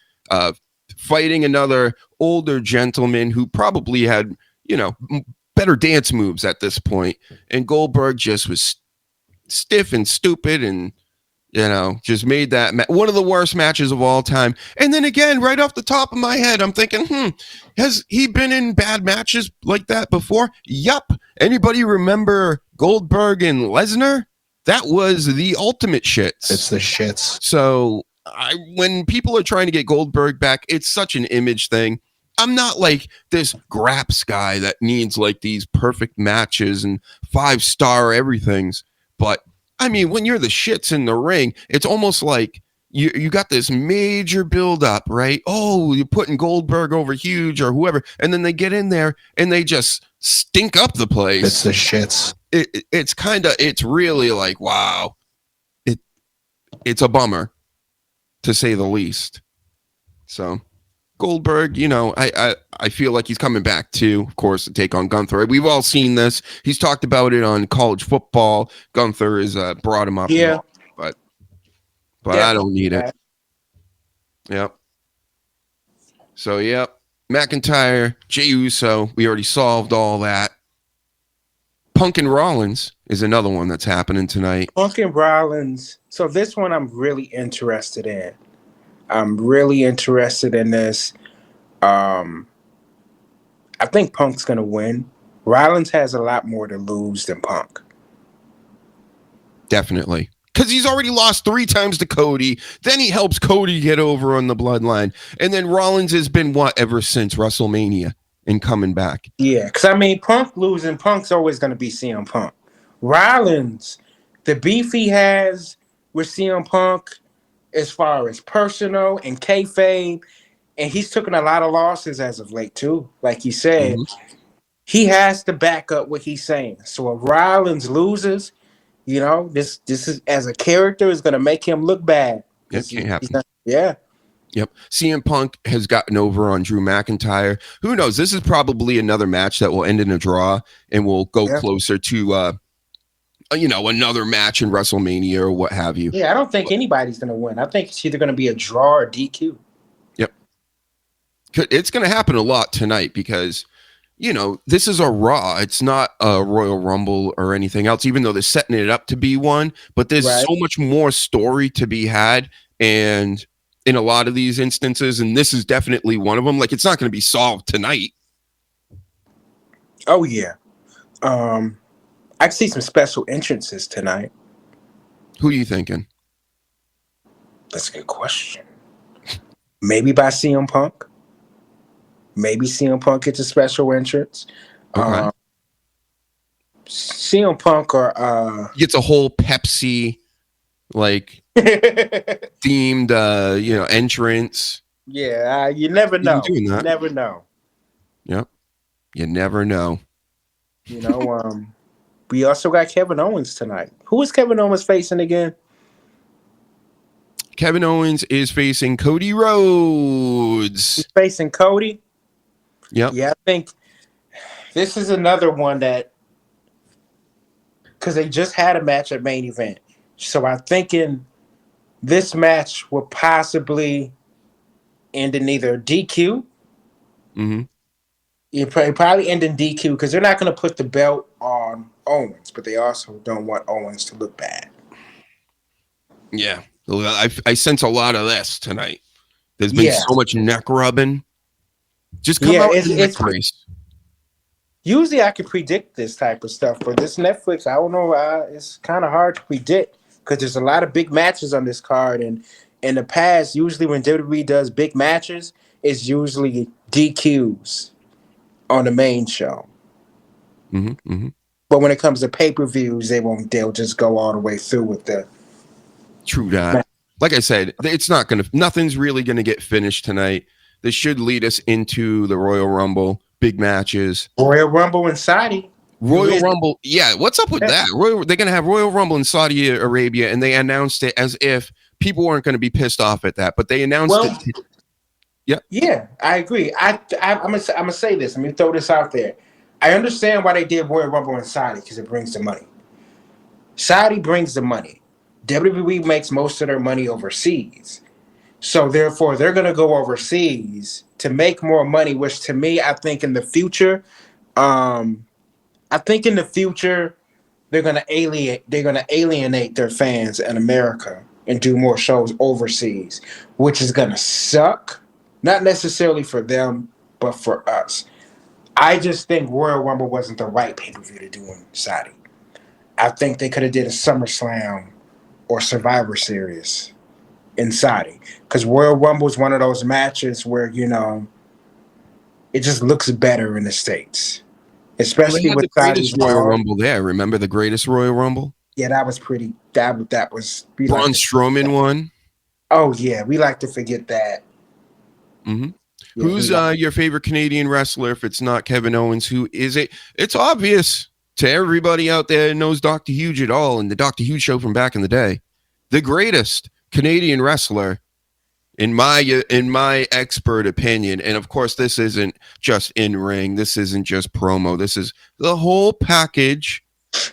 fighting another older gentleman who probably had, you know, better dance moves at this point. And Goldberg just was stiff and stupid and, you know, just made that one of the worst matches of all time. And then again, right off the top of my head, I'm thinking, has he been in bad matches like that before? Yup. Anybody remember Goldberg and Lesnar? That was the ultimate shits. It's the shits. So when people are trying to get Goldberg back, it's such an image thing. I'm not like this Graps guy that needs like these perfect matches and 5-star everythings. But I mean, when you're the shits in the ring, it's almost like you got this major buildup, right? Oh, you're putting Goldberg over Huge or whoever, and then they get in there and they just stink up the place. It's the shits. It's really like, wow. It's a bummer, to say the least. So Goldberg, I feel like he's coming back too, of course, to take on Gunther. We've all seen this. He's talked about it on College Football. Gunther has brought him up. Yeah. But I don't need it. Yep. So, yep. McIntyre, Jey Uso, we already solved all that. Punk and Rollins is another one that's happening tonight. Punk and Rollins. So this one I'm really interested in. I'm really interested in this. I think Punk's going to win. Rollins has a lot more to lose than Punk. Definitely. Because he's already lost 3 times to Cody. Then he helps Cody get over on the bloodline. And then Rollins has been ever since WrestleMania and coming back. Yeah, because Punk losing, Punk's always going to be CM Punk. Rollins, the beef he has with CM Punk as far as personal and kayfabe, and he's taken a lot of losses as of late too. Like you said, he has to back up what he's saying. So if Rollins loses, this is, as a character, is going to make him look bad. It can't happen. Yeah. Yep. CM Punk has gotten over on Drew McIntyre. Who knows? This is probably another match that will end in a draw and will go closer to, another match in WrestleMania or what have you. Yeah, I don't think anybody's going to win. I think it's either going to be a draw or DQ. Yep. It's going to happen a lot tonight because, this is a Raw. It's not a Royal Rumble or anything else, even though they're setting it up to be one. But there's so much more story to be had. And in a lot of these instances, and this is definitely one of them, like it's not going to be solved tonight. Oh, yeah. I can see some special entrances tonight. Who are you thinking? That's a good question. Maybe by CM Punk. Maybe CM Punk gets a special entrance. Okay. CM Punk or gets a whole Pepsi themed entrance. Yeah, you never know. You never know. Yep. You never know. We also got Kevin Owens tonight. Who is Kevin Owens facing again? Kevin Owens is facing Cody Rhodes. He's facing Cody? Yep. Yeah, I think this is another one that, because they just had a match at Main Event. So I'm thinking this match will possibly end in either DQ. Mm-hmm. It probably end in DQ because they're not going to put the belt on Owens, but they also don't want Owens to look bad. Yeah. I sense a lot of this tonight. There's been so much neck rubbing. Just come out in neck brace. Usually I can predict this type of stuff, but this Netflix, I don't know, it's kind of hard to predict because there's a lot of big matches on this card. And in the past, usually when WWE does big matches, it's usually DQs on the main show. Mm-hmm, mm-hmm. But when it comes to pay-per-views, they'll just go all the way through with the true that. Like I said, nothing's really gonna get finished tonight. This should lead us into the Royal Rumble, big matches. Royal Rumble in Saudi. Royal Rumble, yeah. What's up with that? They're gonna have Royal Rumble in Saudi Arabia, and they announced it as if people weren't gonna be pissed off at that, but they announced it. Yeah, I agree. I'm gonna say this. Let me throw this out there. I understand why they did Royal Rumble in Saudi because it brings the money. Saudi brings the money. WWE makes most of their money overseas. So therefore, they're going to go overseas to make more money, which to me, I think in the future, they're going to alienate their fans in America and do more shows overseas, which is going to suck. Not necessarily for them, but for us. I just think Royal Rumble wasn't the right pay-per-view to do in Saudi. I think they could have did a SummerSlam or Survivor Series in Saudi. Because Royal Rumble is one of those matches where, it just looks better in the States. Especially with the greatest Royal Rumble there. Remember the greatest Royal Rumble? Yeah, that was pretty. That was. Braun Strowman won. Oh yeah, we like to forget that. Mm-hmm. Yeah, Who's your favorite Canadian wrestler? If it's not Kevin Owens, who is it? It's obvious to everybody out there who knows Dr. Huge at all and the Dr. Huge show from back in the day. The greatest Canadian wrestler, in my expert opinion. And of course, this isn't just in ring. This isn't just promo. This is the whole package.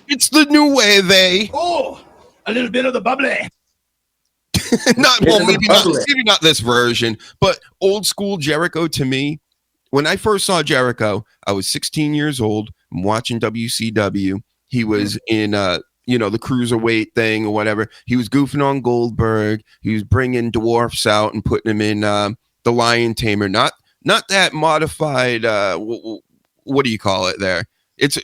It's the new way they. Oh, a little bit of the bubbly. maybe not this version, but old school Jericho. To me, when I first saw Jericho, I was 16 years old. I'm watching WCW. He was in the cruiserweight thing or whatever. He was goofing on Goldberg. He was bringing dwarfs out and putting them in the Lion Tamer. Not that modified. What do you call it there? It's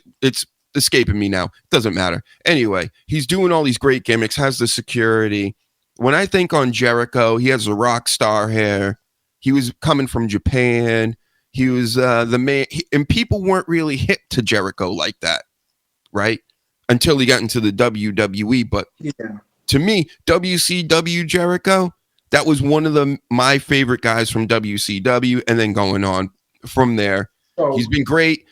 escaping me now. Doesn't matter. Anyway, he's doing all these great gimmicks. Has the security. When I think on Jericho, he has the rock star hair. He was coming from Japan. He was the man, and people weren't really hip to Jericho like that, right? Until he got into the WWE. But to me, WCW Jericho, that was one of my favorite guys from WCW, and then going on from there. He's been great.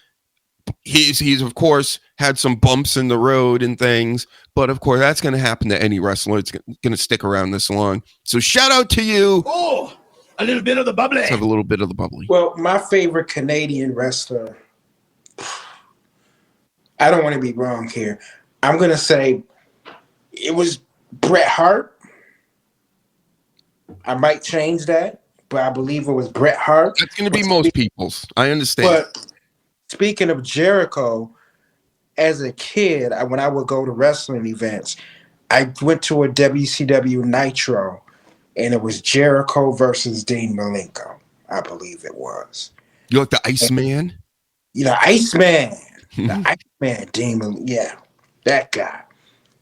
He's of course had some bumps in the road and things, but of course that's going to happen to any wrestler. It's going to stick around this long. So shout out to you. Oh, a little bit of the bubbly. Let's have a little bit of the bubbly. Well, my favorite Canadian wrestler, I don't want to be wrong here. I'm going to say it was Bret Hart. I might change that, but I believe it was Bret Hart. That's going to be most people's. I understand. But speaking of Jericho, as a kid, when I would go to wrestling events, I went to a WCW Nitro, and it was Jericho versus Dean Malenko. I believe it was. You like the Iceman? Iceman. The Iceman, Dean Malenko. Yeah, that guy.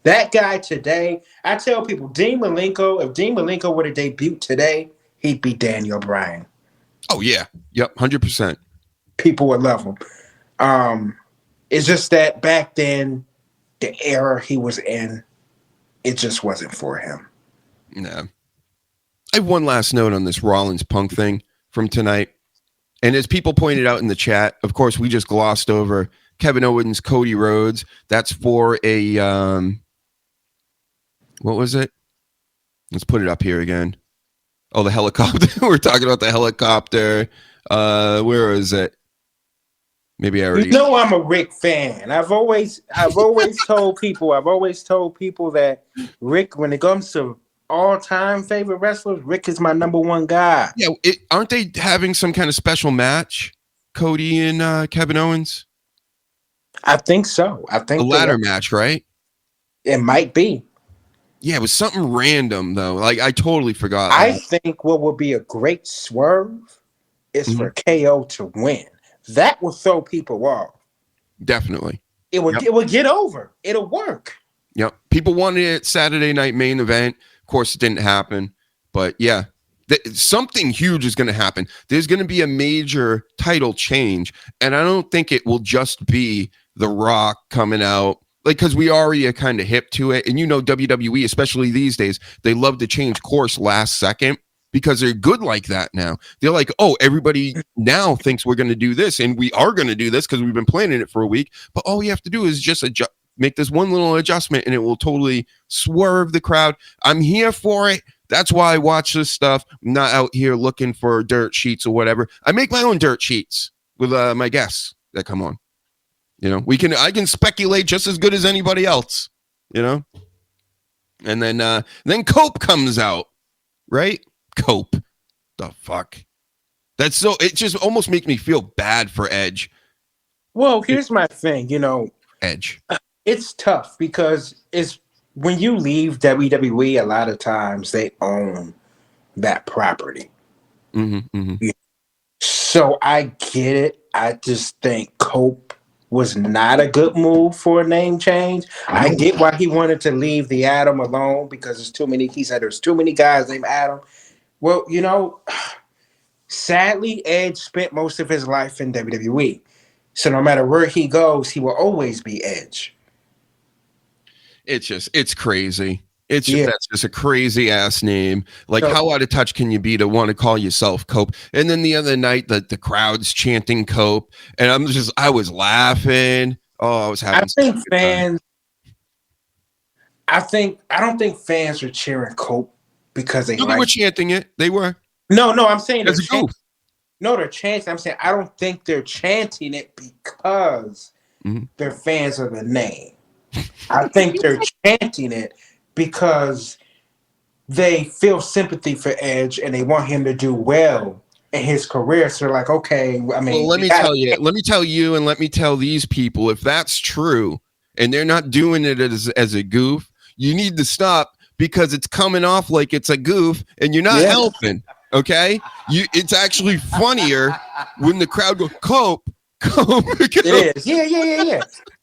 That guy today, I tell people, Dean Malenko, if Dean Malenko were to debut today, he'd be Daniel Bryan. Oh, yeah. Yep, 100%. People would love him. It's just that back then, the era he was in, it just wasn't for him. No. I have one last note on this Rollins Punk thing from tonight. And as people pointed out in the chat, of course, we just glossed over Kevin Owens, Cody Rhodes. That's for a, what was it? Let's put it up here again. Oh, the helicopter. We're talking about the helicopter. Where is it? Maybe I already. You know I'm a Rick fan. I've always told people that Rick, when it comes to all-time favorite wrestlers, Rick is my number one guy. Yeah, aren't they having some kind of special match, Cody and Kevin Owens? I think so. I think a ladder match, right? It might be. Yeah, it was something random though. Like I totally forgot. I think what would be a great swerve is for KO to win. That will throw people off. Definitely. It would get over. It'll work. Yep. People wanted it Saturday night main event. Of course, it didn't happen. But yeah, something huge is going to happen. There's going to be a major title change. And I don't think it will just be The Rock coming out. Like, because we already are kind of hip to it. And WWE, especially these days, they love to change course last second. Because they're good like that now. They're like, oh, everybody now thinks we're going to do this. And we are going to do this because we've been planning it for a week. But all we have to do is just make this one little adjustment and it will totally swerve the crowd. I'm here for it. That's why I watch this stuff. I'm not out here looking for dirt sheets or whatever. I make my own dirt sheets with my guests that come on. I can speculate just as good as anybody else, And then Cope comes out, right? Cope. The fuck? That's so it just almost makes me feel bad for Edge. Well, here's my thing, Edge. It's tough because it's when you leave WWE, a lot of times they own that property. So I get it. I just think Cope was not a good move for a name change. I get why he wanted to leave the Adam alone because there's too many. He said there's too many guys named Adam. Well, sadly, Edge spent most of his life in WWE. So no matter where he goes, he will always be Edge. It's crazy. That's just a crazy ass name. Like, how out of touch can you be to want to call yourself Cope? And then the other night, the crowd's chanting Cope, and I was laughing. Oh, I was having. I don't think fans are cheering Cope because they were chanting it. They were. No, I'm saying as a goof. No, they're chanting. I'm saying I don't think they're chanting it because they're fans of the name. I think they're chanting it because they feel sympathy for Edge and they want him to do well in his career. So they're like, okay, I mean, let me tell you, and let me tell these people, if that's true and they're not doing it as a goof, you need to stop because it's coming off like it's a goof and you're not helping. Okay, it's actually funnier when the crowd goes Cope. It is. Yeah.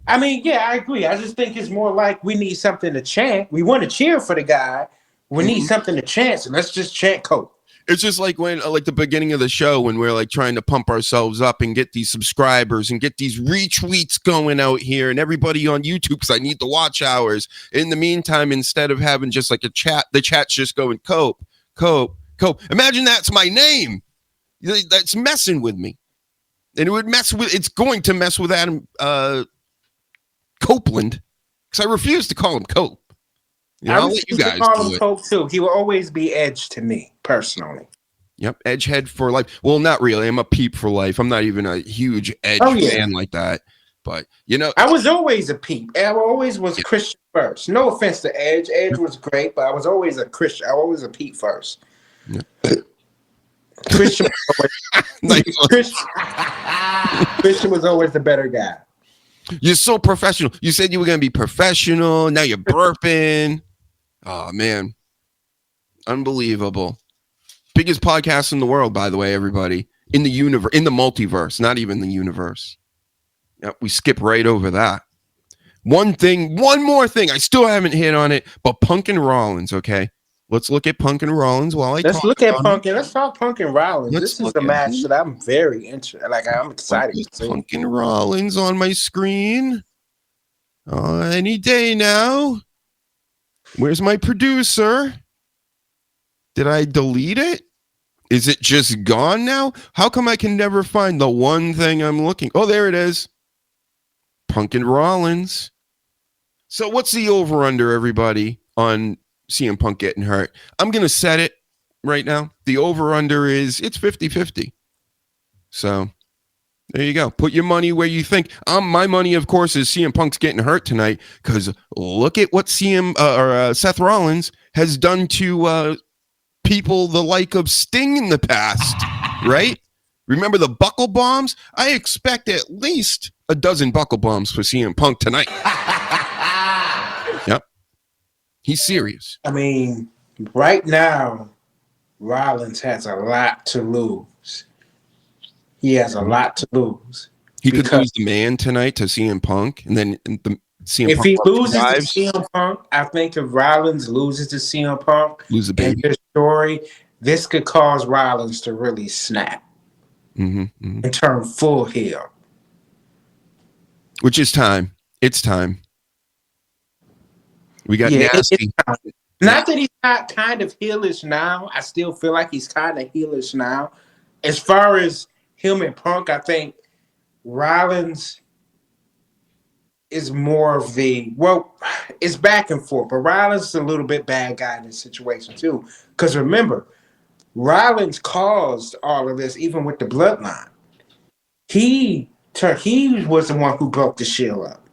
I mean, I agree. I just think it's more like we need something to chant. We want to cheer for the guy. We need something to chant, so let's just chant Cope. It's just like when, like the beginning of the show, when we're like trying to pump ourselves up and get these subscribers and get these retweets going out here, and everybody on YouTube, because I need the watch hours. In the meantime, instead of having just like a chat, the chat's just going Cope. Imagine that's my name. That's messing with me, and it's going to mess with Adam Copeland, because I refuse to call him Cope. I'll let you guys call him Cope too. He will always be Edge to me personally. Yep, Edgehead for life. Well, not really. I'm a peep for life. I'm not even a huge Edge fan like that. But I was always a peep. I always was Christian first. No offense to Edge. Edge was great, but I was always a Christian. I was always a peep first. Yeah. Christian was always the better guy. You're so professional. You said you were going to be professional. Now you're burping. Oh, man. Unbelievable. Biggest podcast in the world, by the way, everybody. In the universe, in the multiverse, not even the universe. Yep, we skip right over that. One more thing. I still haven't hit on it, but Punk and Rollins, okay? Let's look at Punk and Rollins while I Let's talk Punk and Rollins. This is the match that I'm very interested. Like, I'm excited to see. Punk and Rollins on my screen. Any day now. Where's my producer? Did I delete it? Is it just gone now? How come I can never find the one thing I'm looking? Oh, there it is. Punk and Rollins. So what's the over-under, everybody, on CM Punk getting hurt? I'm going to set it right now. The over-under it's 50-50. So there you go. Put your money where you think. My money, of course, is CM Punk's getting hurt tonight, because look at what Seth Rollins has done to people the like of Sting in the past, right? Remember the buckle bombs? I expect at least a dozen buckle bombs for CM Punk tonight. Yep. He's serious. I mean, right now, Rollins has a lot to lose. He has a lot to lose. He could lose the man tonight to CM Punk, and then CM if Punk he loses to CM Punk, I think if Rollins loses to CM Punk, lose the baby. In his story, this could cause Rollins to really snap and turn full heel. Which is time. It's time. We got nasty. Not that he's not kind of heelish now. I still feel like he's kind of heelish now. As far as him and Punk, I think Rollins is more of it's back and forth. But Rollins is a little bit bad guy in this situation too. Because remember, Rollins caused all of this, even with the bloodline. He was the one who broke the Shield up.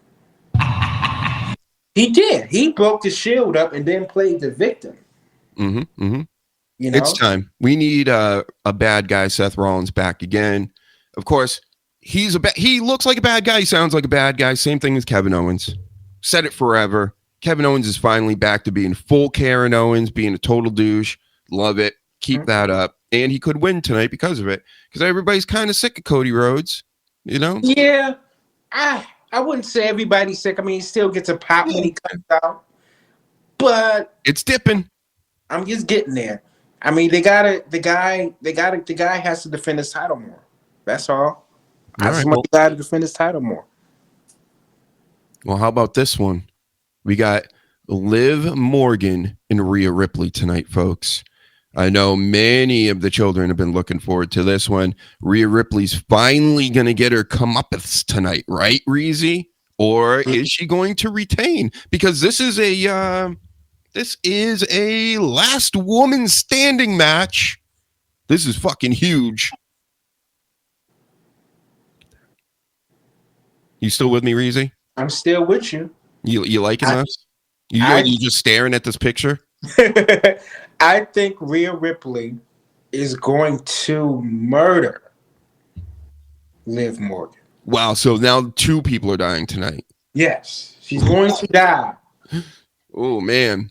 He did. He broke the Shield up and then played the victim. You know? It's time. We need a bad guy, Seth Rollins, back again. Of course, he looks like a bad guy. He sounds like a bad guy. Same thing as Kevin Owens. Said it forever. Kevin Owens is finally back to being full Karen Owens, being a total douche. Love it. Keep that up. And he could win tonight because of it. Because everybody's kind of sick of Cody Rhodes, you know? Yeah. I wouldn't say everybody's sick. I mean, he still gets a pop when he comes out. But it's dipping. I'm just getting there. I mean, the guy has to defend his title more. That's all. I just want the guy to defend his title more. Well, how about this one? We got Liv Morgan and Rhea Ripley tonight, folks. I know many of the children have been looking forward to this one. Rhea Ripley's finally going to get her comeuppance tonight, right, Reezy? Or is she going to retain? Because this is a last woman standing match. This is fucking huge. You still with me, Reezy? I'm still with you. You liking this? You just staring at this picture? I think Rhea Ripley is going to murder Liv Morgan. Wow, so now 2 people are dying tonight. Yes, she's going to die. Oh, man.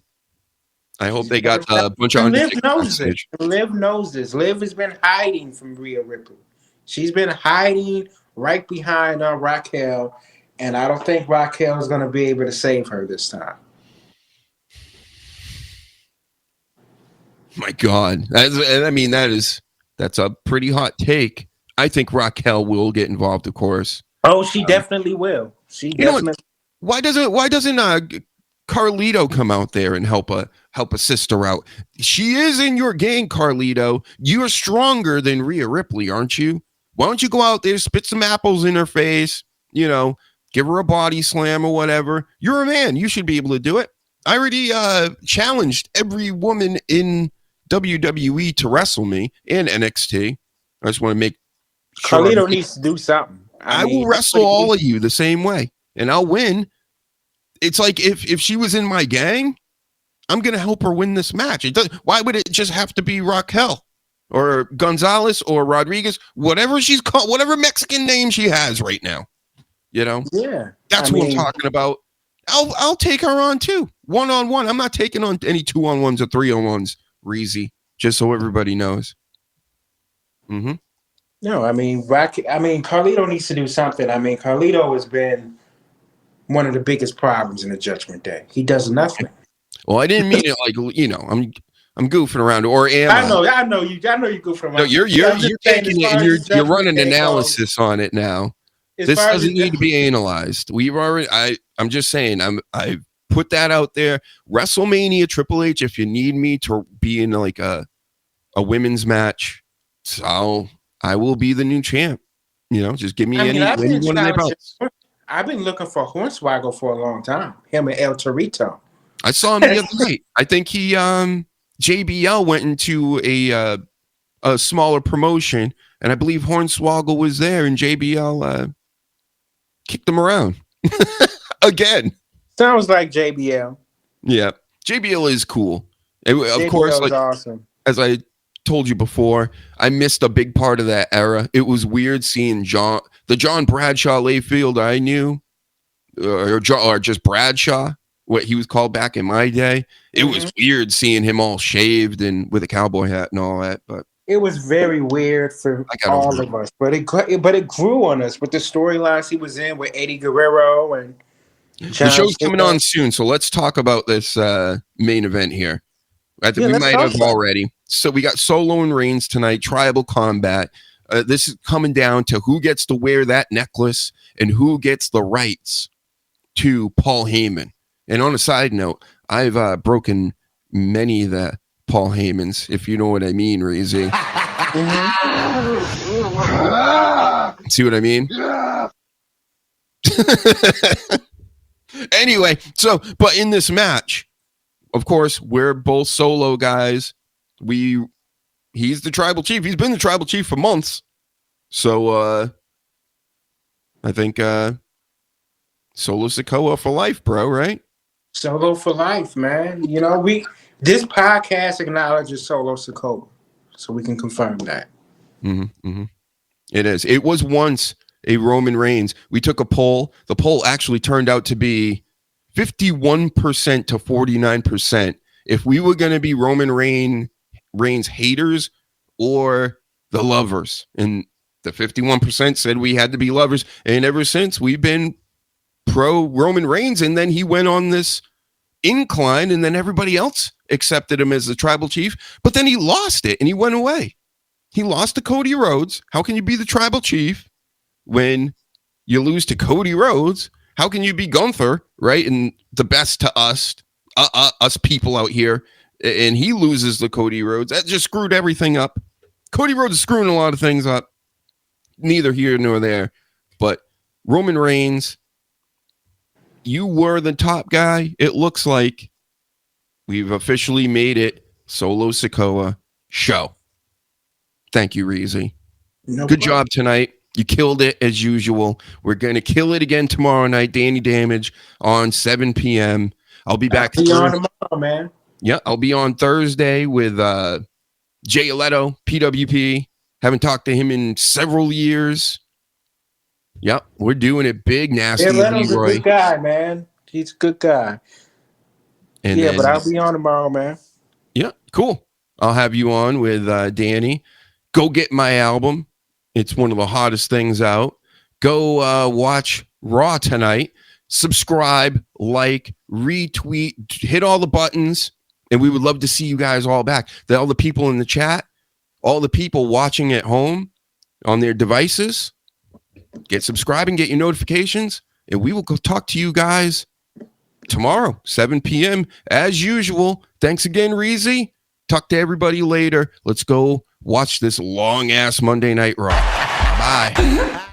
I hope they got a bunch of Liv knows this. Liv knows this. Liv has been hiding from Rhea Ripley. She's been hiding right behind Raquel, and I don't think Raquel is going to be able to save her this time. My God. That's a pretty hot take. I think Raquel will get involved, of course. Oh, she definitely will. She definitely. Why doesn't Carlito come out there and help a sister out? She is in your gang, Carlito. You're stronger than Rhea Ripley, aren't you? Why don't you go out there, spit some apples in her face, give her a body slam or whatever? You're a man. You should be able to do it. I already challenged every woman in WWE to wrestle me in NXT. I just want to make sure Carlito needs to do something. I will wrestle all of you the same way, and I'll win. It's like if she was in my gang, I'm going to help her win this match. Why would it just have to be Raquel or Gonzalez or Rodriguez, whatever she's called, whatever Mexican name she has right now? Yeah, that's what I'm talking about. I'll take her on too, 1-on-1. I'm not taking on any 2-on-1s or 3-on-1s, Reezy. Just so everybody knows. Mm-hmm. No, Carlito needs to do something. Carlito has been one of the biggest problems in the Judgment Day. He does nothing. Well, I didn't mean it like I'm goofing around, or am I? I know you goofing around. No, you're taking it and you're running analysis on it now. This doesn't need to be analyzed. I'm just saying. I put that out there. WrestleMania, Triple H. If you need me to be in like a women's match, so I will be the new champ. Just give me any one of their belts. I've been looking for Hornswoggle for a long time. Him and El Torito. I saw him the other night. I think he JBL went into a smaller promotion, and I believe Hornswoggle was there, and JBL kicked him around again. Sounds like JBL. Yeah, JBL is cool. Of course, like awesome. As I told you before, I missed a big part of that era. It was weird seeing the John Bradshaw Layfield I knew, or just Bradshaw, what he was called back in my day. It was weird seeing him all shaved and with a cowboy hat and all that. But it was very weird for all of us. But it grew on us with the storylines he was in with Eddie Guerrero and John the show's coming on soon. So let's talk about this main event here. I think we might have already. So we got Solo and Reigns tonight, tribal combat. This is coming down to who gets to wear that necklace and who gets the rights to Paul Heyman. And on a side note, I've broken many of the Paul Heymans, if you know what I mean, Reezy. See what I mean? Anyway, but in this match, of course, we're both Solo guys. He's the tribal chief. He's been the tribal chief for months. So I think Solo Sikoa for life, bro, right? Solo for life, man. This podcast acknowledges Solo Sikoa, so we can confirm that. It is. It was once a Roman Reigns. We took a poll. The poll actually turned out to be 51% to 49%. If we were going to be Roman Reigns haters or the lovers, and the 51% said we had to be lovers, and ever since we've been pro Roman Reigns, and then he went on this incline, and then everybody else accepted him as the tribal chief, but then he lost it and he went away. He lost to Cody Rhodes. How can you be the tribal chief when you lose to Cody Rhodes? How can you be Gunther, right? And the best to us us people out here, and he loses to Cody Rhodes. That just screwed everything up. Cody Rhodes is screwing a lot of things up. Neither here nor there. But Roman Reigns, you were the top guy. It looks like we've officially made it Solo Sikoa show. Thank you, Reezy. Good job tonight. You killed it as usual. We're going to kill it again tomorrow night. Danny Damage on 7 p.m. I'll be back. I'll be on tomorrow, man. Yeah, I'll be on Thursday with Jay Leto, PWP. Haven't talked to him in several years. Yep, we're doing it big, nasty. Yeah, Leto's a good guy, man. He's a good guy. And yeah, then, but I'll be on tomorrow, man. Yeah, cool. I'll have you on with Danny. Go get my album. It's one of the hottest things out. Go watch Raw tonight. Subscribe, like, retweet, hit all the buttons. And we would love to see you guys all back. All the people in the chat, all the people watching at home on their devices, get subscribed and get your notifications. And we will go talk to you guys tomorrow, 7 p.m. as usual. Thanks again, Reezy. Talk to everybody later. Let's go watch this long-ass Monday Night Raw. Bye.